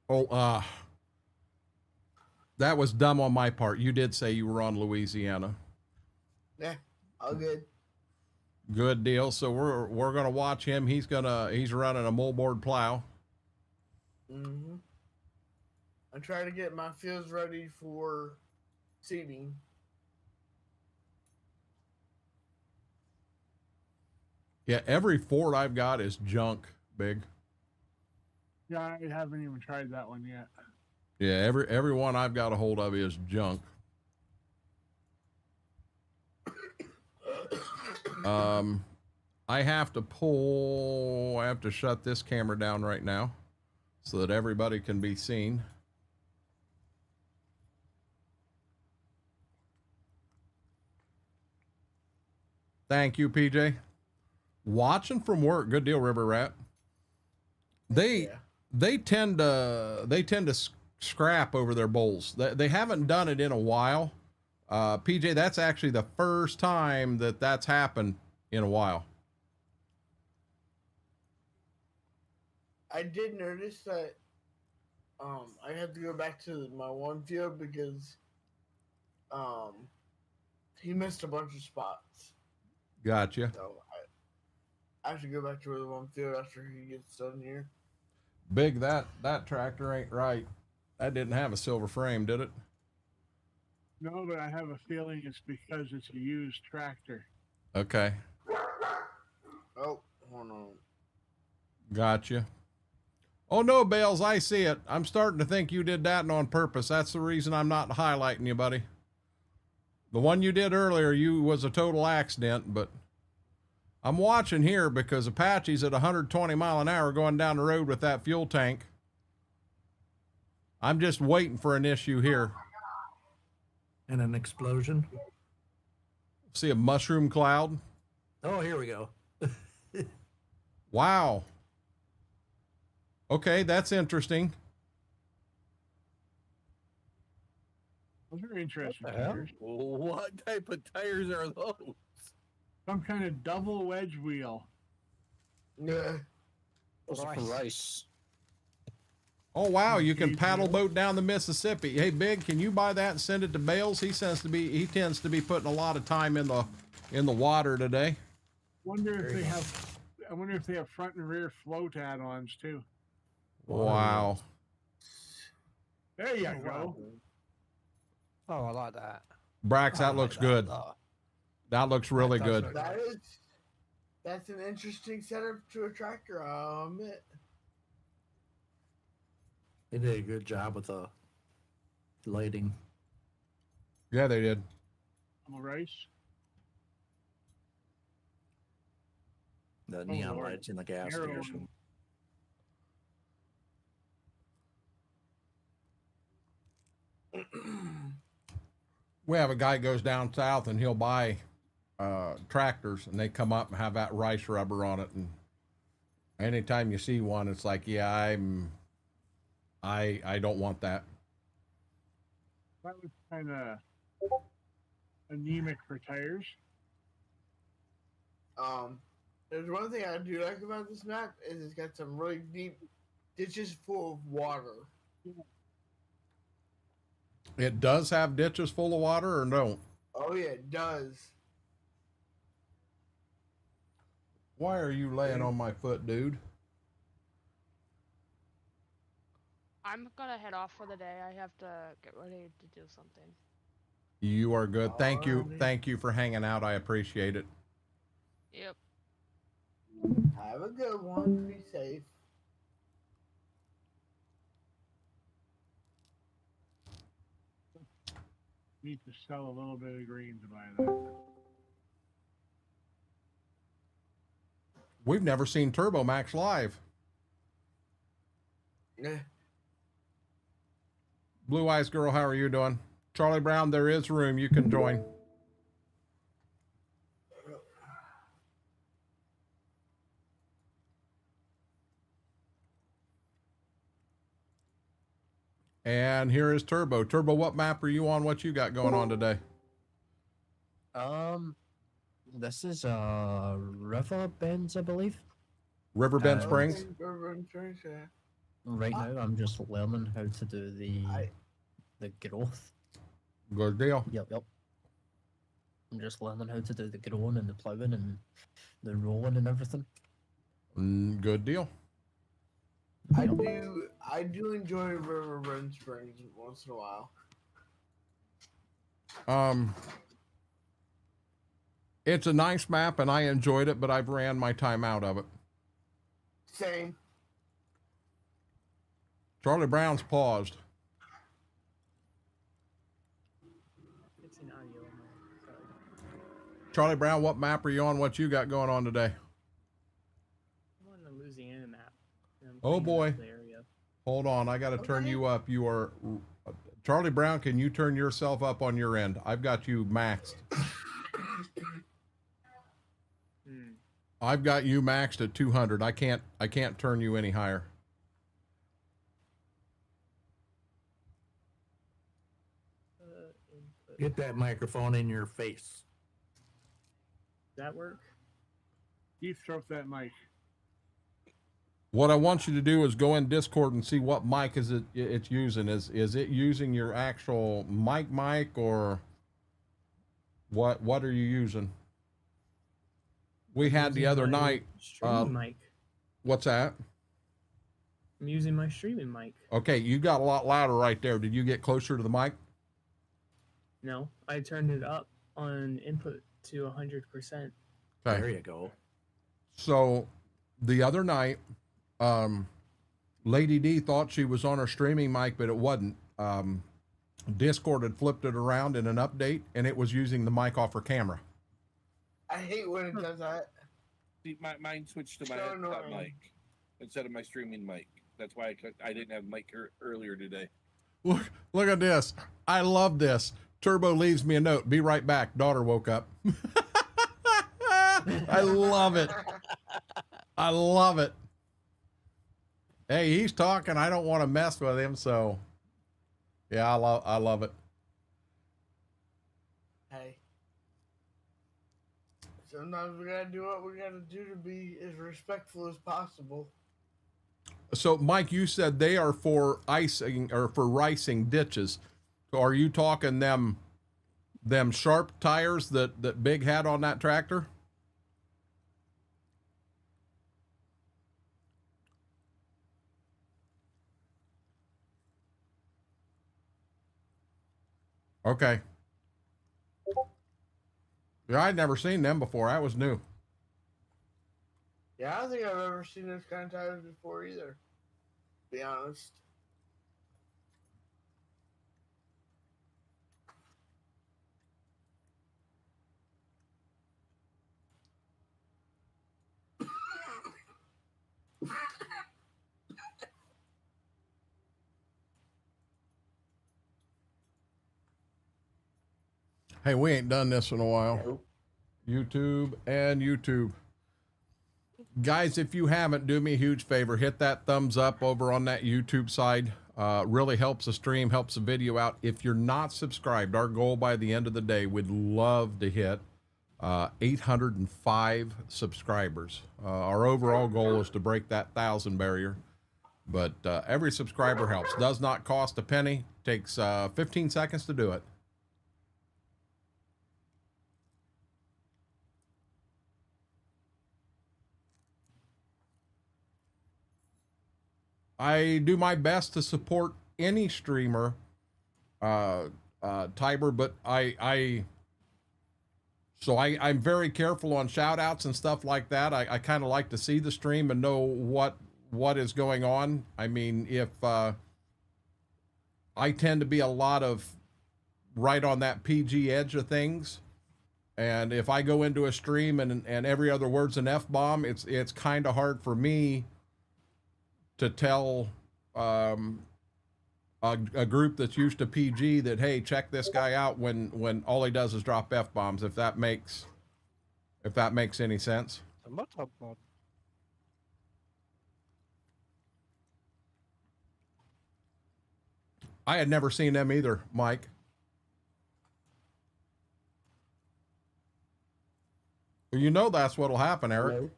Oh, that was dumb on my part. You did say you were on Louisiana. Yeah, all good. Good deal. So we're gonna watch him. He's running a moldboard plow. Mm-hmm. I'm trying to get my fields ready for seeding. Yeah, every Ford I've got is junk, Big. Yeah, I haven't even tried that one yet. Yeah, every one I've got a hold of is junk. I have to shut this camera down right now so that everybody can be seen. Thank you, PJ. Watching from work. Good deal, River Rat. They tend to scrap over their bowls. They haven't done it in a while. PJ, that's actually the first time that's happened in a while. I did notice that I had to go back to my one field because he missed a bunch of spots. Gotcha. So I have to go back to the one field after he gets done here. Big, that tractor ain't right. That didn't have a silver frame, did it? No, but I have a feeling it's because it's a used tractor. Okay. Oh, hold on. Gotcha. Oh no, Bales, I see it. I'm starting to think you did that on purpose. That's the reason I'm not highlighting you, buddy. The one you did earlier, was a total accident, but I'm watching here because Apache's at 120 mile an hour going down the road with that fuel tank. I'm just waiting for an issue here. And an explosion. See a mushroom cloud? Oh, here we go. Wow. Okay, that's interesting. Those are interesting What the hell? tires. What type of tires are those? Some kind of double wedge wheel. Yeah. Those are for rice. Oh wow, you can paddle boat down the Mississippi. Hey, Big, can you buy that and send it to Bales? He tends to be putting a lot of time in the water today. I wonder if they have front and rear float add-ons too. Wow. There you go. Oh, I like that. Brax, I that like looks good. though. That looks really does good. look That's an interesting setup to a tractor, I'll admit. They did a good job with the lighting. Yeah, they did. Double rice. The neon Lord. lights in the gas Arrow. station. We have a guy goes down south and he'll buy tractors, and they come up and have that rice rubber on it. And anytime you see one, it's like, yeah, I don't want that. That was kind of anemic for tires. There's one thing I do like about this map is it's got some really deep ditches full of water. It does have ditches full of water, or don't? Oh yeah, it does. Why are you laying on my foot, dude? I'm gonna head off for the day. I have to get ready to do something. You are good. Thank you. Alrighty. Thank you for hanging out. I appreciate it. Yep. Have a good one. Be safe. Need to sell a little bit of green to buy that. We've never seen Turbo Max live. Yeah. Blue Eyes Girl, how are you doing? Charlie Brown, there is room. You can join. And here is Turbo. Turbo, what map are you on? What you got going on today? This is River Bends, I believe. Riverbend Uh, Springs? Right now, I'm just learning how to do the growth. Good deal. Yep. I'm just learning how to do the growing and the ploughing and the rolling and everything. Good deal. I do enjoy River Run Springs once in a while. It's a nice map and I enjoyed it, but I've ran my time out of it. Same. Charlie Brown's paused. Charlie Brown, what map are you on? What you got going on today? I'm on the Louisiana map. and I'm Oh cleaning up boy. the area. Hold on, I got to turn you up. You are Charlie Brown. Can you turn yourself up on your end? I've got you maxed. I've got you maxed at 200. I can't turn you any higher. Get that microphone in your face. Does that work? Keith, throw up that mic. What I want you to do is go in Discord and see what mic it's using. Is it using your actual mic or what are you using? We had the Using other my night. streaming mic. What's that? I'm using my streaming mic. Okay, you got a lot louder right there. Did you get closer to the mic? No, I turned it up on input to 100%. Okay. There you go. So the other night, Lady D thought she was on her streaming mic, but it wasn't. Discord had flipped it around in an update, and it was using the mic off her camera. I hate when it does that. See, mine switched to my So headset annoying. mic instead of my streaming mic. That's why I didn't have mic earlier today. Look at this. I love this. Turbo leaves me a note. Be right back. Daughter woke up. I love it. I love it. Hey, he's talking. I don't want to mess with him, so yeah, I love it. Hey. Sometimes we gotta do what we gotta do to be as respectful as possible. So, Mike, you said they are for icing or for ricing ditches. So are you talking them sharp tires that Big had on that tractor? Okay. Yeah, I'd never seen them before. That was new. Yeah, I don't think I've ever seen those kind of tires before either. To be honest. Hey, we ain't done this in a while. Nope. YouTube and YouTube. Guys, if you haven't, do me a huge favor. Hit that thumbs up over on that YouTube side. Really helps the stream, helps the video out. If you're not subscribed, our goal by the end of the day, we'd love to hit 805 subscribers. Our overall goal is to break that 1,000 barrier. But every subscriber helps. Does not cost a penny. Takes 15 seconds to do it. I do my best to support any streamer, Tiber, but I'm very careful on shout outs and stuff like that. I kind of like to see the stream and know what is going on. I mean, if I tend to be a lot of right on that PG edge of things. And if I go into a stream and every other word's an F-bomb, it's kind of hard for me to tell a group that's used to PG that, hey, check this guy out when all he does is drop F-bombs, if that makes any sense. I had never seen them either, Mike. You know that's what'll happen, Eric. No.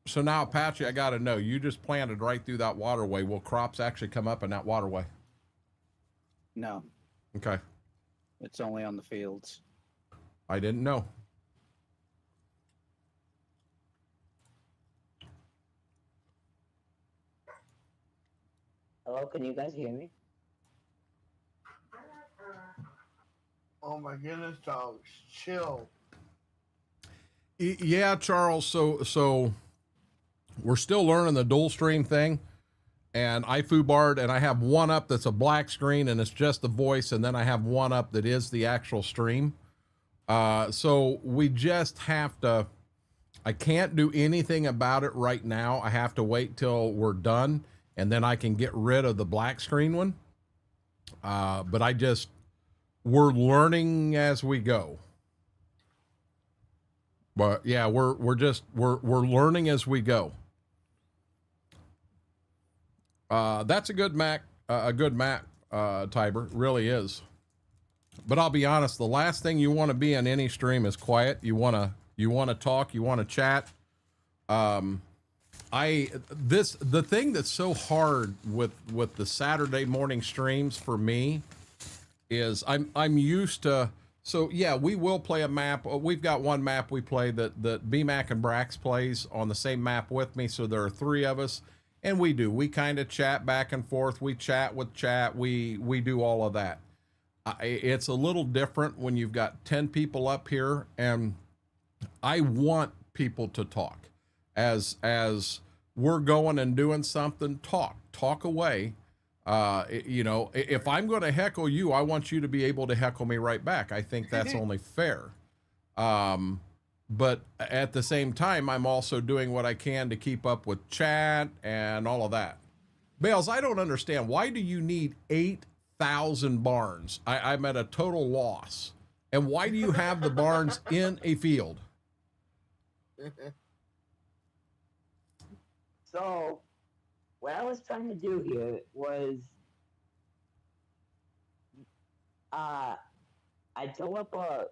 So now, Apache, I got to know, you just planted right through that waterway. Will crops actually come up in that waterway? No, Okay. it's only on the fields. I didn't know. Hello, can you guys hear me? Oh my goodness, dogs, chill. Yeah, Charles. So we're still learning the dual stream thing, and I foobarred, and I have one up that's a black screen and it's just the voice, and then I have one up that is the actual stream. So we just have to. I can't do anything about it right now. I have to wait till we're done, and then I can get rid of the black screen one. But we're learning as we go. But yeah, we're learning as we go. That's a good map, Tiber, really is. But I'll be honest, the last thing you want to be in any stream is quiet. You want to talk, you want to chat. The thing that's so hard with the Saturday morning streams for me is I'm used to. So yeah, we will play a map. We've got one map we play that BMAC and Brax plays on the same map with me. So there are three of us, and we kind of chat back and forth. We chat with chat. We do all of that. It's a little different when you've got 10 people up here, and I want people to talk. As we're going and doing something, talk away. If I'm going to heckle you, I want you to be able to heckle me right back. I think that's only fair. But at the same time, I'm also doing what I can to keep up with chat and all of that. Bales, I don't understand. Why do you need 8,000 barns? I'm at a total loss. And why do you have the barns in a field? So, what I was trying to do here was, I dug up a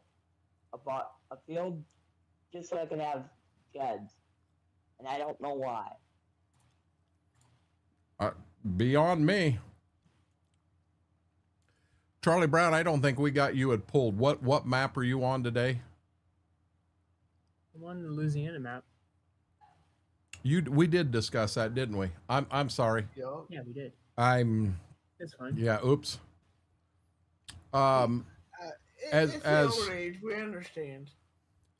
field just so I could have sheds, and I don't know why. Beyond me. Charlie Brown, I don't think we got you at pulled. What map are you on today? I'm on the Louisiana map. We did discuss that, didn't we? I'm sorry. Yup. Yeah, we did. It's fine. Yeah. Oops. It's the old age. We understand.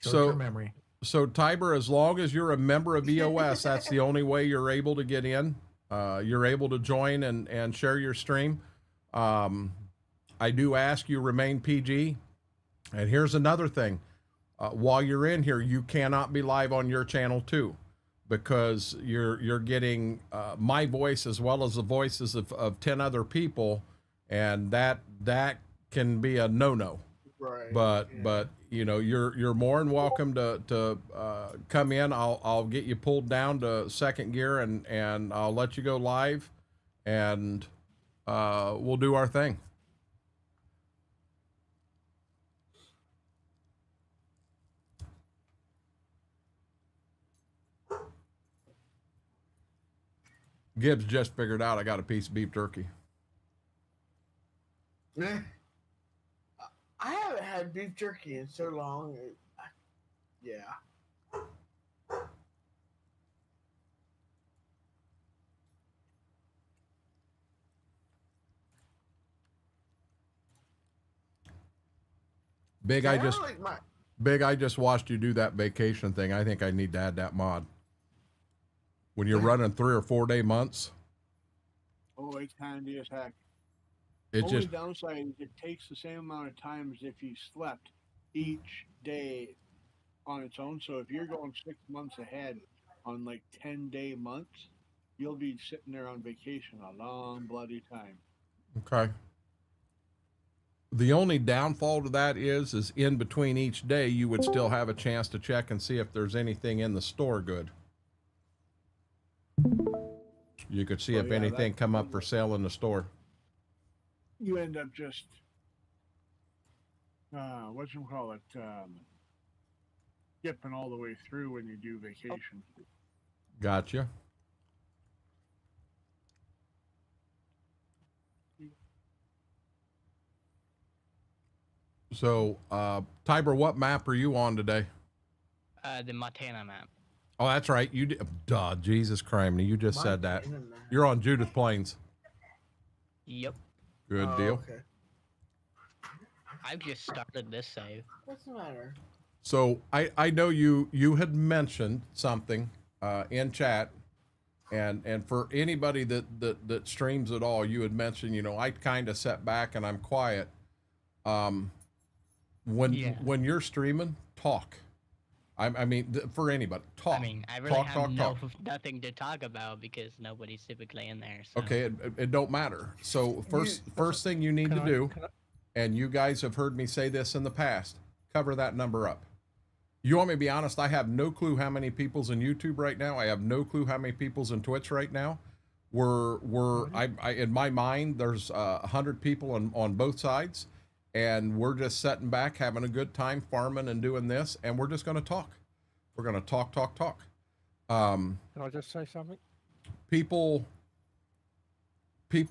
Short-term memory. So Tiber, as long as you're a member of EOS, that's the only way you're able to get in. You're able to join and share your stream. I do ask you remain PG. And here's another thing. While you're in here, you cannot be live on your channel too, because you're getting my voice as well as the voices of 10 other people, and that can be a no-no. Right. But you know, you're more than welcome to come in. I'll get you pulled down to second gear and I'll let you go live, and we'll do our thing. Gibbs just figured out I got a piece of beef jerky. I haven't had beef jerky in so long. Yeah. Big, Yeah, I I just like my- Big, I just watched you do that vacation thing. I think I need to add that mod. When you're running 3 or 4 day months, Oh, it's handy as heck. it Only just downside is it takes the same amount of time as if you slept each day on its own. So if you're going 6 months ahead on like 10-day months, you'll be sitting there on vacation a long bloody time. okay. The only downfall to that is in between each day, you would still have a chance to check and see if there's anything in the store good. You could see Well, if yeah, anything that- come up for sale in the store. You end up just whatchamacallit, skipping all the way through when you do vacation. Gotcha. So, Tiber, what map are you on today? The Montana map. Oh, that's right. You did. Duh, Jesus Christ, you just said that. You're on Judith Plains. Yep. Good Oh, deal. Okay. I've just started this save. What's the matter? So I know you had mentioned something in chat, and for anybody that streams at all, you had mentioned, you know, I kind of set back and I'm quiet. When you're streaming, talk. I mean, for anybody, talk. I mean, I really talk, have talk. nothing to talk about because nobody's typically in there. So. Okay, it don't matter. So first thing you need to do, and you guys have heard me say this in the past, cover that number up. You want me to be honest? I have no clue how many people's in YouTube right now. I have no clue how many people's in Twitch right now. I in my mind, there's 100 people on both sides, and we're just sitting back having a good time farming and doing this, and we're just going to talk. We're going to talk. Can I just say something? People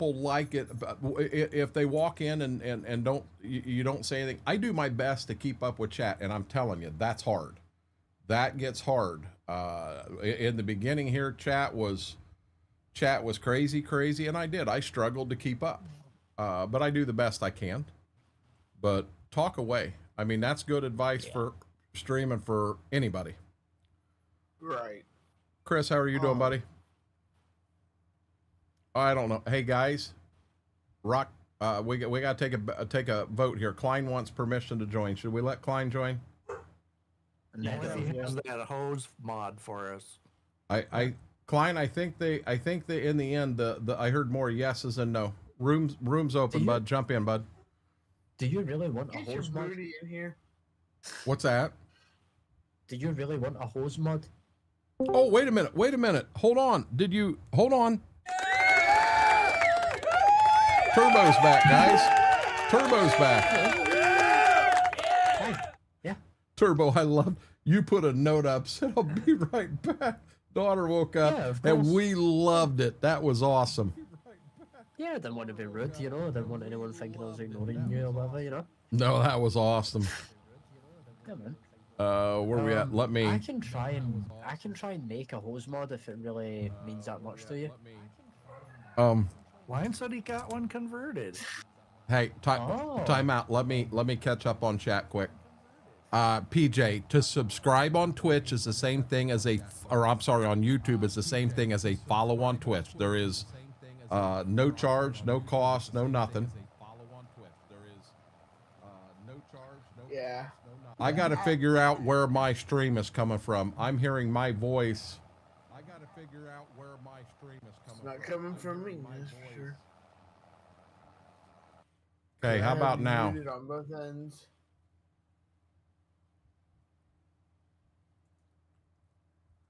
like it, but if they walk in and don't, you don't say anything. I do my best to keep up with chat, and I'm telling you, that's hard. That gets hard. In the beginning here, chat was crazy, and I struggled to keep up. But I do the best I can. But talk away. I mean, that's good advice for streaming for anybody. Right. Chris, how are you doing, buddy? I don't know. Hey guys, Rock, we got to take a vote here. Klein wants permission to join. Should we let Klein join? Yeah, he has that hose mod for us. Klein, I think they in the end I heard more yeses than no. Room's open, bud. Jump in, bud. Do you really want a Get your hose mod? booty in here. What's that? Do you really want a hose mod? Oh, wait a minute. Hold on. Hold on. Turbo's back, guys. Turbo's back. Yeah. Turbo, I love you put a note up, said I'll be right back. Daughter woke up, Yeah, of and course. we loved it. That was awesome. Yeah, I didn't want to be rude, you know. I didn't want anyone thinking I was ignoring you or whatever, you know. No, that was awesome. Yeah, man. Where we at? Let me. I can try and make a hose mod if it really means that much to you. Lion said he got one converted. Hey, time out. Let me catch up on chat quick. PJ, to subscribe on Twitch is the same thing as on YouTube is the same thing as a follow on Twitch. There is no charge, no cost, no nothing. Yeah. I got to figure out where my stream is coming from. I'm hearing my voice. I got to figure out where my stream is coming It's not coming from me, that's for sure. Okay, how about now? Muted on both ends.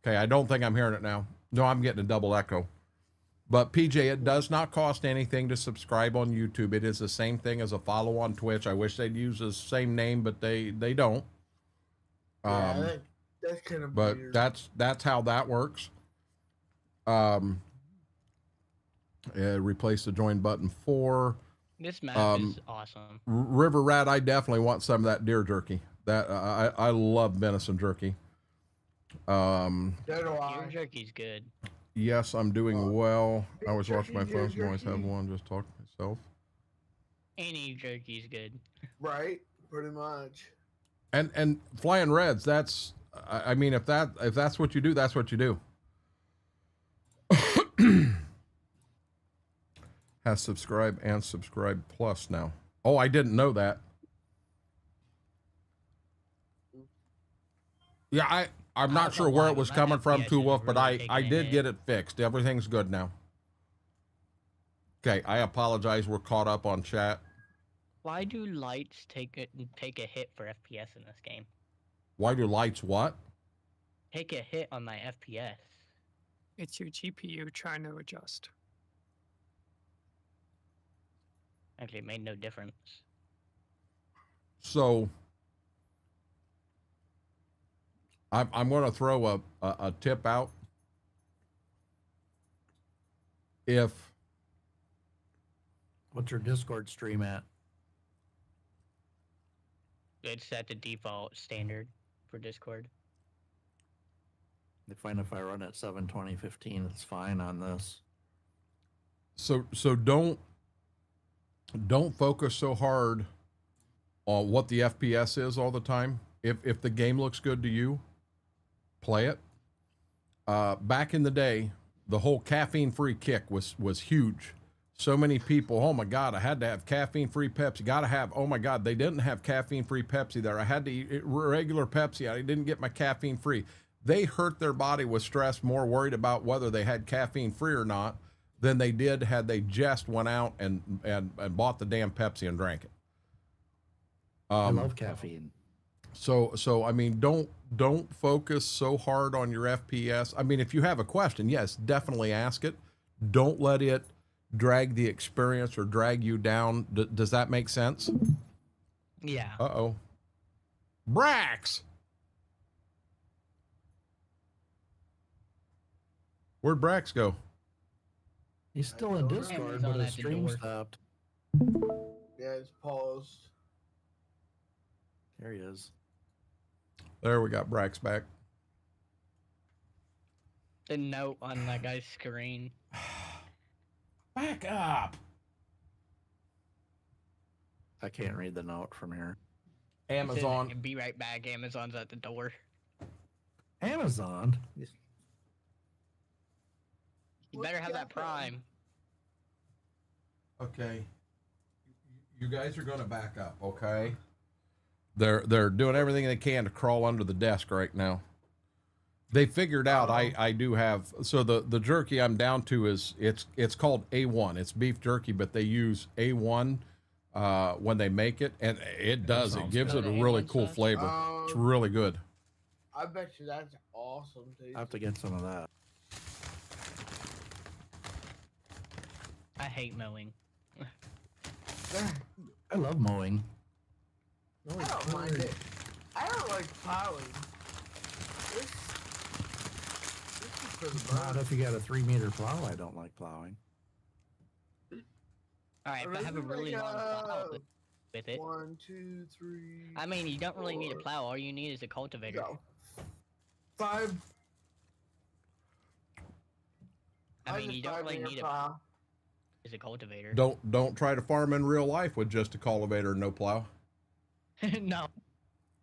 Okay, I don't think I'm hearing it now. No, I'm getting a double echo. But PJ, it does not cost anything to subscribe on YouTube. It is the same thing as a follow on Twitch. I wish they'd use the same name, but they don't. Yeah, that's kind of but weird. that's how that works. Replace the join button 4. This map is awesome. River Rat, I definitely want some of that deer jerky. That I love venison jerky. Deer jerky's good. Yes, I'm doing well. I always watch my phone, so I always have one. Just talk to myself. Any jerky's good. Right, pretty much. And Flying Reds, that's I mean if that's what you do, that's what you do. Has subscribe and subscribe plus now. Oh, I didn't know that. Yeah, I'm not sure where it was coming from, Two Wolf, but I did get it fixed. Everything's good now. Okay, I apologize. We're caught up on chat. Why do lights take a hit for FPS in this game? Why do lights what? Take a hit on my FPS. It's your GPU trying to adjust. Actually, it made no difference. So I'm going to throw a tip out. What's your Discord stream at? It's set to default standard for Discord. They find if I run at 720/15, it's fine on this. So don't focus so hard on what the FPS is all the time. If the game looks good to you, play it. Back in the day, the whole caffeine-free kick was huge. So many people, oh my God, I had to have caffeine-free Pepsi. Got to have, oh my God, they didn't have caffeine-free Pepsi there. I had to eat regular Pepsi. I didn't get my caffeine-free. They hurt their body with stress, more worried about whether they had caffeine-free or not than they did had they just went out and bought the damn Pepsi and drank it. I love caffeine. So I mean, don't focus so hard on your FPS. I mean, if you have a question, yes, definitely ask it. Don't let it drag the experience or drag you down. Does that make sense? Yeah. Uh-oh. Brax! Where'd Brax go? He's still in Discord, but his stream stopped. Yeah, it's paused. There he is. There, we got Brax back. The note on that guy's screen. Back up. I can't read the note from here. Amazon. Be right back. Amazon's at the door. Amazon? You better have that Prime. Okay. You guys are going to back up, okay? They're doing everything they can to crawl under the desk right now. They figured out I do have, so the jerky I'm down to is it's called A1. It's beef jerky, but they use A1 when they make it, and it does. It gives it a really cool flavor. It's really good. I bet you that's awesome. Dude. I have to get some of that. I hate mowing. I love mowing. I don't mind it. I don't like plowing. This is for the Not if you got a 3-meter plow. I don't like plowing. Alright, if I have a really long plow. with it. 1, 2, 3. I mean, you don't really need a 4, plow. All you need is a cultivator. Go. 5. I mean, you don't really need a plow. is a cultivator. Don't try to farm in real life with just a cultivator and no plow. No.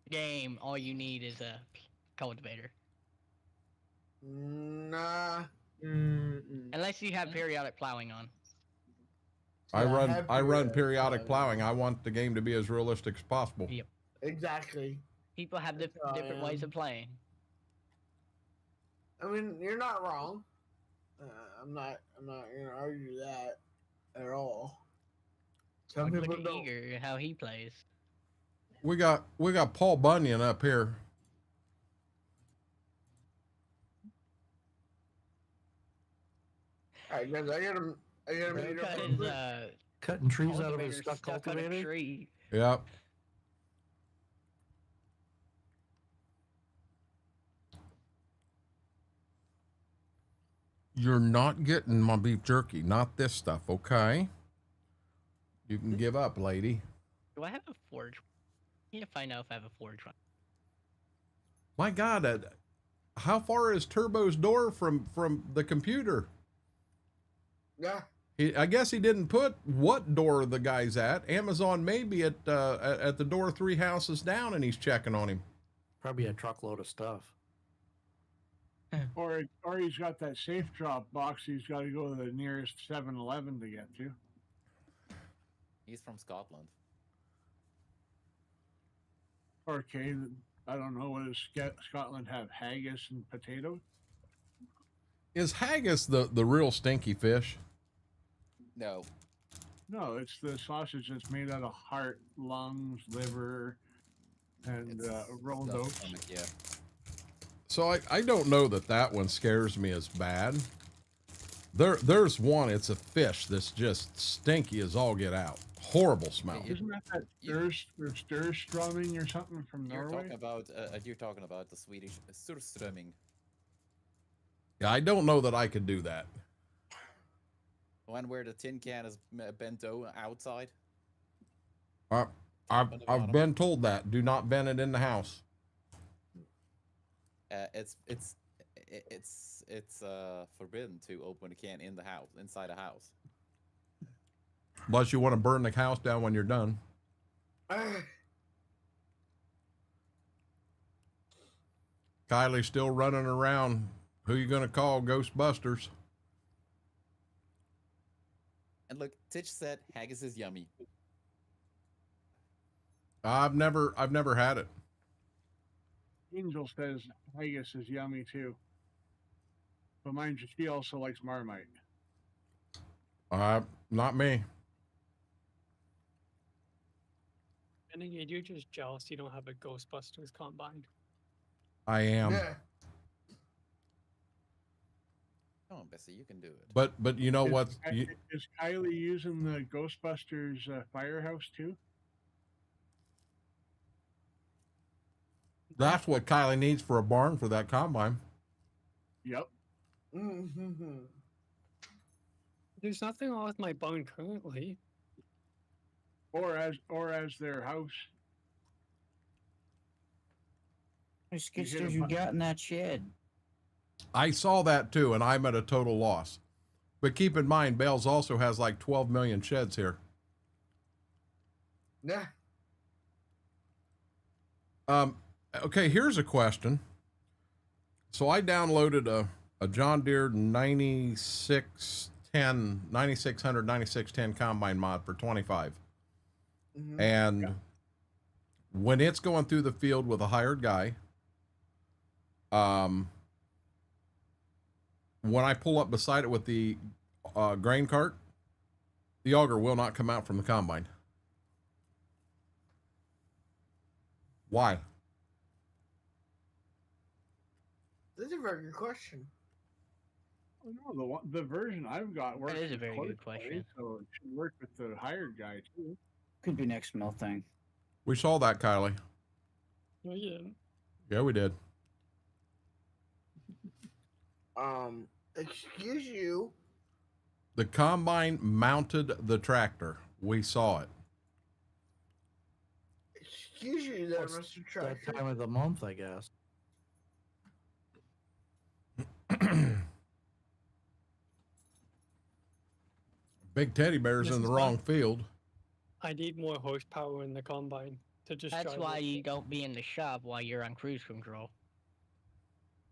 Game, all you need is a cultivator. Nah. Unless you have periodic plowing on. I Yeah, run have I run periodic periodic plowing. plowing. I want the game to be as realistic as possible. Yep. Exactly. People have different ways of playing. I mean, you're not wrong. I'm not gonna argue that at all. Some Look people at don't. Eager, how he plays. We got Paul Bunyan up here. Alright, guys, I gotta meet up. Cut real his, quick. Cutting trees out of a cultivator stuck stuck on a cultivator. tree. Yep. You're not getting my beef jerky, not this stuff, okay? You can give up, lady. Do I have a forge? I need to find out if I have a forge one. My God, how far is Turbo's door from the computer? Yeah. I guess he didn't put what door the guy's at. Amazon may be at the door 3 houses down, and he's checking on him. Probably a truckload of stuff. Or he's got that safe drop box he's got to go to the nearest 7-Eleven to get to. He's from Scotland. Okay, I don't know. What does Scotland have? Haggis and potatoes? Is haggis the real stinky fish? No. No, it's the sausage that's made out of heart, lungs, liver, and rolled Stuffed oats. stomach, yeah. So I don't know that one scares me as bad. There's one. It's a fish that's just stinky as all get out. Horrible smell. Isn't that Sturströmming or something from Norway? You're talking about the Swedish surströmming. Yeah, I don't know that I could do that. One where the tin can is bent outside. I've been told that. Do not bend it in the house. It's forbidden to open a can in the house, inside a house. Unless you want to burn the house down when you're done. Kylie's still running around. Who you gonna call? Ghostbusters. And look, Titch said haggis is yummy. I've never had it. Angel says haggis is yummy too. But mind you, she also likes Marmite. Not me. Renegade, you're just jealous you don't have a Ghostbusters combine. I am. Yeah. Come on, Bessie, you can do it. But you know what? Is Kylie using the Ghostbusters firehouse too? That's what Kylie needs for a barn for that combine. Yep. There's nothing wrong with my barn currently. Or as their house. How many skidsters you got in that shed? I saw that too, and I'm at a total loss. But keep in mind, Bales also has like 12 million sheds here. Yeah. Okay, here's a question. So I downloaded a John Deere 9610 combine mod for 25. And when it's going through the field with a hired guy, when I pull up beside it with the grain cart, the auger will not come out from the combine. Why? That's a very good question. Oh, no, the version I've got works. That is a with very good Cordplay, question. So it should work with the hired guy too. Could be next mill thing. We saw that, Kylie. No, you didn't. Yeah, we did. Excuse you. The combine mounted the tractor. We saw it. excuse you there, Well, it's Mr. that Tractor. time of the month, I guess. Big teddy bear's This in the is wrong fun. field. I need more horsepower in the combine to just. That's drive why it. you don't be in the shop while you're on cruise control.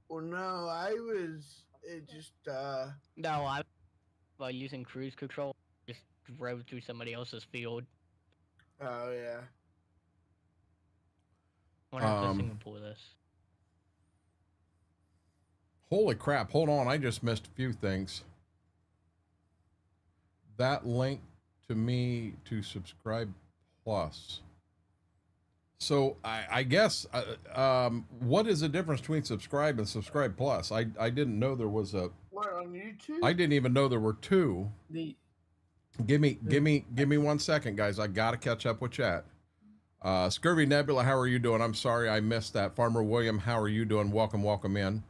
Well, no, I was. It just. No, I while using cruise control just drove through somebody else's field. Oh yeah. Wonder if this thing can pull this. Holy crap. Hold on. I just missed a few things. That link to me to subscribe plus. So I guess, what is the difference between subscribe and subscribe plus? I didn't know there was a, What, on YouTube? I didn't even know there were two. Give me 1 second, guys. I got to catch up with chat. Scurvy Nebula, how are you doing? I'm sorry I missed that. Farmer William, how are you doing? Welcome in.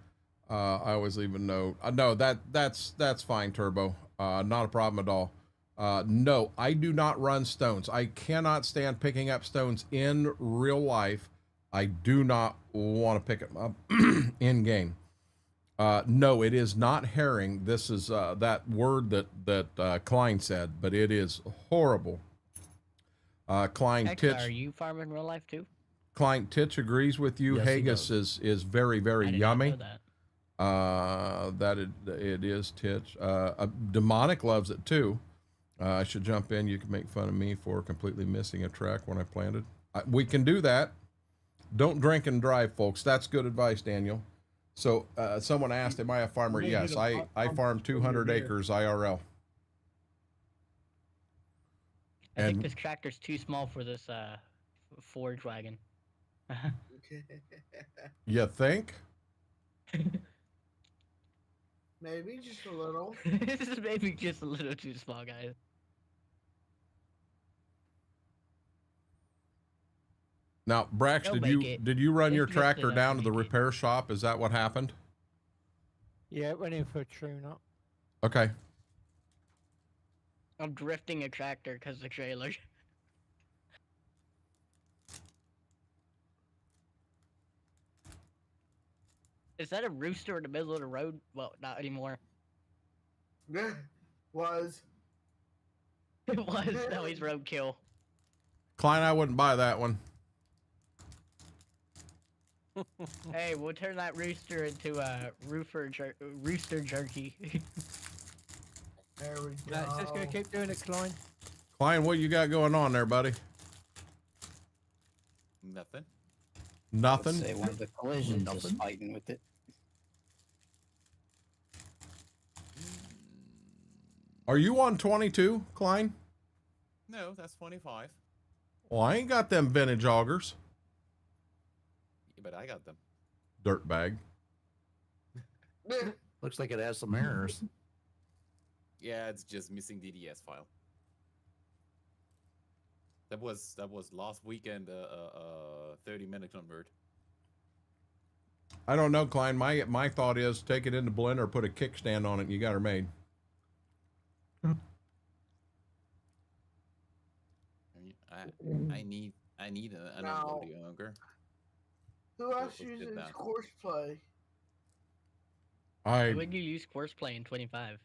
I always leave a note. No, that's fine, Turbo. Not a problem at all. No, I do not run stones. I cannot stand picking up stones in real life. I do not want to pick them up in game. No, it is not herring. This is that word that Klein said, but it is horrible. Klein Actually, Titch. are you farming in real life too? Klein Titch agrees with you. Yes, he Haggis is very, very I did not yummy. know that. That it is Titch. Demonic loves it too. I should jump in. You can make fun of me for completely missing a track when I planted. We can do that. Don't drink and drive, folks. That's good advice, Daniel. So someone asked, am I a farmer? Maybe Yes, the I farm 200 acres IRL. I think And this tractor's too small for this forage wagon. you think? Maybe just a little. This is maybe just a little too small, guys. Now, Brax, They'll did make you it. did you run If your you get tractor enough, down they'll to the make it. repair shop? Is that what happened? Yeah, it went in for a tune-up. Okay. I'm drifting a tractor because the trailer. Is that a rooster in the middle of the road? Well, not anymore. Was. It was. No, he's roadkill. Klein, I wouldn't buy that one. Hey, we'll turn that rooster into a rooster jerky. There we go. It's just going to keep doing it, Klein. Klein, what you got going on there, buddy? Nothing. Nothing. Say one of the collisions just fighting with it. Are you on 22, Klein? No, that's 25. Well, I ain't got them vintage augers. Yeah, but I got them. Dirtbag. Looks like it has some errors. Yeah, it's just missing DDS file. That was last weekend. 30-minute convert. I don't know, Klein. My thought is take it into Blender, put a kickstand on it, and you got her made. I need an Now- unloading auger. Who else Let's get uses that. Courseplay? I When you use Courseplay in 25.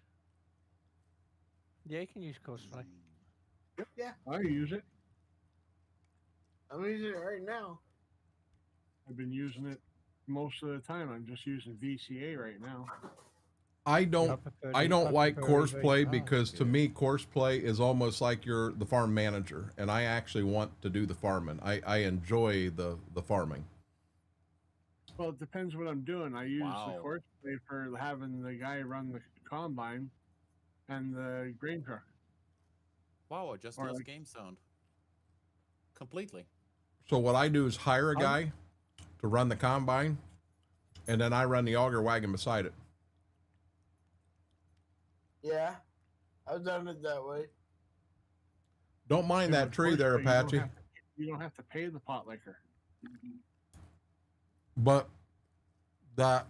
Yeah, you can use Courseplay. Yeah, I use it. I'm using it right now. I've been using it most of the time. I'm just using VCA right now. I don't like course play Oh, because to me course play is almost like you're the farm manager, and I actually want to do the farming. I enjoy the farming. Well, it depends what I'm doing. I use Wow. the Courseplay for having the guy run the combine and the grain truck. Wow, I just Or lost like- game sound. Completely. So what I do is hire a guy to run the combine, and then I run the auger wagon beside it. Yeah, I've done it that way. Don't mind Yeah, that with tree there, Courseplay, you don't Apache. have to- You don't have to pay the pot liquor. But that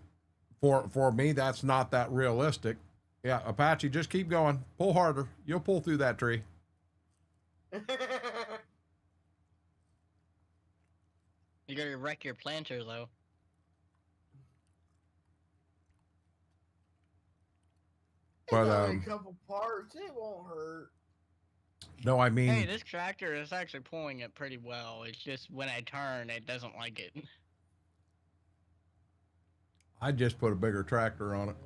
for me, that's not that realistic. Yeah, Apache, just keep going. Pull harder. You'll pull through that tree. You're gonna wreck your planter though. But a couple parts, it won't hurt. no, I mean, Hey, this tractor is actually pulling it pretty well. It's just when I turn, it doesn't like it. I just put a bigger tractor on it.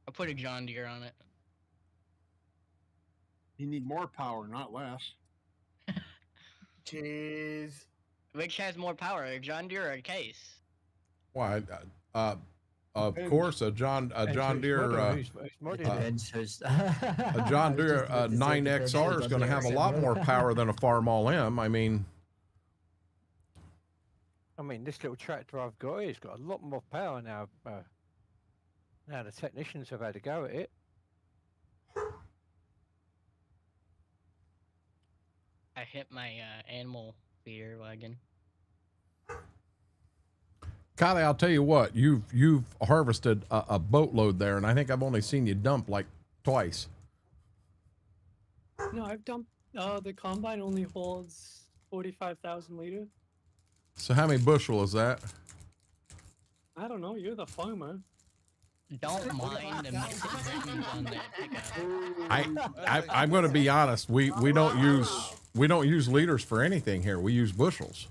I put a John Deere on it. You need more power, not less. Jeez. Which has more power, a John Deere or a Case? Why? Of course, a John Deere, a John Deere 9XR is going to have a lot more power than a Farmall M. I mean, this little tractor I've got here's got a lot more power now. Now the technicians have had a go at it. I hit my animal feeder wagon. Kylie, I'll tell you what, you've harvested a boatload there, and I think I've only seen you dump like twice. No, I've dumped. The combine only holds 45,000 liters. So how many bushel is that? I don't know. You're the farmer. Don't mind the Mexican on that pickup. I'm going to be honest. We don't use liters for anything here. We use bushels.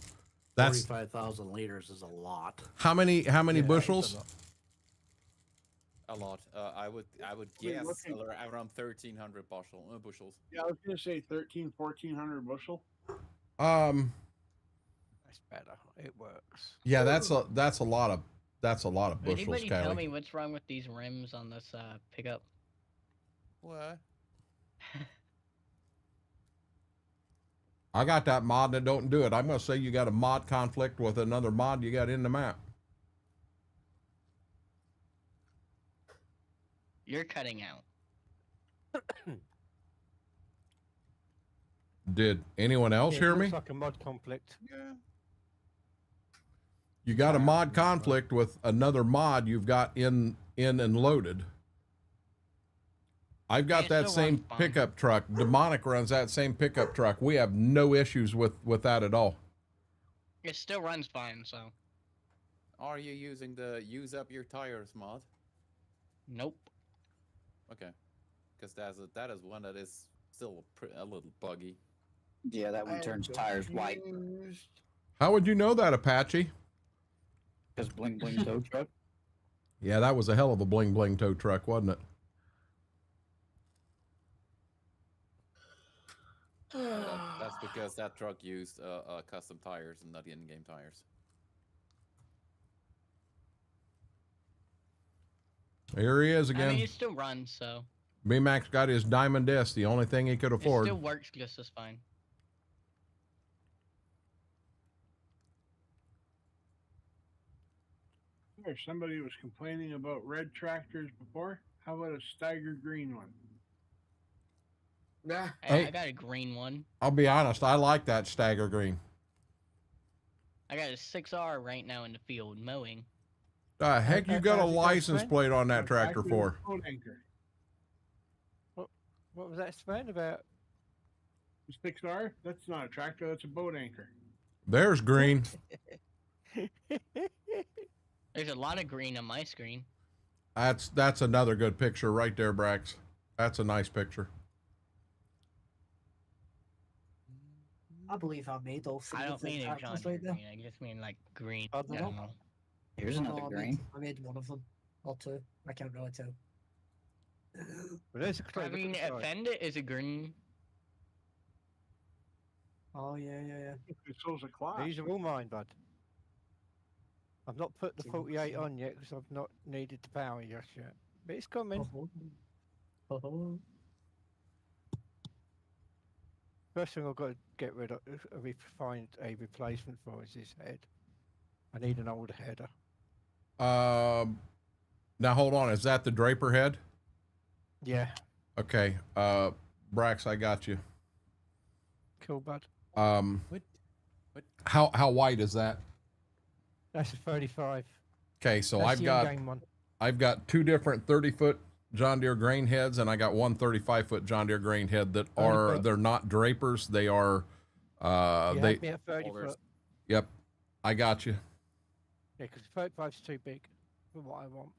That's 45,000 liters is a lot. how many bushels? A lot. I would guess around 1,300 bushels. Yeah, I was gonna say 1,400 bushel. That's better. It works. Yeah, that's a lot of bushels, Anybody tell Kylie. me what's wrong with these rims on this pickup? What? I got that mod that don't do it. I'm going to say you got a mod conflict with another mod you got in the map. You're cutting out. Did anyone else hear me? Looks like a mod conflict. Yeah. You got a mod conflict with another mod you've got in and loaded. I've got It that still same runs fine. pickup truck. Demonic runs that same pickup truck. We have no issues with that at all. It still runs fine, so. Are you using the use up your tires mod? Nope. Okay, because that is one that is still a little buggy. Yeah, that one turns tires white. How would you know that, Apache? Because bling bling tow truck. Yeah, that was a hell of a bling bling tow truck, wasn't it? That's because that truck used custom tires and not the in-game tires. Here he is I again. mean, it still runs, so. B-Max got his Diamond S, the only thing he could It afford. still works just as fine. There, somebody was complaining about red tractors before. How about a stagger green one? Nah. Hey, I got a green one. I'll be honest, I like that stagger green. I got a 6R right now in the field mowing. Heck, you got a how's it go, license Sven? plate on that tractor Exactly for? Boat anchor. What was that, Sven, about? The 6R? That's not a tractor. That's a boat anchor. There's green. There's a lot of green on my screen. That's another good picture right there, Brax. That's a nice picture. I believe I made all three I of don't the mean a John tractors Deere right there. green. I just mean like green. I don't I don't know. know. Here's Oh, another green. I made one of them. Or two. I can't really tell. Well, there's a I clear look mean, at the side. Fender is a green. Oh, yeah. So's a class. These are all mine, bud. I've not put the 48 on yet because I've not needed the power just yet. But it's coming. First thing I've got to get rid of, find a replacement for is this head. I need an older header. Now hold on, is that the Draper head? Yeah, Okay, Brax, I got you. cool, bud. What? How wide is that? That's a 35. Okay, so That's I've the got in-game one. I've got two different 30-foot John Deere grain heads, and I got one 35-foot John Deere grain head that are, they're not Drapers, they are You They had me at 30 foot. Yep, I got you. Yeah, because 35's too big for what I want.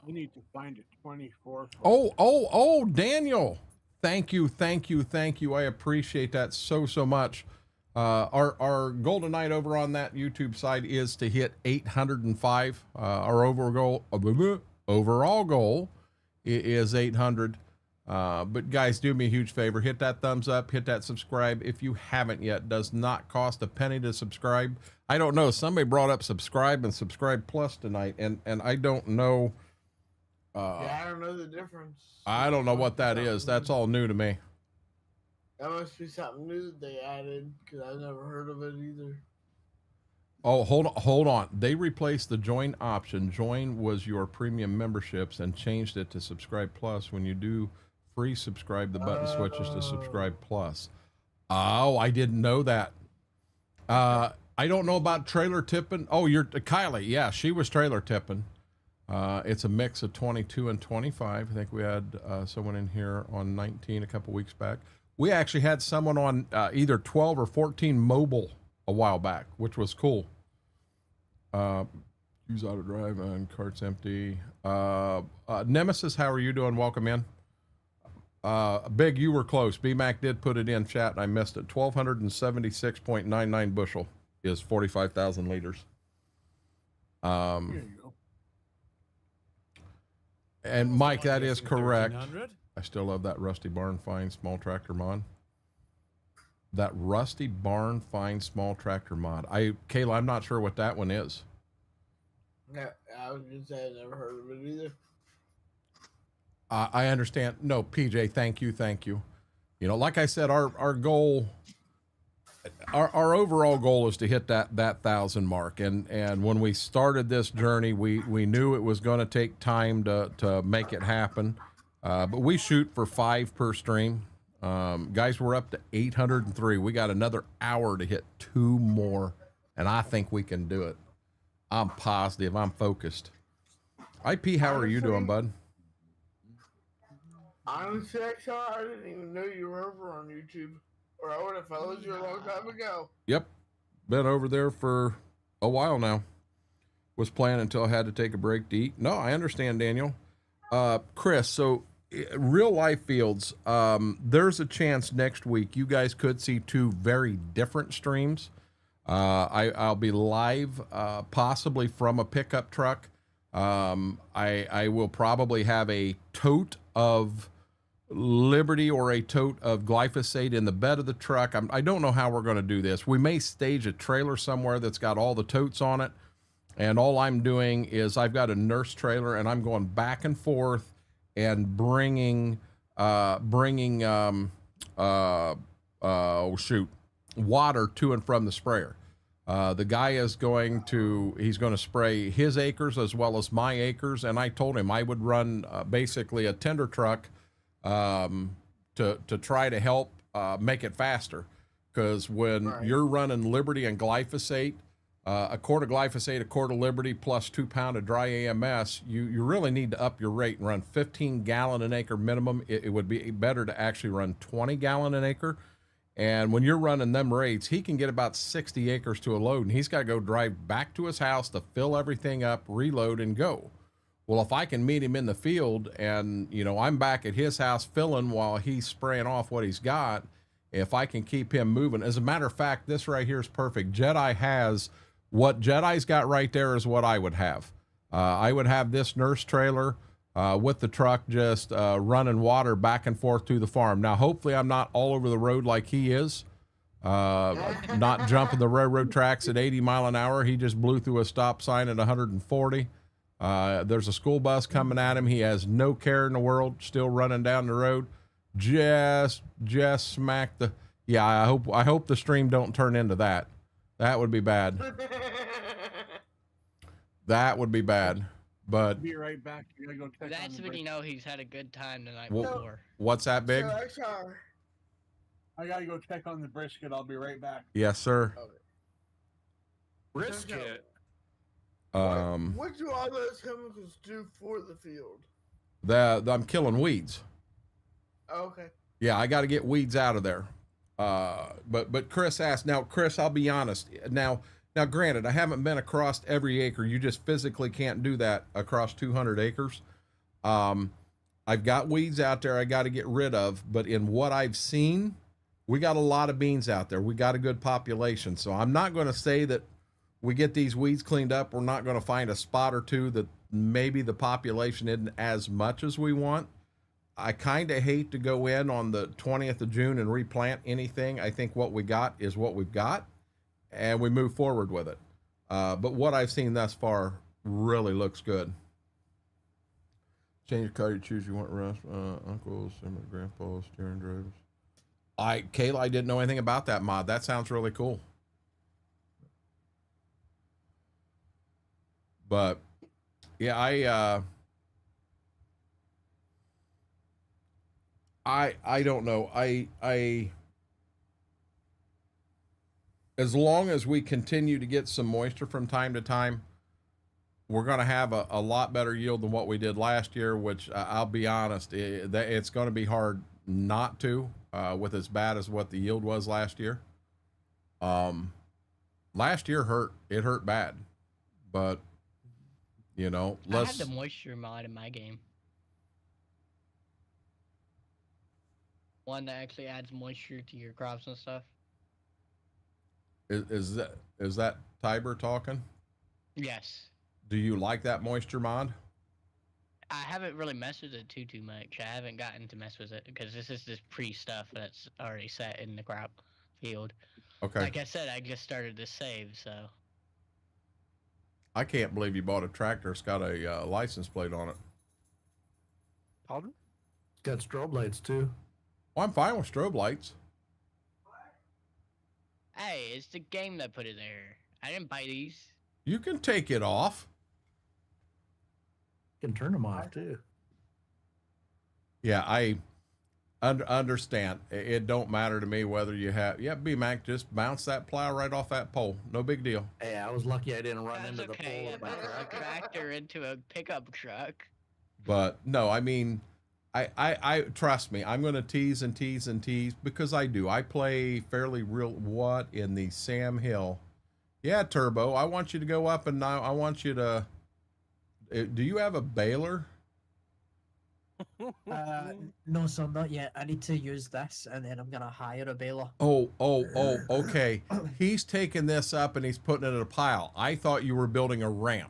We need to find a 24 foot. Oh, Daniel. Thank you. I appreciate that so much. Our goal tonight over on that YouTube side is to hit 805. Our overall goal is 800. But guys, do me a huge favor. Hit that thumbs up, hit that subscribe. If you haven't yet, does not cost a penny to subscribe. I don't know. Somebody brought up subscribe and subscribe plus tonight. And I don't know. Yeah, I don't know the difference. I don't know what that is. That's all new to me. That must be something new that they added because I've never heard of it either. Oh, hold on. They replaced the join option. Join was your premium memberships and changed it to subscribe plus. When you do free subscribe, the button switches to subscribe plus. Oh, I didn't know that. I don't know about trailer tipping. Oh, you're Kylie. Yeah, she was trailer tipping. It's a mix of 22 and 25. I think we had someone in here on 19 a couple weeks back. We actually had someone on either 12 or 14 mobile a while back, which was cool. Use auto drive and cart's empty. Nemesis, how are you doing? Welcome in. Big, you were close. BMAC did put it in chat and I missed it. 1,276.99 bushel is 45,000 liters. There you go. And Mike, that is correct. I still love that Rusty Barn Find Small Tractor mod. That Rusty Barn Find Small Tractor mod. Kayla, I'm not sure what that one is. Yeah, I was gonna say I never heard of it either. I understand. No, PJ, thank you. You know, like I said, our goal, our overall goal is to hit that 1,000 mark. And when we started this journey, we knew it was going to take time to make it happen. But we shoot for 5 per stream. Guys, we're up to 803. We got another hour to hit 2 more, and I think we can do it. I'm positive. I'm focused. IP, how are you doing, bud? Honestly, I didn't even know you were over on YouTube, or I would have followed you a long time ago. Yep. Been over there for a while now. Was playing until I had to take a break to eat. No, I understand, Daniel. Chris, so real life fields, there's a chance next week you guys could see 2 very different streams. I'll be live, possibly from a pickup truck. I will probably have a tote of Liberty or a tote of glyphosate in the bed of the truck. I don't know how we're going to do this. We may stage a trailer somewhere that's got all the totes on it. And all I'm doing is I've got a nurse trailer and I'm going back and forth and bringing water to and from the sprayer. The guy is he's going to spray his acres as well as my acres. And I told him I would run basically a tender truck to try to help make it faster. Because when you're running Liberty and glyphosate, a quart of glyphosate, a quart of Liberty, plus 2 pounds of dry AMS, you really need to up your rate and run 15 gallon an acre minimum. It would be better to actually run 20 gallon an acre. And when you're running them rates, he can get about 60 acres to a load, and he's got to go drive back to his house to fill everything up, reload, and go. Well, if I can meet him in the field and, you know, I'm back at his house filling while he's spraying off what he's got, if I can keep him moving. As a matter of fact, this right here is perfect. Jedi has what Jedi's got right there is what I would have. I would have this nurse trailer with the truck just running water back and forth to the farm. Now, hopefully I'm not all over the road like he is, not jumping the railroad tracks at 80 mile an hour. He just blew through a stop sign at 140. There's a school bus coming at him. He has no care in the world, still running down the road. Just smack the, yeah, I hope the stream don't turn into that. That would be bad. That would be bad. But be right back. You gotta go check That's when you know he's had a good time the night Well, before. what's that, Big? I gotta go check on the brisket. I'll be right back. Yes, sir. Brisket. What do all those chemicals do for the field? I'm killing weeds. Oh, okay. Yeah, I got to get weeds out of there. But Chris asked. Now, Chris, I'll be honest. Now, granted, I haven't been across every acre. You just physically can't do that across 200 acres. I've got weeds out there I got to get rid of. But in what I've seen, we got a lot of beans out there. We got a good population. So I'm not going to say that we get these weeds cleaned up. We're not going to find a spot or two that maybe the population isn't as much as we want. I kind of hate to go in on the 20th of June and replant anything. I think what we got is what we've got, and we move forward with it. But what I've seen thus far really looks good. Change your car, you choose you want rest. Uncles, grandpas, steering drivers. Kayla, I didn't know anything about that mod. That sounds really cool. But yeah, I don't know. I as long as we continue to get some moisture from time to time, we're going to have a lot better yield than what we did last year, which I'll be honest, it's going to be hard not to, with as bad as what the yield was last year. Last year hurt. It hurt bad, but you know, I had the moisture mod in my game. One that actually adds moisture to your crops and stuff. Is that Tiber talking? Yes. Do you like that moisture mod? I haven't really messed with it too much. I haven't gotten to mess with it because this is this pre-stuff that's already set in the crop field. Okay. Like I said, I just started this save, so. I can't believe you bought a tractor. It's got a license plate on it. Pardon? It's got strobe lights too. Well, I'm fine with strobe lights. Hey, it's the game that put it there. I didn't buy these. You can take it off. You can turn them off too. Yeah, I understand. It don't matter to me whether you have. Yeah, B-Mac, just bounce that plow right off that pole. No big deal. Hey, I was lucky I didn't run into the pole I of my put a tractor. tractor into a pickup truck. But no, I mean, I trust me. I'm going to tease and tease and tease because I do. I play fairly real. What in the Sam Hill? Yeah, Turbo. I want you to go up and I want you to. Do you have a baler? No, sir, not yet. I need to use this, and then I'm gonna hire a baler. Oh, okay. He's taking this up and he's putting it in a pile. I thought you were building a ramp.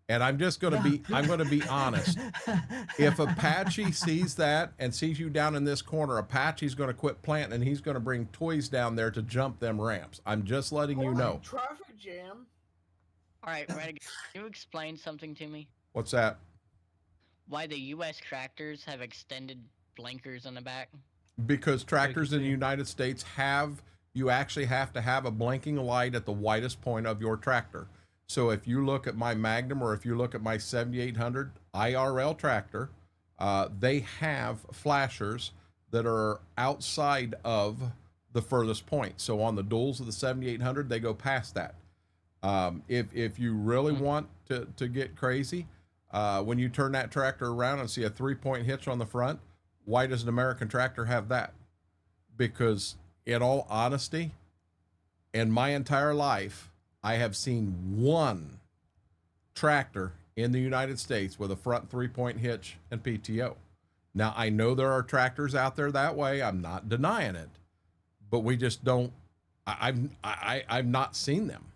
And I'm just going to be honest. If Apache sees that and sees you down in this corner, Apache's going to quit planting and he's going to bring toys down there to jump them ramps. I'm just letting you know. Traffic jam. All right, Renegade, can you explain something to me? What's that? Why the U.S. tractors have extended blinkers on the back? Because tractors in the United States you actually have to have a blinking light at the widest point of your tractor. So if you look at my Magnum or if you look at my 7800 IRL tractor, they have flashers that are outside of the furthest point. So on the duals of the 7800, they go past that. If you really want to get crazy, when you turn that tractor around and see a 3-point hitch on the front, why does an American tractor have that? Because in all honesty, in my entire life, I have seen one tractor in the United States with a front 3-point hitch and PTO. Now, I know there are tractors out there that way. I'm not denying it, but we just don't, I've not seen them,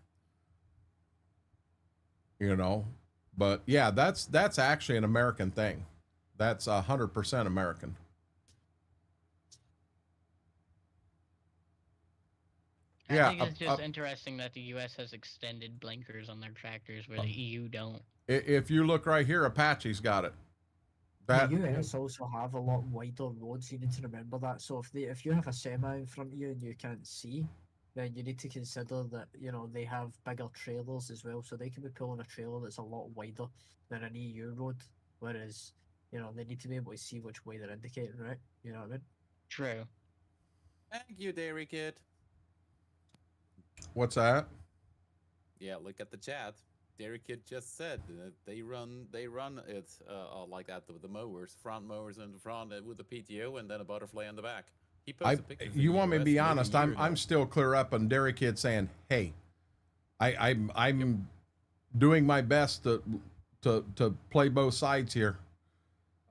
you know, but yeah, that's actually an American thing. That's 100% American. I think it's just interesting that the U.S. has extended blinkers on their tractors where the EU don't. If you look right here, Apache's got it. The US also have a lot wider roads. You need to remember that. So if you have a semi in front of you and you can't see, then you need to consider that they have bigger trailers as well. So they can be pulling a trailer that's a lot wider than an EU road. Whereas they need to be able to see which way they're indicating, right? You know what I mean? True. Thank you, Dairy Kid. What's that? Yeah, look at the chat. Derek Kid just said they run it like that with the mowers, front mowers in the front with the PTO, and then a butterfly in the back. He posted pictures. You in want me to US be maybe a honest? year I'm ago. still clear up on Derek Kid saying, "Hey, I'm doing my best to play both sides here."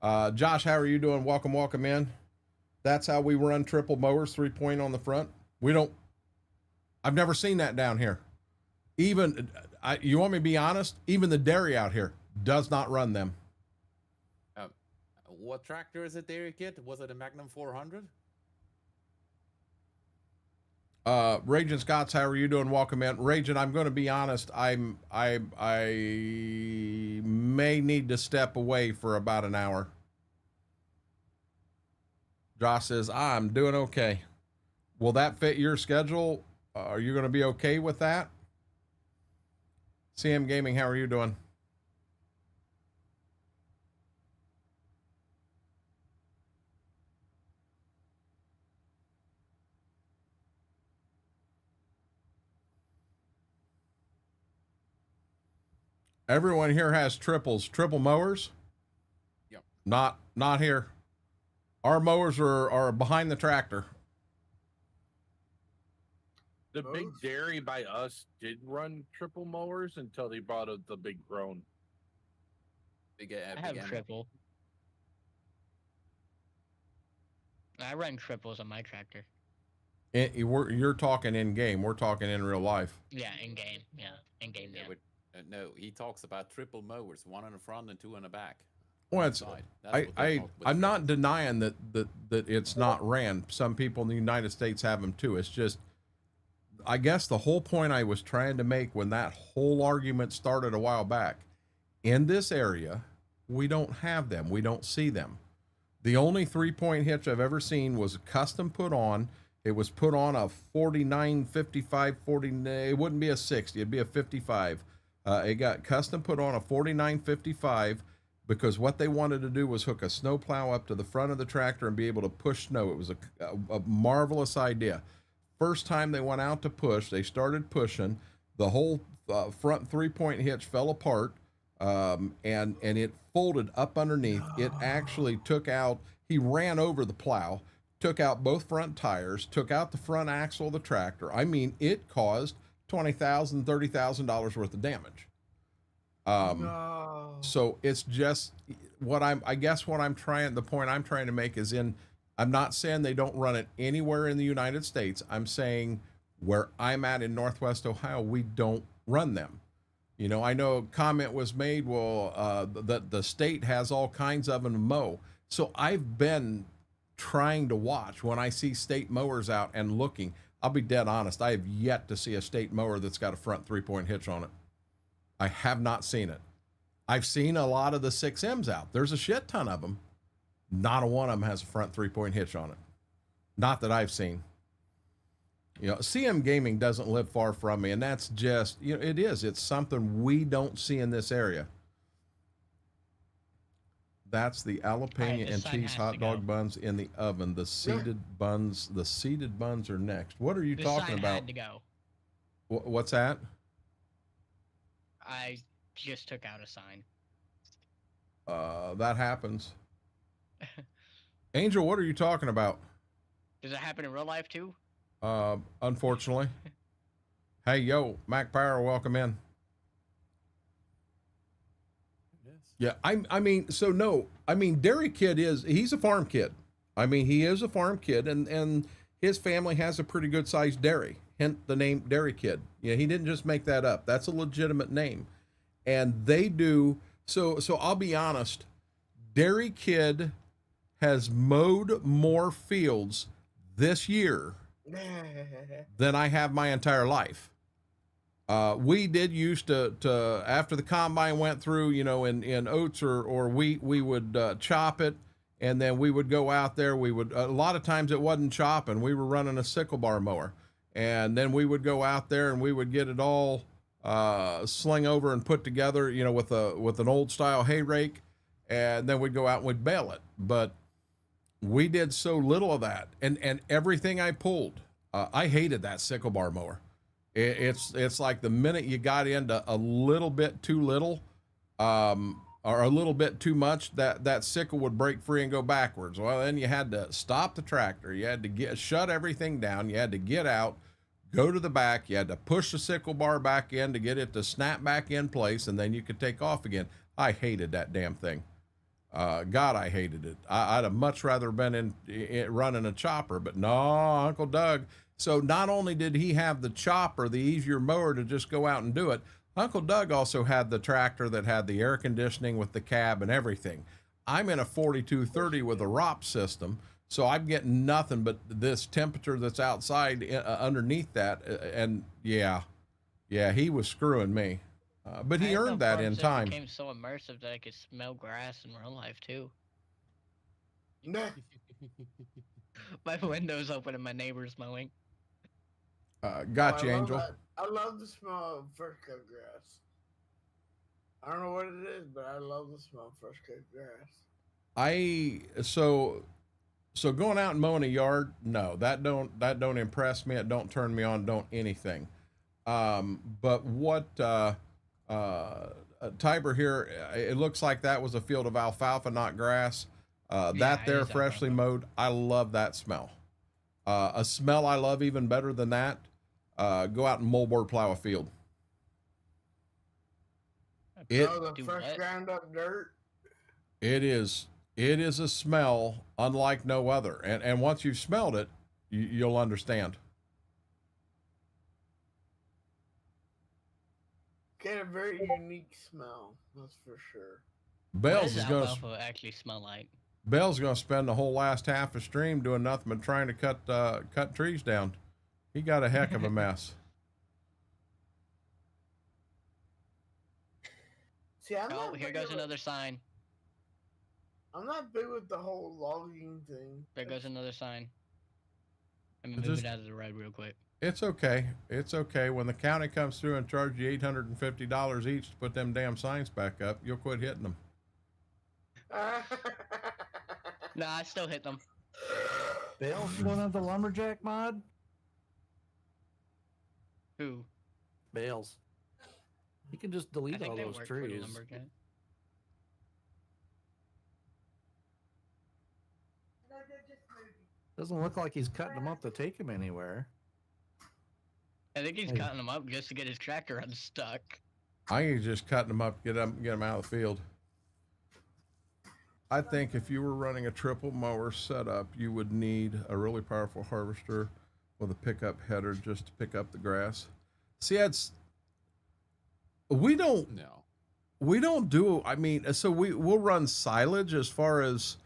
Josh, how are you doing? Welcome in. That's how we run triple mowers, 3-point on the front. I've never seen that down here. Even you want me to be honest? Even the dairy out here does not run them. What tractor is it, Derek Kid? Was it a Magnum 400? Raging Scots, how are you doing? Welcome in. Raging, I'm going to be honest. I may need to step away for about an hour. Josh says, I'm doing okay. Will that fit your schedule? Are you going to be okay with that? CM Gaming, how are you doing? Everyone here has triple mowers. Yep. Not here. Our mowers are behind the tractor. The big dairy by us did run triple mowers until they brought out the big grown. I have triple. I run triples on my tractor. You're talking in game. We're talking in real life. Yeah, in game. Yeah, in game. Yeah. But, no, he talks about triple mowers, one in the front and two in the back. Well, I'm not denying that it's not ran. Some people in the United States have them too. It's just, I guess the whole point I was trying to make when that whole argument started a while back, in this area, we don't have them. We don't see them. The only 3-point hitch I've ever seen was custom put on. It was put on a 49, 55, 40. It wouldn't be a 60. It'd be a 55. It got custom put on a 49, 55 because what they wanted to do was hook a snowplow up to the front of the tractor and be able to push snow. It was a marvelous idea. First time they went out to push, they started pushing. The whole front 3-point hitch fell apart, and it folded up underneath. It actually took out, he ran over the plow, took out both front tires, took out the front axle of the tractor. I mean, it caused $20,000, $30,000 worth of damage. So it's just the point I'm trying to make is I'm not saying they don't run it anywhere in the United States. I'm saying where I'm at in Northwest Ohio, we don't run them. You know, I know a comment was made, that the state has all kinds of them to mow. So I've been trying to watch when I see state mowers out and looking. I'll be dead honest. I have yet to see a state mower that's got a front 3-point hitch on it. I have not seen it. I've seen a lot of the 6Ms out. There's a shit ton of them. Not a one of them has a front 3-point hitch on it. Not that I've seen. You know, CM Gaming doesn't live far from me, and that's just, you know, it's something we don't see in this area. That's the jalapeno and cheese hot dog buns in the oven. The seeded buns are next. What are you talking about? Had to go. What's that? I just took out a sign. That happens. Angel, what are you talking about? Does it happen in real life too? Unfortunately. Hey, yo, Mac Power, welcome in. Yeah, I mean, Dairy Kid he's a farm kid. I mean, he is a farm kid, and his family has a pretty good sized dairy, hence the name Dairy Kid. Yeah, he didn't just make that up. That's a legitimate name. And they do, so I'll be honest, Dairy Kid has mowed more fields this year than I have my entire life. We did used to after the combine went through, you know, in oats or wheat, we would chop it, and then we would go out there. We would, a lot of times it wasn't chopping. We were running a sickle bar mower, and then we would go out there and we would get it all sling over and put together, you know, with an old style hay rake, and then we'd go out and we'd bale it. But we did so little of that, and everything I pulled, I hated that sickle bar mower. It's like the minute you got into a little bit too little, or a little bit too much, that sickle would break free and go backwards. Well, then you had to stop the tractor. You had to shut everything down. You had to get out, go to the back. You had to push the sickle bar back in to get it to snap back in place, and then you could take off again. I hated that damn thing. God, I hated it. I'd have much rather been in running a chopper, but no, Uncle Doug. So not only did he have the chopper, the easier mower to just go out and do it, Uncle Doug also had the tractor that had the air conditioning with the cab and everything. I'm in a 4230 with a ROP system, so I'm getting nothing but this temperature that's outside underneath that. And yeah, he was screwing me. But he earned that in time. It became so immersive that I could smell grass in real life too. My window's open and my neighbor's mowing. Gotcha, Angel. I love the smell of fresh cut grass. I don't know what it is, but I love the smell of fresh cut grass. So going out and mowing a yard, no, that don't impress me. It don't turn me on. Don't anything. But what Tiber here, it looks like that was a field of alfalfa, not grass. That there freshly mowed, I love that smell. A smell I love even better than that. Go out and moldboard plow a field. The fresh ground up dirt. It is a smell unlike no other. And once you've smelled it, you'll understand. Get a very unique smell, that's for sure. Bell's is going to actually smell like. Bell's going to spend the whole last half of stream doing nothing but trying to cut trees down. He got a heck of a mess. See, here goes another sign. I'm not big with the whole logging thing. There goes another sign. Let me move it out of the road real quick. It's okay. It's okay. When the county comes through and charge you $850 each to put them damn signs back up, you'll quit hitting them. No, I still hit them. Bales, you don't have the lumberjack mod? Who? Bales. You can just delete all those trees. Doesn't look like he's cutting them up to take him anywhere. I think he's cutting them up just to get his tractor unstuck. I think he's just cutting them up, get them out of the field. I think if you were running a triple mower setup, you would need a really powerful harvester with a pickup header just to pick up the grass. See, we don't do, I mean, so we'll run silage as far as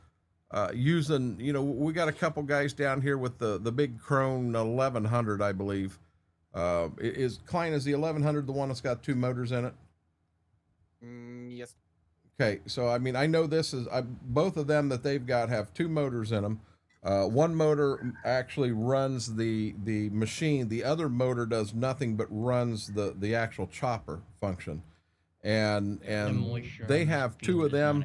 using, we got a couple guys down here with the big Krone 1100, I believe. Klein, is the 1100 the one that's got two motors in it? Yes. Okay, so I mean, I know both of them that they've got have two motors in them. One motor actually runs the machine. The other motor does nothing but runs the actual chopper function. And they have two of them,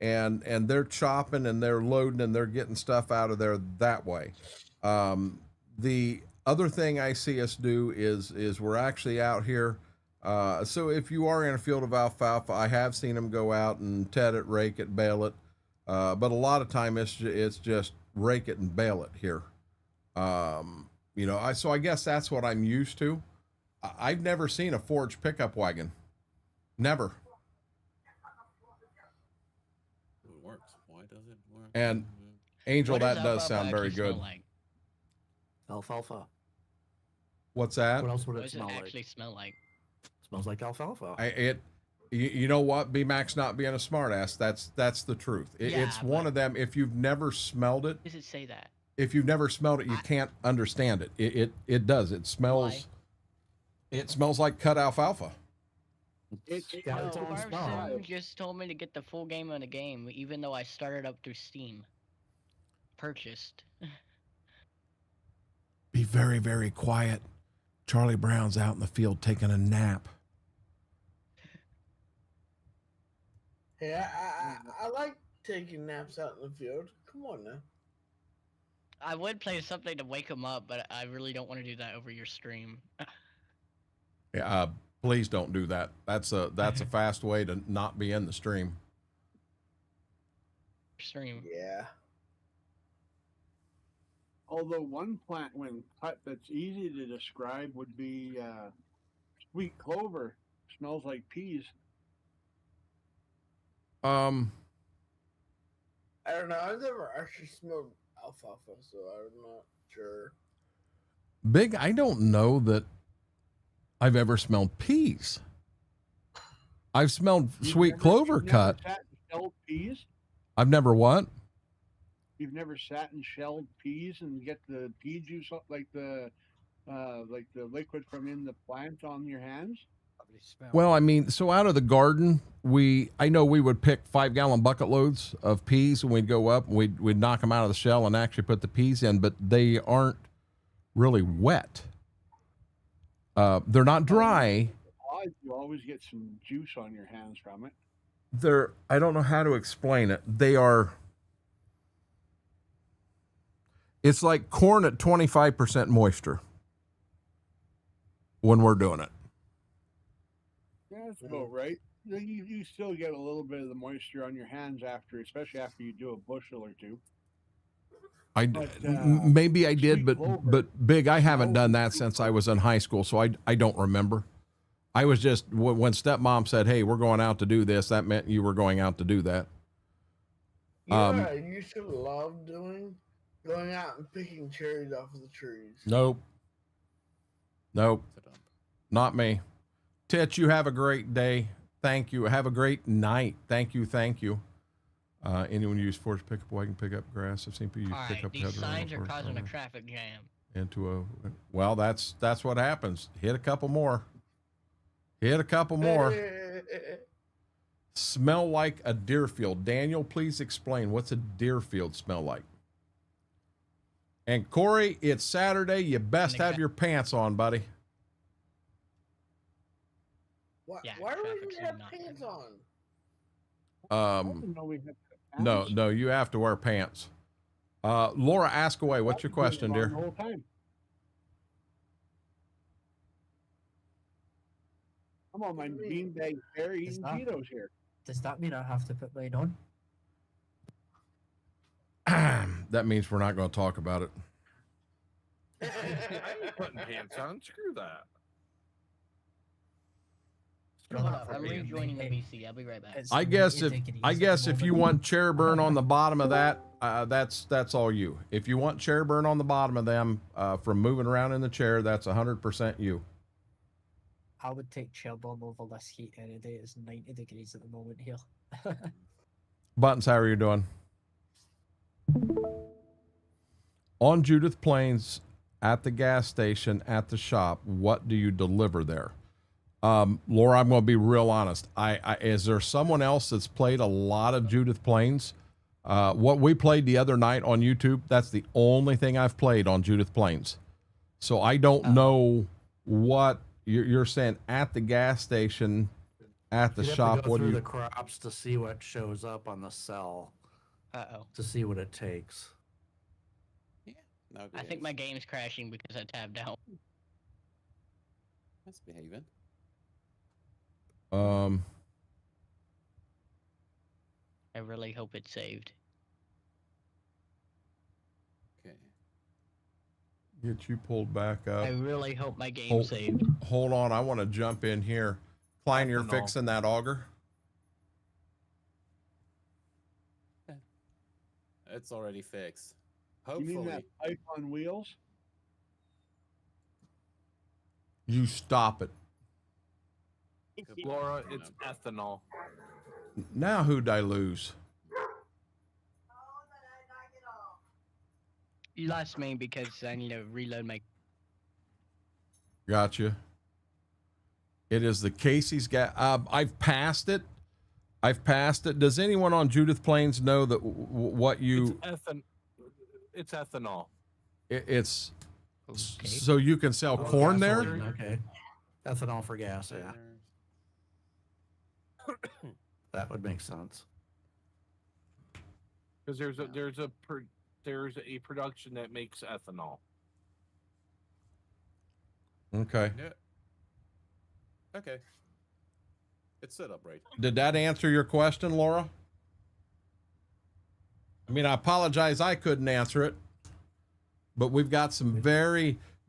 and they're chopping and they're loading and they're getting stuff out of there that way. The other thing I see us do is we're actually out here. So if you are in a field of alfalfa, I have seen them go out and ted it, rake it, bale it. But a lot of time it's just rake it and bale it here. So I guess that's what I'm used to. I've never seen a forged pickup wagon. Never. It works. Why does it work? And Angel, that does sound very good. Like? Alfalfa. What's that? What else would What it does smell it like? actually smell like? Smells like alfalfa. You know what? B-Max not being a smartass. That's the truth. It's one of them. If you've never smelled it, Does it say that? if you've never smelled it, you can't understand it. It does. It smells. Why? It smells like cut alfalfa. It's got its own smell. Sim just told me to get the full game of the game, even though I started up through Steam. Purchased. Be very, very quiet. Charlie Brown's out in the field taking a nap. Hey, I like taking naps out in the field. Come on now. I would play something to wake him up, but I really don't want to do that over your stream. Please don't do that. That's a fast way to not be in the stream. Stream. Yeah. Although one plant when cut that's easy to describe would be sweet clover. Smells like peas. I don't know. I've never actually smelled alfalfa, so I'm not sure. Big, I don't know that I've ever smelled peas. I've smelled sweet clover cut. Sat and shelled peas? I've never what? You've never sat and shelled peas and get the pea juice up like the liquid from in the plant on your hands? Well, I mean, so out of the garden, I know we would pick 5-gallon bucket loads of peas and we'd go up and we'd knock them out of the shell and actually put the peas in, but they aren't really wet. They're not dry. You always get some juice on your hands from it. I don't know how to explain it. It's like corn at 25% moisture when we're doing it. Yeah, that's about right. You still get a little bit of the moisture on your hands especially after you do a bushel or two. Maybe I did, but Big, I haven't done that since I was in high school, so I don't remember. I was just, when stepmom said, hey, we're going out to do this, that meant you were going out to do that. Yeah, you used to love going out and picking cherries off of the trees. Nope. Not me. Titch, you have a great day. Thank you. Have a great night. Thank you. Anyone use force pickup wagon pick up grass? I've seen people use All pick right, up these header signs are force causing a mower traffic jam. well, that's what happens. Hit a couple more. Smell like a deer field. Daniel, please explain, what's a deer field smell like? And Corey, it's Saturday. You best have your pants on, buddy. Why do we even have pants on? No, you have to wear pants. Laura, ask away. What's your question, dear? The whole time. I'm on my beanbag chair eating Cheetos here. Does that mean I have to put mine on? That means we're not going to talk about it. I ain't putting pants on. Screw that. Hold up, I'm rejoining the BC. I'll be right back. I guess if you want chair burn on the bottom of that, that's all you. If you want chair burn on the bottom of them from moving around in the chair, that's 100% you. I would take chair burn over this heat any day. It's 90 degrees at the moment here. Buttons, how are you doing? On Judith Plains, at the gas station, at the shop, what do you deliver there? Laura, I'm going to be real honest. Is there someone else that's played a lot of Judith Plains? What we played the other night on YouTube, that's the only thing I've played on Judith Plains. So I don't know what you're saying at the gas station, at the You'd have shop. to go What do through you? the crops to see what shows up on the cell. To see what it takes. I think my game's crashing because I tabbed out. That's behaving. I really hope it's saved. Okay. Get you pulled back up. I really hope my game's saved. Hold on, I want to jump in here. Klein, you're Ethanol. fixing that auger? It's already fixed. You Hopefully. mean that pipe on wheels? You stop it. Laura, it's ethanol. Now who'd I lose? You lost me because I need to reload my. Gotcha. It is the Casey's gas. I've passed it. Does anyone on Judith Plains know that what you? It's ethanol. It's so you can sell corn there. Okay. Ethanol for gas. Yeah. That would make sense. Because there's a production that makes ethanol. Okay. Yeah. Okay. It's set up right. Did that answer your question, Laura? I mean, I apologize I couldn't answer it, but we've got some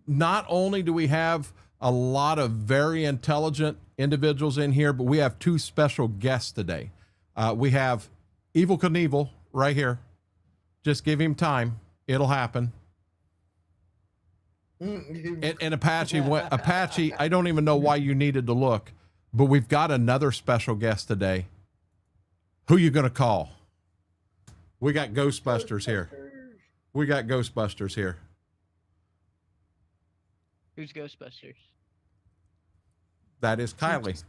not only do we have a lot of very intelligent individuals in here, but we have two special guests today. We have Evel Knievel right here. Just give him time. It'll happen. And Apache, Apache, I don't even know why you needed to look, but we've got another special guest today. Who you going to call? We got Ghostbusters here. We got Ghostbusters here. Who's Ghostbusters? That is Kylie.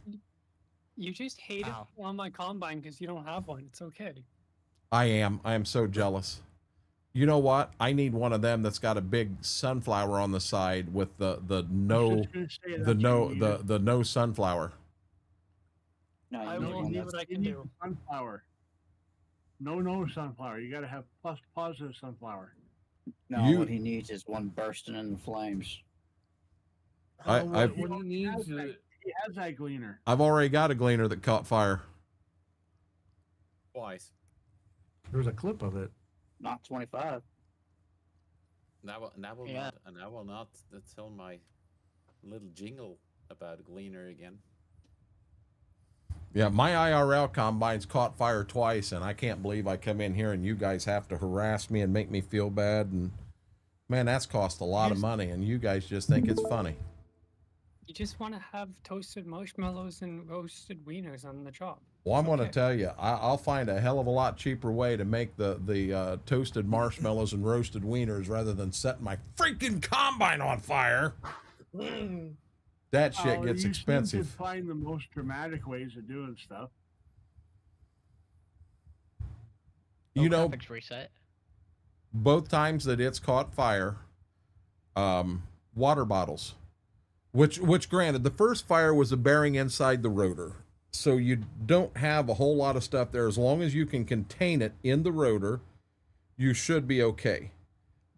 You just hate it on my combine because you don't have one. It's okay. I am so jealous. You know what? I need one of them that's got a big sunflower on the side with the no sunflower. No, I will see what I can do. Sunflower. No sunflower. You got to have positive sunflower. No, what he needs is one bursting in the flames. He has that gleaner. I've already got a gleaner that caught fire. Twice. There's a clip of it. Not 25. And I will not tell my little jingle about Gleaner again. Yeah, my IRL combines caught fire twice, and I can't believe I come in here and you guys have to harass me and make me feel bad. And man, that's cost a lot of money, and you guys just think it's funny. You just want to have toasted marshmallows and roasted wieners on the job. Well, I'm going to tell you, I'll find a hell of a lot cheaper way to make the toasted marshmallows and roasted wieners rather than setting my freaking combine on fire. That shit gets expensive. You seem to find the most dramatic ways of doing stuff. You know, reset. Both times that it's caught fire, water bottles, which granted, the first fire was a bearing inside the rotor. So you don't have a whole lot of stuff there. As long as you can contain it in the rotor, you should be okay.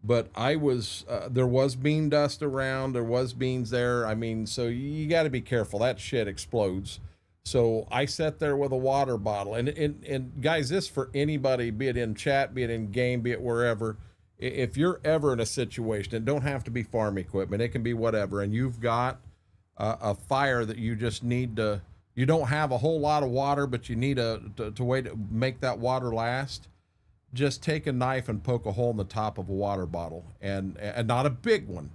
But there was bean dust around, there was beans there. I mean, so you got to be careful. That shit explodes. So I sat there with a water bottle, and guys, this for anybody, be it in chat, be it in game, be it wherever. If you're ever in a situation, it don't have to be farm equipment, it can be whatever, and you've got a fire that you just need to, you don't have a whole lot of water, but you need to wait to make that water last. Just take a knife and poke a hole in the top of a water bottle, and not a big one.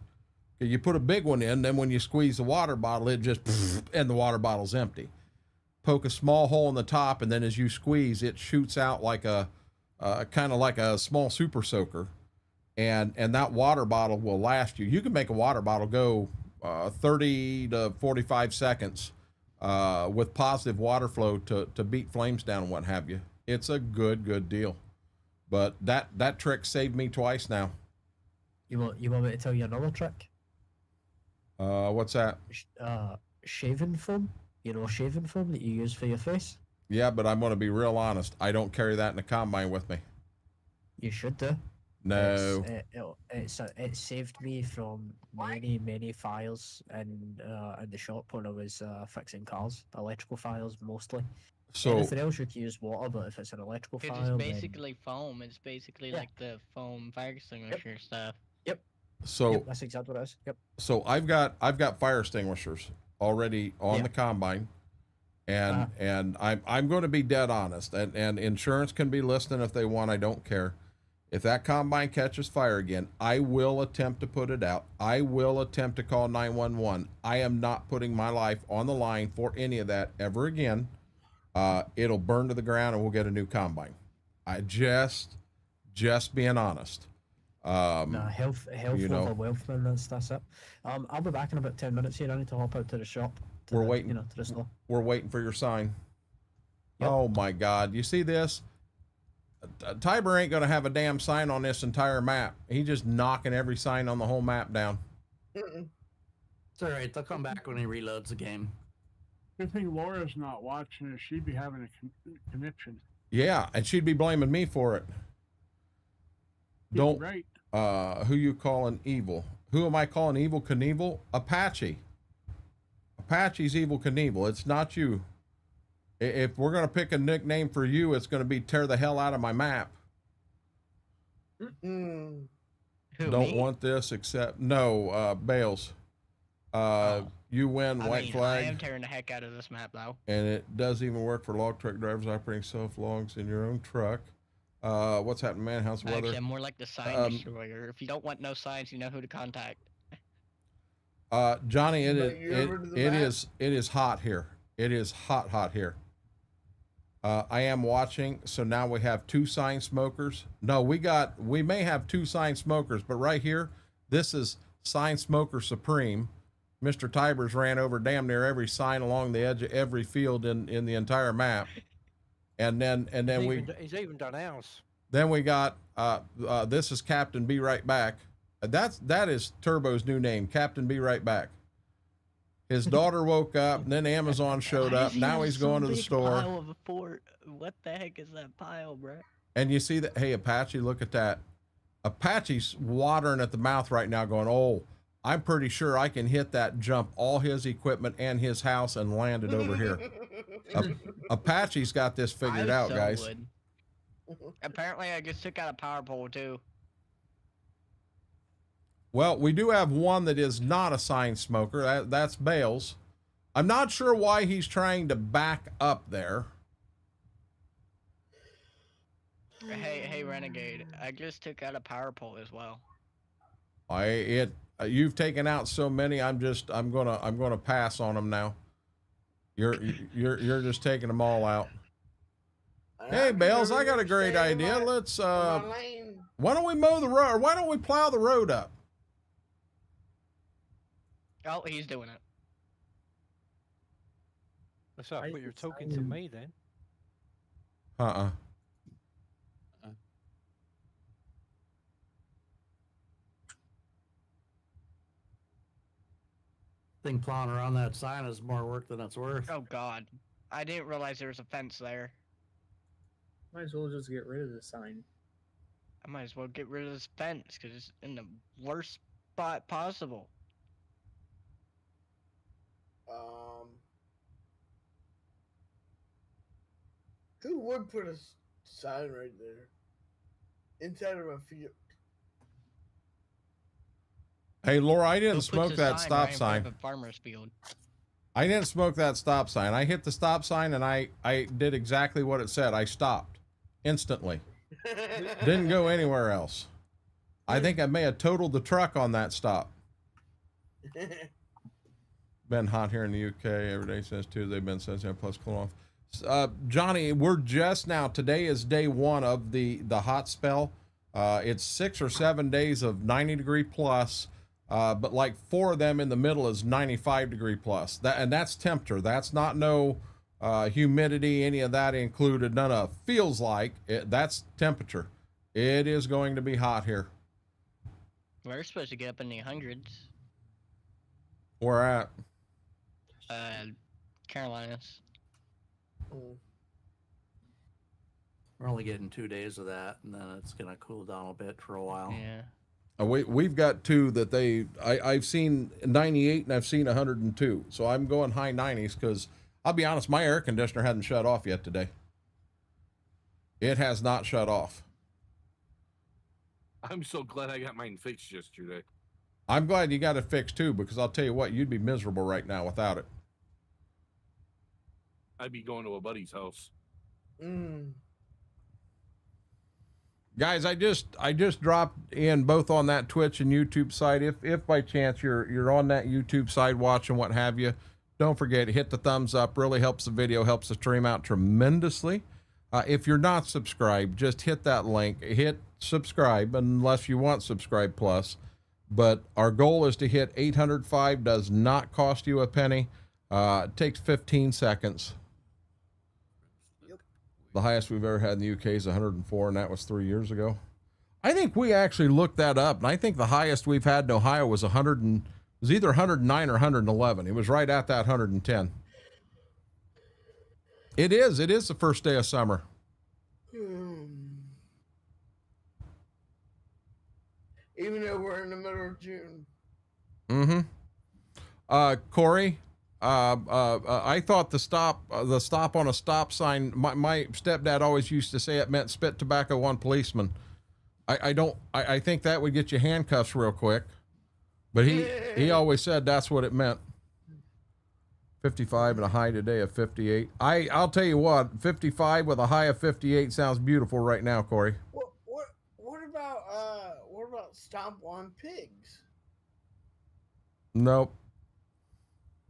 You put a big one in, then when you squeeze the water bottle, it just and the water bottle's empty. Poke a small hole in the top, and then as you squeeze, it shoots out like a kind of like a small super soaker, and that water bottle will last you. You can make a water bottle go 30 to 45 seconds with positive water flow to beat flames down and what have you. It's a good deal. But that trick saved me twice now. You want me to tell you another trick? What's that? Shaving foam. You know, shaving foam that you use for your face. Yeah, but I'm going to be real honest. I don't carry that in the combine with me. You should do. No. It saved me from many fires in the shop when I was fixing cars, electrical fires mostly. So anything else you can use water, but if it's an electrical fire, It's basically foam. It's basically like the foam fire extinguisher stuff. Yep. So that's exactly what it is. Yep. So I've got fire extinguishers already on the combine, and I'm going to be dead honest, and insurance can be listening if they want. I don't care. If that combine catches fire again, I will attempt to put it out. I will attempt to call 911. I am not putting my life on the line for any of that ever again. It'll burn to the ground and we'll get a new combine. I just being honest. Health over wealth, man. That's it. I'll be back in about 10 minutes here. I need to hop out to the shop. We're waiting. To the store. We're waiting for your sign. Yep. Oh my God! You see this? Tiber ain't gonna have a damn sign on this entire map. He's just knocking every sign on the whole map down. It's all right. They'll come back when he reloads the game. Good thing Laura's not watching it. She'd be having a conniption. Yeah, and she'd be blaming me for it. Don't. Right. Who you calling evil? Who am I calling Evel Knievel? Apache. Apache's Evil Knievel. It's not you. If we're gonna pick a nickname for you, it's gonna be tear the hell out of my map. Mm. Who, Don't me? want this except no, Bales. You win, I white mean, flag. I am tearing the heck out of this map though. And it does even work for log truck drivers operating self logs in your own truck. What's happening, man? How's the weather? Actually, I'm more like the sign destroyer. If you don't want no signs, you know who to contact. Johnny, it But you're over to the map? is hot here. It is hot here. I am watching, so now we have 2 sign smokers. No, we may have 2 sign smokers, but right here, this is sign smoker supreme. Mr. Tybers ran over damn near every sign along the edge of every field in the entire map. And then he's even done ours. then we got this is Captain Be Right Back. That is Turbo's new name, Captain Be Right Back. His daughter woke up, and then Amazon showed Why up. is he Now in he's some going to the big store. Pile of a fort? What the heck is that pile, bro? And you see that, hey, Apache, look at that. Apache's watering at the mouth right now going, oh, I'm pretty sure I can hit that, jump all his equipment and his house and land it over here. Apache's got this figured out, guys. Would. Apparently, I just took out a power pole, too. Well, we do have one that is not a sign smoker. That's Bales. I'm not sure why he's trying to back up there. Hey, Renegade, I just took out a power pole as well. You've taken out so many. I'm gonna pass on them now. You're just taking them all out. Hey, Bales, I got a great idea. Let's why don't we mow the road, or why don't we plow the road up? Oh, he's doing it. So I put your token to me then. Thing plowing around that sign is more work than it's worth. Oh, God. I didn't realize there was a fence there. Might as well just get rid of the sign. I might as well get rid of this fence because it's in the worst spot possible. Who would put a sign right there? Inside of a field. Hey, Laura, I didn't Who puts smoke a that sign stop right in front sign. of a farmer's field? I didn't smoke that stop sign. I hit the stop sign and I did exactly what it said. I stopped instantly. Didn't go anywhere else. I think I may have totaled the truck on that stop. Been hot here in the UK every day since Tuesday. They've been since plus cool off. Johnny, we're just now. Today is day 1 of the hot spell. It's 6 or 7 days of 90-degree plus. But like 4 of them in the middle is 95-degree plus. That's temperature. That's not no humidity, any of that included. None of feels like it. That's temperature. It is going to be hot here. We're supposed to get up in the hundreds. Where at? Carolinas. We're only getting 2 days of that, and then it's gonna cool down a bit for a while. Yeah. We've got 2 that I've seen 98 and I've seen 102. So I'm going high 90s because I'll be honest, my air conditioner hasn't shut off yet today. It has not shut off. I'm so glad I got mine fixed yesterday. I'm glad you got it fixed too, because I'll tell you what, you'd be miserable right now without it. I'd be going to a buddy's house. Guys, I just dropped in both on that Twitch and YouTube side. If by chance you're on that YouTube side watching what have you, don't forget to hit the thumbs up. Really helps the video, helps the stream out tremendously. If you're not subscribed, just hit that link, hit subscribe unless you want subscribe plus. But our goal is to hit 805. Does not cost you a penny. It takes 15 seconds. The highest we've ever had in the UK is 104, and that was 3 years ago. I think we actually looked that up, and I think the highest we've had in Ohio was was either 109 or 111. It was right at that 110. It is the first day of summer. Even though we're in the middle of June. Corey, I thought the stop on a stop sign, my stepdad always used to say it meant spit tobacco on policemen. I think that would get you handcuffs real quick, but he always said that's what it meant. 55 and a high today of 58. I'll tell you what, 55 with a high of 58 sounds beautiful right now, Corey. What about stomp on pigs? Nope.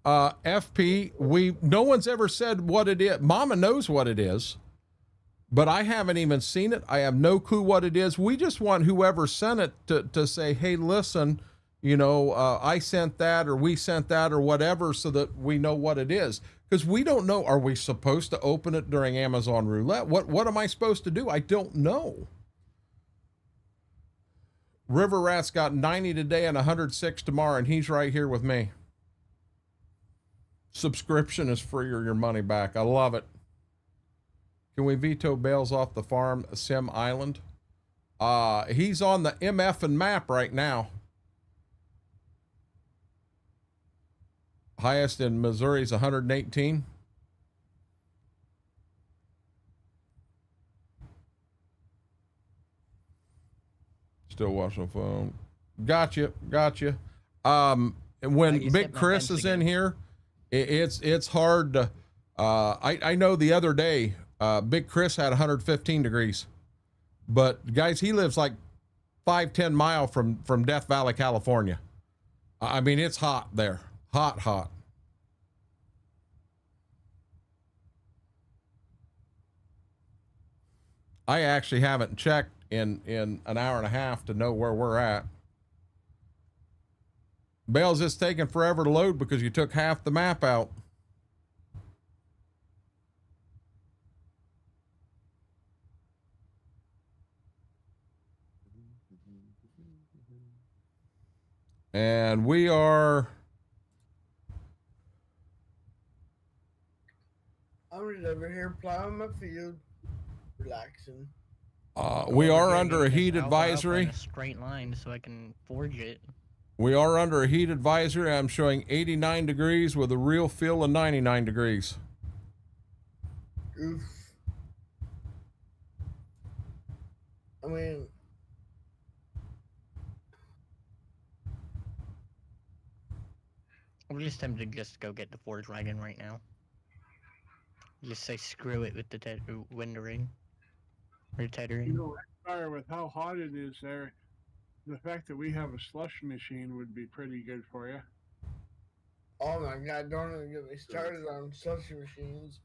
FP, no one's ever said what it is. Mama knows what it is, but I haven't even seen it. I have no clue what it is. We just want whoever sent it to say, hey, listen, you know, I sent that, or we sent that, or whatever, so that we know what it is. Because we don't know. Are we supposed to open it during Amazon Roulette? What am I supposed to do? I don't know. River Rat's got 90 today and 106 tomorrow, and he's right here with me. Subscription is free or your money back. I love it. Can we veto Bales off the farm, Sim Island? He's on the MF and map right now. Highest in Missouri is 118. Still watching the phone. Gotcha. When Big Chris is in here, it's hard to, I know the other day, Big Chris had 115 degrees, but guys, he lives like 5-10 miles from Death Valley, California. I mean, it's hot there. Hot. I actually haven't checked in an hour and a half to know where we're at. Bales, it's taking forever to load because you took half the map out. And we are... I'm just over here plowing my field, relaxing. We are under a heat advisory. In a straight line so I can forge it. We are under a heat advisory. I'm showing 89 degrees with a real feel of 99 degrees. Oof. I mean, I'm just tempted to just go get the Forge Wagon right now. Just say screw it with the windering. Or tethering. You know, Fire, with how hot it is there, the fact that we have a slush machine would be pretty good for you. oh my God, don't even get me started on slushy machines.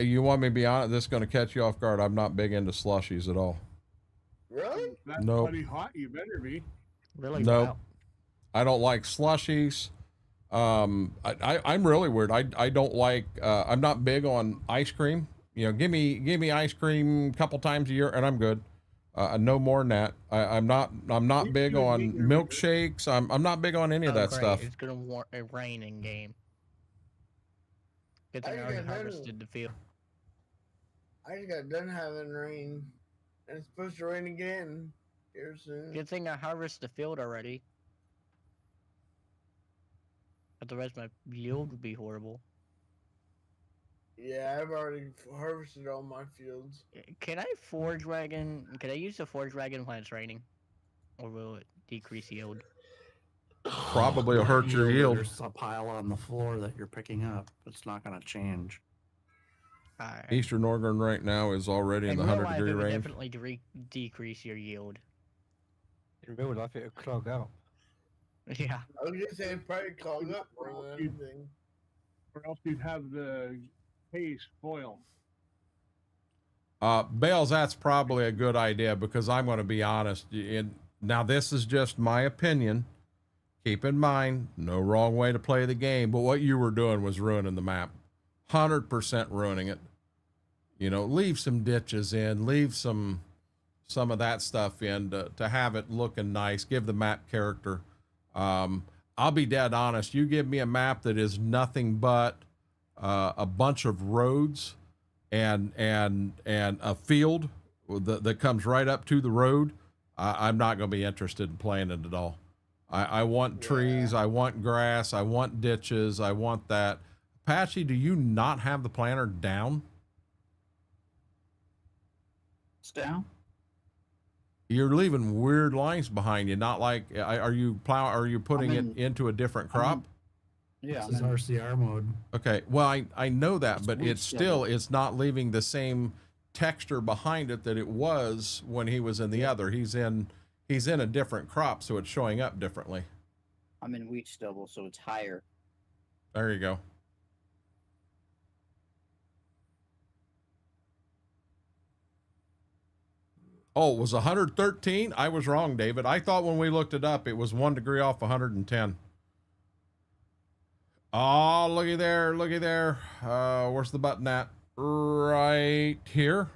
You want me to be honest? This is going to catch you off guard. I'm not big into slushies at all. Really? That's Nope. bloody hot, you better be. Really? Nope. Wow. I don't like slushies. I'm really weird. I don't like, I'm not big on ice cream. You know, give me ice cream a couple times a year and I'm good. No more than that. I'm not big on milkshakes. I'm not big on any of that great. stuff. It's gonna rain in game. Good thing I already harvested the field. I just got done having rain, and it's supposed to rain again here soon. Good thing I harvested the field already. Otherwise my yield would be horrible. Yeah, I've already harvested all my fields. Can I use the Forge Wagon when it's raining? Or will it decrease yield? Probably will hurt your yield. There's a pile on the floor that you're picking up. It's not going to change. Alright. Eastern Oregon right now is already in the 100-degree it would range. definitely decrease your yield. In real life, it'll clog out. Yeah. I was gonna say it'd probably clog up more than anything. Or else you'd have the hay spoil. Bales, that's probably a good idea because I'm going to be honest. Now, this is just my opinion. Keep in mind, no wrong way to play the game, but what you were doing was ruining the map. 100% ruining it. You know, leave some ditches in, leave some of that stuff in to have it looking nice, give the map character. I'll be dead honest. You give me a map that is nothing but a bunch of roads and a field that comes right up to the road. I'm not going to be interested in playing it at all. I want trees. I want grass. I want ditches. I want that. Apache, do you not have the planter down? It's down. You're leaving weird lines behind you. Not like, are you putting I'm it into a different crop? Yeah. This is RCR mode. Okay. Well, I know that, but weed it's stubble. it's not leaving the same texture behind it that it was when he was in the other. He's in a different crop, so it's showing up differently. I'm in wheat stubble, so it's higher. There you go. Oh, it was 113? I was wrong, David. I thought when we looked it up, it was 1 degree off 110. Oh, looky there, looky there. Where's the button at? Right here.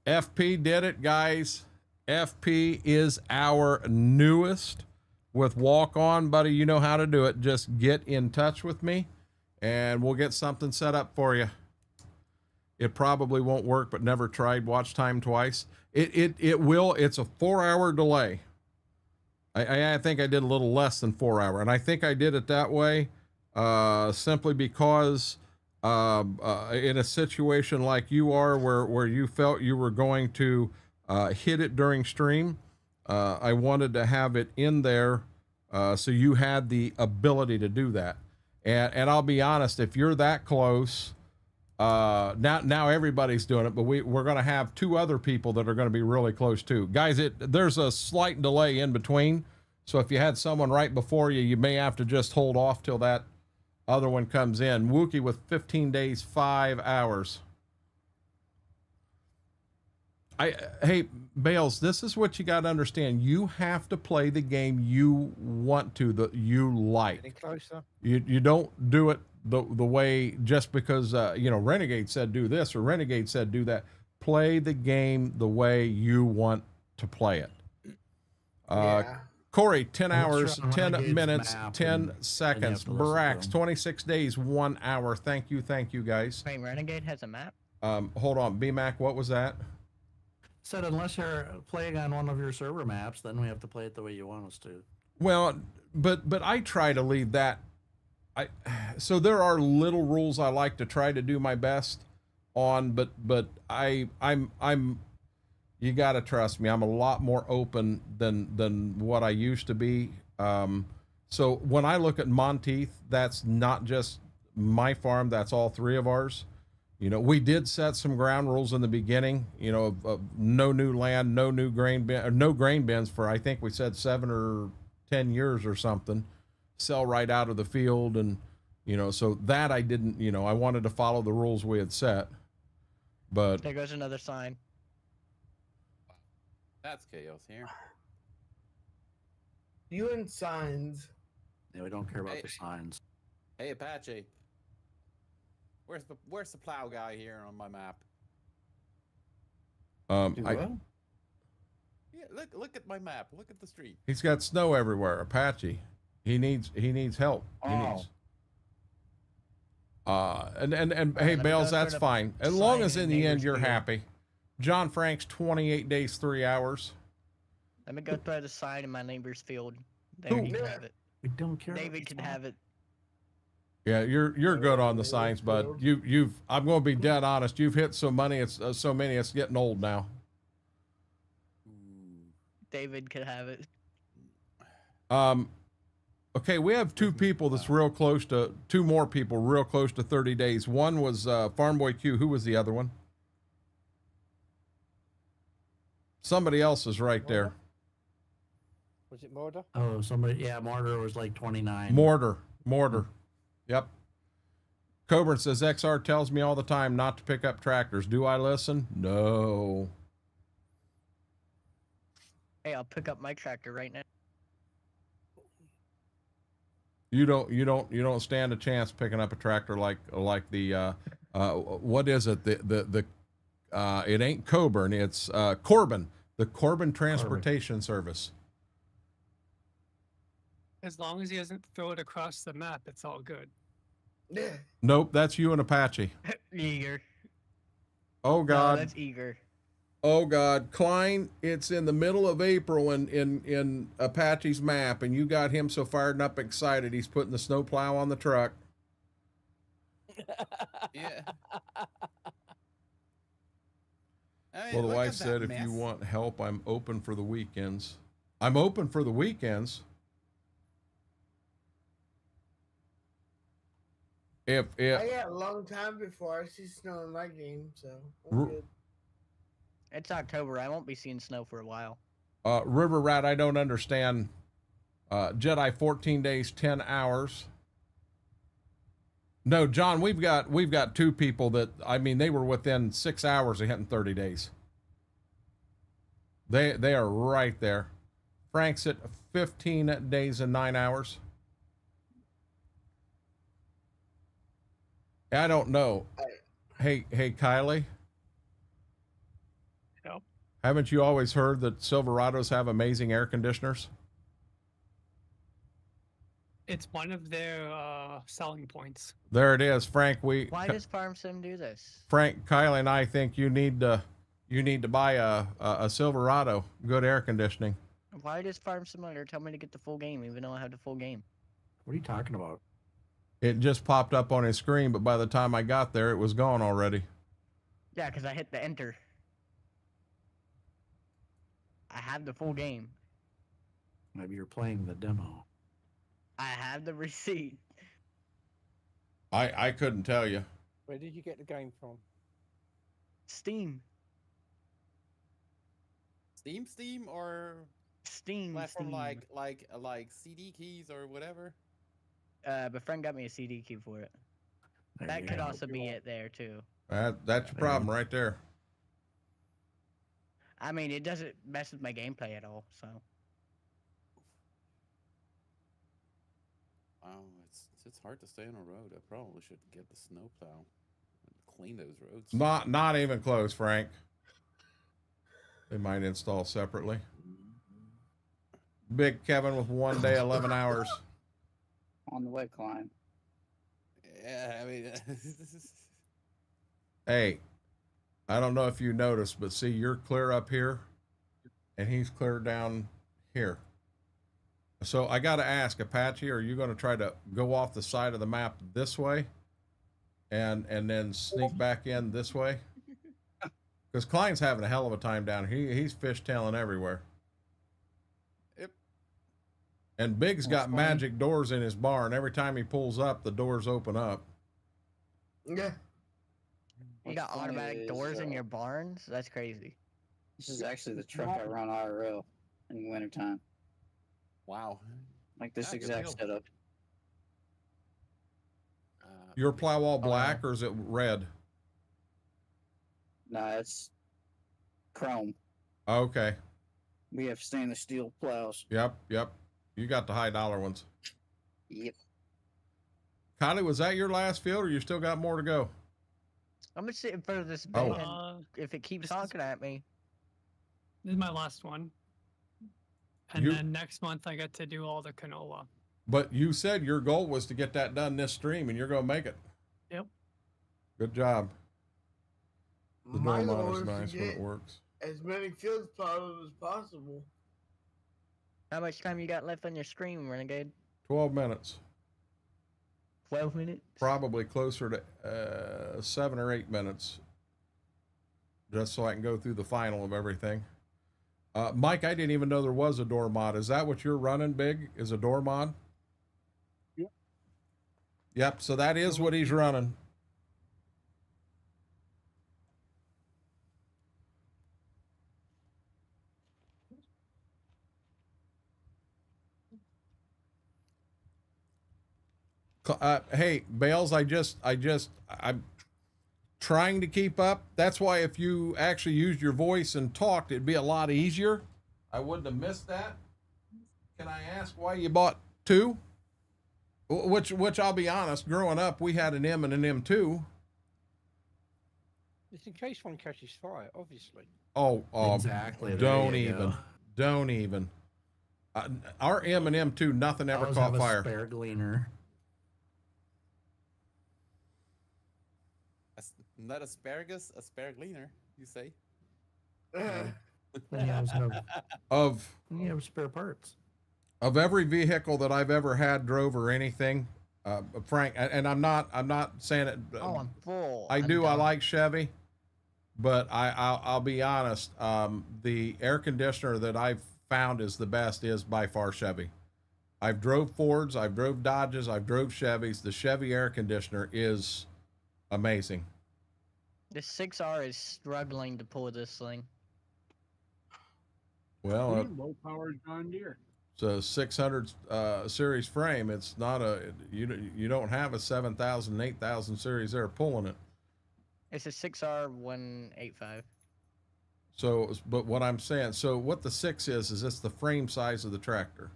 FP did it, guys. FP is our newest with Walk On, buddy. You know how to do it. Just get in touch with me and we'll get something set up for you. It probably won't work, but never tried. Watch time twice. It will. It's a 4-hour delay. I think I did a little less than 4 hour, and I think I did it that way simply because in a situation like you are where you felt you were going to hit it during stream, I wanted to have it in there so you had the ability to do that. And I'll be honest, if you're that close, now everybody's doing it, but we're going to have 2 other people that are going to be really close too. Guys, there's a slight delay in between. So if you had someone right before you, you may have to just hold off till that other one comes in. Wookie with 15 days, 5 hours. Hey, Bales, this is what you got to understand. You have to play the game you want to, that you like. Getting closer. You don't do it the way just because Renegade said do this or Renegade said do that. Play the game the way you want to play it. Corey, 10 hours, 10 minutes, 10 seconds. Barax, 26 days, 1 hour. Thank you, guys. Wait, Renegade has a map? Hold on, BMAC, what was that? Said unless you're playing on one of your server maps, then we have to play it the way you want us to. Well, but I try to leave that. So there are little rules I like to try to do my best on, but I'm you got to trust me. I'm a lot more open than what I used to be. So when I look at Monteith, that's not just my farm. That's all 3 of ours. We did set some ground rules in the beginning, of no new land, no new grain bin, or no grain bins for, I think we said 7 or 10 years or something, sell right out of the field. And, so that I didn't, I wanted to follow the rules we had set, but There goes another sign. That's chaos here. You and signs. Yeah, we don't care about the signs. Hey, Apache. Where's the plow guy here on my map? Yeah, look at my map. Look at the street. he's got snow everywhere. Apache, he needs help. He needs. And hey, me Bales, go that's through the fine as long as sign in in the end neighbor's you're field. happy. John Frank's 28 days, 3 hours. Let me go throw the sign in my neighbor's field. There you can have it. We don't care. David can have it. Yeah, you're good on the signs, bud. You've I'm going to be dead honest. You've hit so many, it's getting old now. David can have it. Okay, we have 2 people that's real close to 2 more people real close to 30 days. One was Farm Boy Q. Who was the other one? Somebody else is right there. Was it Mortar? Oh, Mortar was like 29. Mortar. Yep. Coburn says XR tells me all the time not to pick up tractors. Do I listen? No. Hey, I'll pick up my tractor right now. You don't stand a chance picking up a tractor like the what is it? The it ain't Coburn, it's Corbin. The Corbin Transportation Service. As long as he doesn't throw it across the map, it's all good. Yeah. Nope, that's you and Apache. Eager. Oh No, God. that's eager. Oh God, Klein, it's in the middle of April in Apache's map, and you got him so fired up excited he's putting the snowplow on the truck. Yeah. Well, the wife said, if you want help, I'm open for the weekends. I'm open for the weekends. If I got a long time before I see snow in my game, so I'm good. It's October. I won't be seeing snow for a while. River Rat, I don't understand. Jedi 14 days, 10 hours. No, John, we've got two people that, I mean, they were within 6 hours of hitting 30 days. They are right there. Frank's at 15 days and 9 hours. I don't know. Hey, Kylie. Yep. Haven't you always heard that Silverados have amazing air conditioners? It's one of their selling points. There it is, Frank. Why does Farm Sim do this? Frank, Kylie, and I think you need to buy a Silverado. Good air conditioning. Why does Farm Simulator tell me to get the full game, even though I have the full game? What are you talking about? It just popped up on his screen, but by the time I got there, it was gone already. Yeah, because I hit the enter. I have the full game. Maybe you're playing the demo. I have the receipt. I couldn't tell you. Where did you get the game from? Steam. Steam, or Steam. platform Steam. like CD keys or whatever. My friend got me a CD key for it. That could also be it there too. That's your problem right there. I mean, it doesn't mess with my gameplay at all, so. Wow, it's hard to stay on a road. I probably should get the snowplow and clean those roads. Not even close, Frank. They might install separately. Big Kevin with 1 day, 11 hours. On the way, Klein. Yeah, I mean, Hey, I don't know if you noticed, but see, you're clear up here, and he's clear down here. So I got to ask, Apache, are you going to try to go off the side of the map this way, and then sneak back in this way? Because Klein's having a hell of a time down here. He's fishtailing everywhere. Yep. And Big's got magic doors in his barn. Every time he pulls up, the doors open up. Yeah. You got automatic doors in your barns? That's crazy. This is actually the truck I run IRL in the wintertime. Wow. Like this Yeah, good exact deal. setup. Your plow all black or is it red? Nah, it's chrome. Okay. We have stainless steel plows. Yep. You got the high dollar ones. Yep. Kylie, was that your last field or you still got more to go? I'm just sitting in front of this Oh. van. If it keeps honking at me. This is my last one. And then next month I get to do all the canola. But you said your goal was to get that done this stream and you're going to make it. Yep. Good job. The My door goal mod is is to nice when it get works. as many fields plowed as possible. How much time you got left on your screen, Renegade? 12 minutes. 12 minutes? Probably closer to 7 or 8 minutes. Just so I can go through the final of everything. Mike, I didn't even know there was a door mod. Is that what you're running, Big? Is a door mod? Yep. Yep, so that is what he's running. Hey, Bales, I'm trying to keep up. That's why if you actually used your voice and talked, it'd be a lot easier. I wouldn't have missed that. Can I ask why you bought two? Which I'll be honest, growing up, we had an M and an M2. It's in case one catches fire, obviously. Oh, Exactly, there Don't you even. go. Don't even. Our M and M2, nothing ever Always caught have a fire. spare gleaner. Not asparagus, asparagliner, you say? Then you always have, Of you have spare parts. of every vehicle that I've ever had, drove, or anything, Frank, and I'm not saying it. Oh, I'm full. I I'm do. I done. like Chevy, but I'll be honest. The air conditioner that I've found is the best is by far Chevy. I've drove Fords, I've drove Dodges, I've drove Chevys. The Chevy air conditioner is amazing. The 6R is struggling to pull this thing. Well, Low power John Deere. it's a 600 series frame. It's not you don't have a 7,000, 8,000 series there pulling it. It's a 6R 185. So, but what I'm saying, so what the 6 is it's the frame size of the tractor.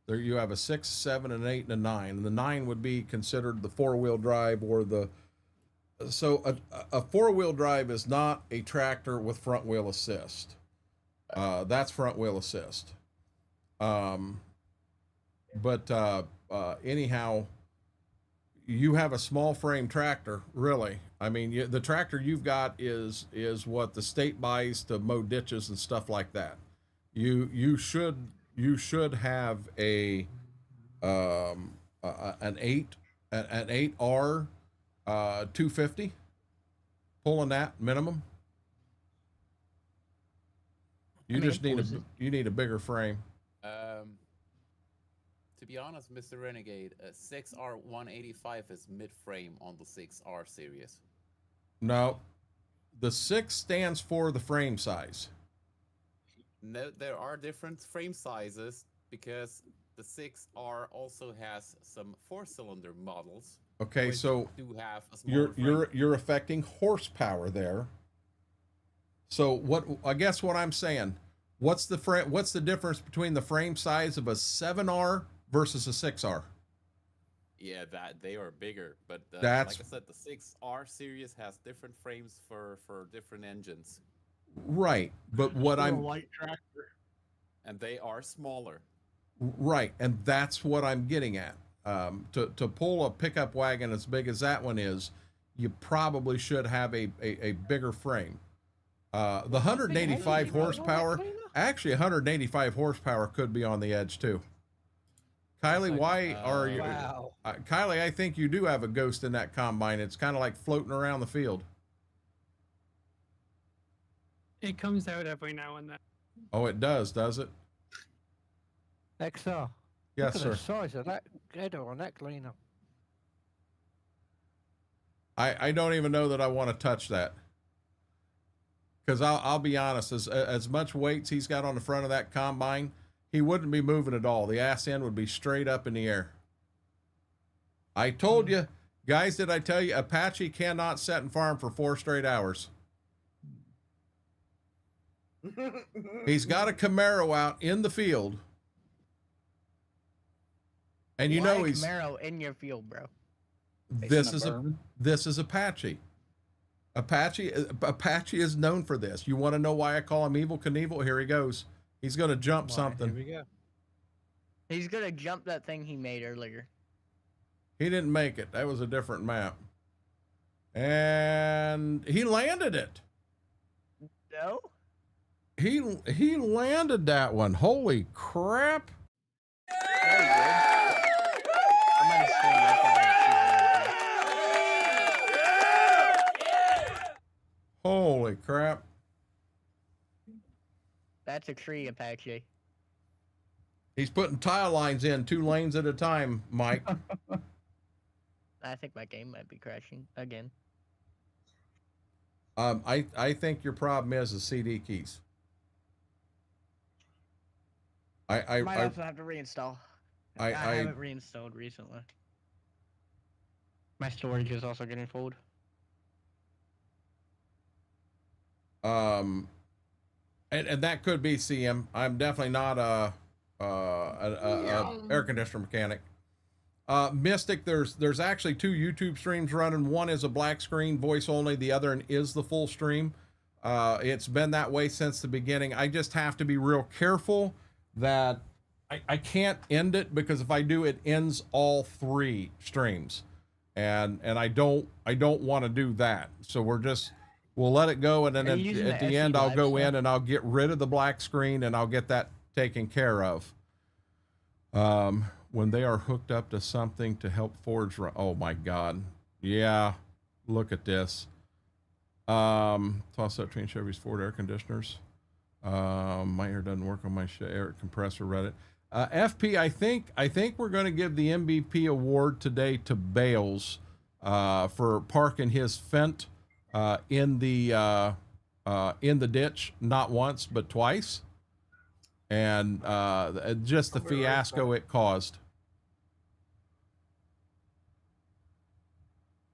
There you have a 6, 7, an 8, and a 9. And the 9 would be considered the 4-wheel drive or the. So a 4-wheel drive is not a tractor with front wheel assist. That's front wheel assist. Anyhow, you have a small frame tractor, really. I mean, the tractor you've got is what the state buys to mow ditches and stuff like that. You should have an 8R 250, pulling that minimum. You just need a bigger frame. To be honest, Mr. Renegade, 6R 185 is mid-frame on the 6R series. No, the 6 stands for the frame size. No, there are different frame sizes because the 6R also has some 4-cylinder models. Okay, which so do have a smaller frame. you're affecting horsepower there. So what I'm saying, what's the difference between the frame size of a 7R versus a 6R? Yeah, that they are bigger, but That's- like I said, the 6R series has different frames for different engines. Right, but what Still a I'm light tractor. And they are smaller. right, and that's what I'm getting at. To pull a pickup wagon as big as that one is, you probably should have a bigger frame. The 185 horsepower, actually 185 horsepower could be on the edge too. Kylie, why are you? Wow. Kylie, I think you do have a ghost in that combine. It's kind of like floating around the field. It comes out every now and then. Oh, it does it? XR. Yes, Look sir. at the size of that header on that cleaner. I don't even know that I want to touch that. Because I'll be honest, as much weights he's got on the front of that combine, he wouldn't be moving at all. The ass end would be straight up in the air. I told you, guys, did I tell you, Apache cannot sit and farm for 4 straight hours. He's got a Camaro out in the field. And you Why know a he's Camaro in your field, bro. this is Apache. Apache is known for this. You want to know why I call him Evel Knievel? Here he goes. He's going to jump something. Here we go. He's gonna jump that thing he made earlier. He didn't make it. That was a different map. And he landed it. No? He landed that one. Holy crap. I might have seen that guy. Holy crap. That's a tree, Apache. He's putting tile lines in 2 lanes at a time, Mike. I think my game might be crashing again. I think your problem is the CD keys. I might also have to reinstall. I haven't reinstalled recently. My storage is also getting full. And that could be CM. I'm definitely not a air conditioner mechanic. Mystic, there's actually 2 YouTube streams running. One is a black screen, voice only. The other one is the full stream. It's been that way since the beginning. I just have to be real careful that I can't end it, because if I do, it ends all 3 streams, and I don't want to do that. So we're We'll let it go, and then Are at, you using at the the SE end, I'll Live go stuff? in and I'll get rid of the black screen and I'll get that taken care of. When they are hooked up to something to help Forge run. Oh my God. Yeah. Look at this. Toss up between Chevy's Ford air conditioners. My air doesn't work on my air compressor. Reddit. FP, I think we're going to give the MVP award today to Bales for parking his Fent in the ditch, not once but twice, and just the fiasco it caused.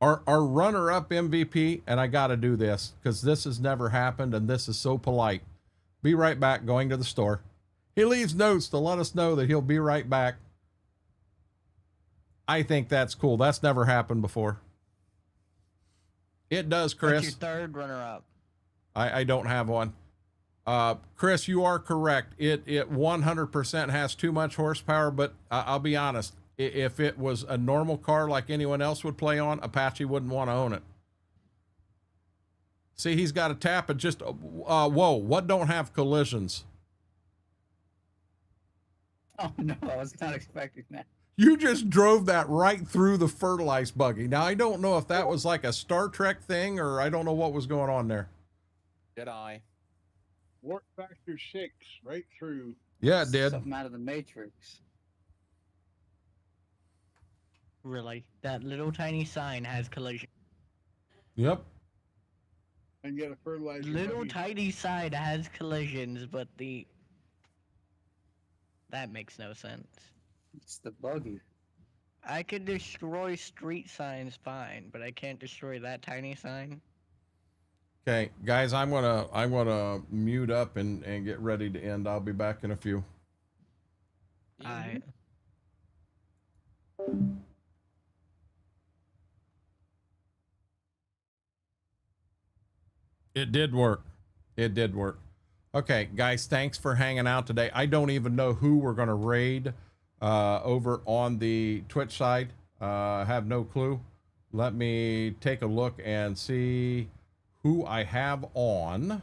Our runner-up MVP, and I got to do this because this has never happened, and this is so polite. Be right back. Going to the store. He leaves notes to let us know that he'll be right back. I think that's cool. That's never happened before. It does, Chris. What's your third runner-up? I don't have one. Chris, you are correct. It 100% has too much horsepower, but I'll be honest. If it was a normal car like anyone else would play on, Apache wouldn't want to own it. See, he's got a tap at just, whoa, what don't have collisions? Oh no, I was not expecting that. You just drove that right through the fertilized buggy. Now, I don't know if that was like a Star Trek thing or I don't know what was going on there. Jedi. Warp factor 6, right through. Yeah, it did. Something out of the Matrix. Really? That little tiny sign has collision. Yep. And get a fertilizer. Little buggy. tiny sign has collisions, but that makes no sense. It's the buggy. I can destroy street signs fine, but I can't destroy that tiny sign. Okay, guys, I'm gonna mute up and get ready to end. I'll be back in a few. Alright. It did work. It did work. Okay, guys, thanks for hanging out today. I don't even know who we're going to raid over on the Twitch side. I have no clue. Let me take a look and see who I have on.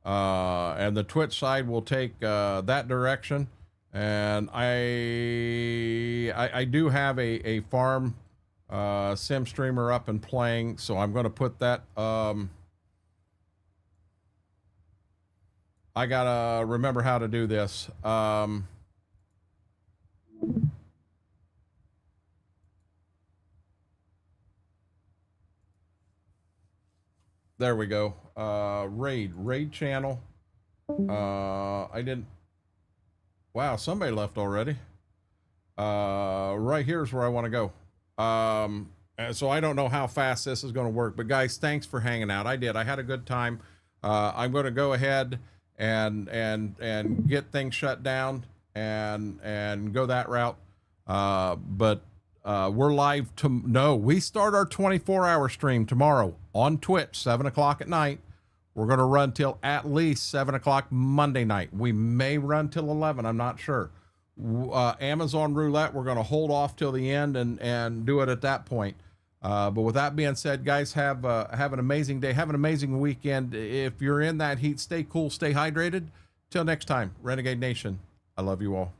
And the Twitch side will take that direction. And I do have a farm sim streamer up and playing, so I'm going to put that... I gotta remember how to do this. There we go. Raid channel. I didn't. Wow, somebody left already. Right here's where I want to go. And so I don't know how fast this is going to work, but guys, thanks for hanging out. I did. I had a good time. I'm going to go ahead and get things shut down and go that route. But we're live we start our 24-hour stream tomorrow on Twitch, 7 o'clock at night. We're going to run till at least 7 o'clock Monday night. We may run till 11. I'm not sure. Amazon Roulette, we're going to hold off till the end and do it at that point. But with that being said, guys, have an amazing day. Have an amazing weekend. If you're in that heat, stay cool, stay hydrated. Till next time, Renegade Nation, I love you all.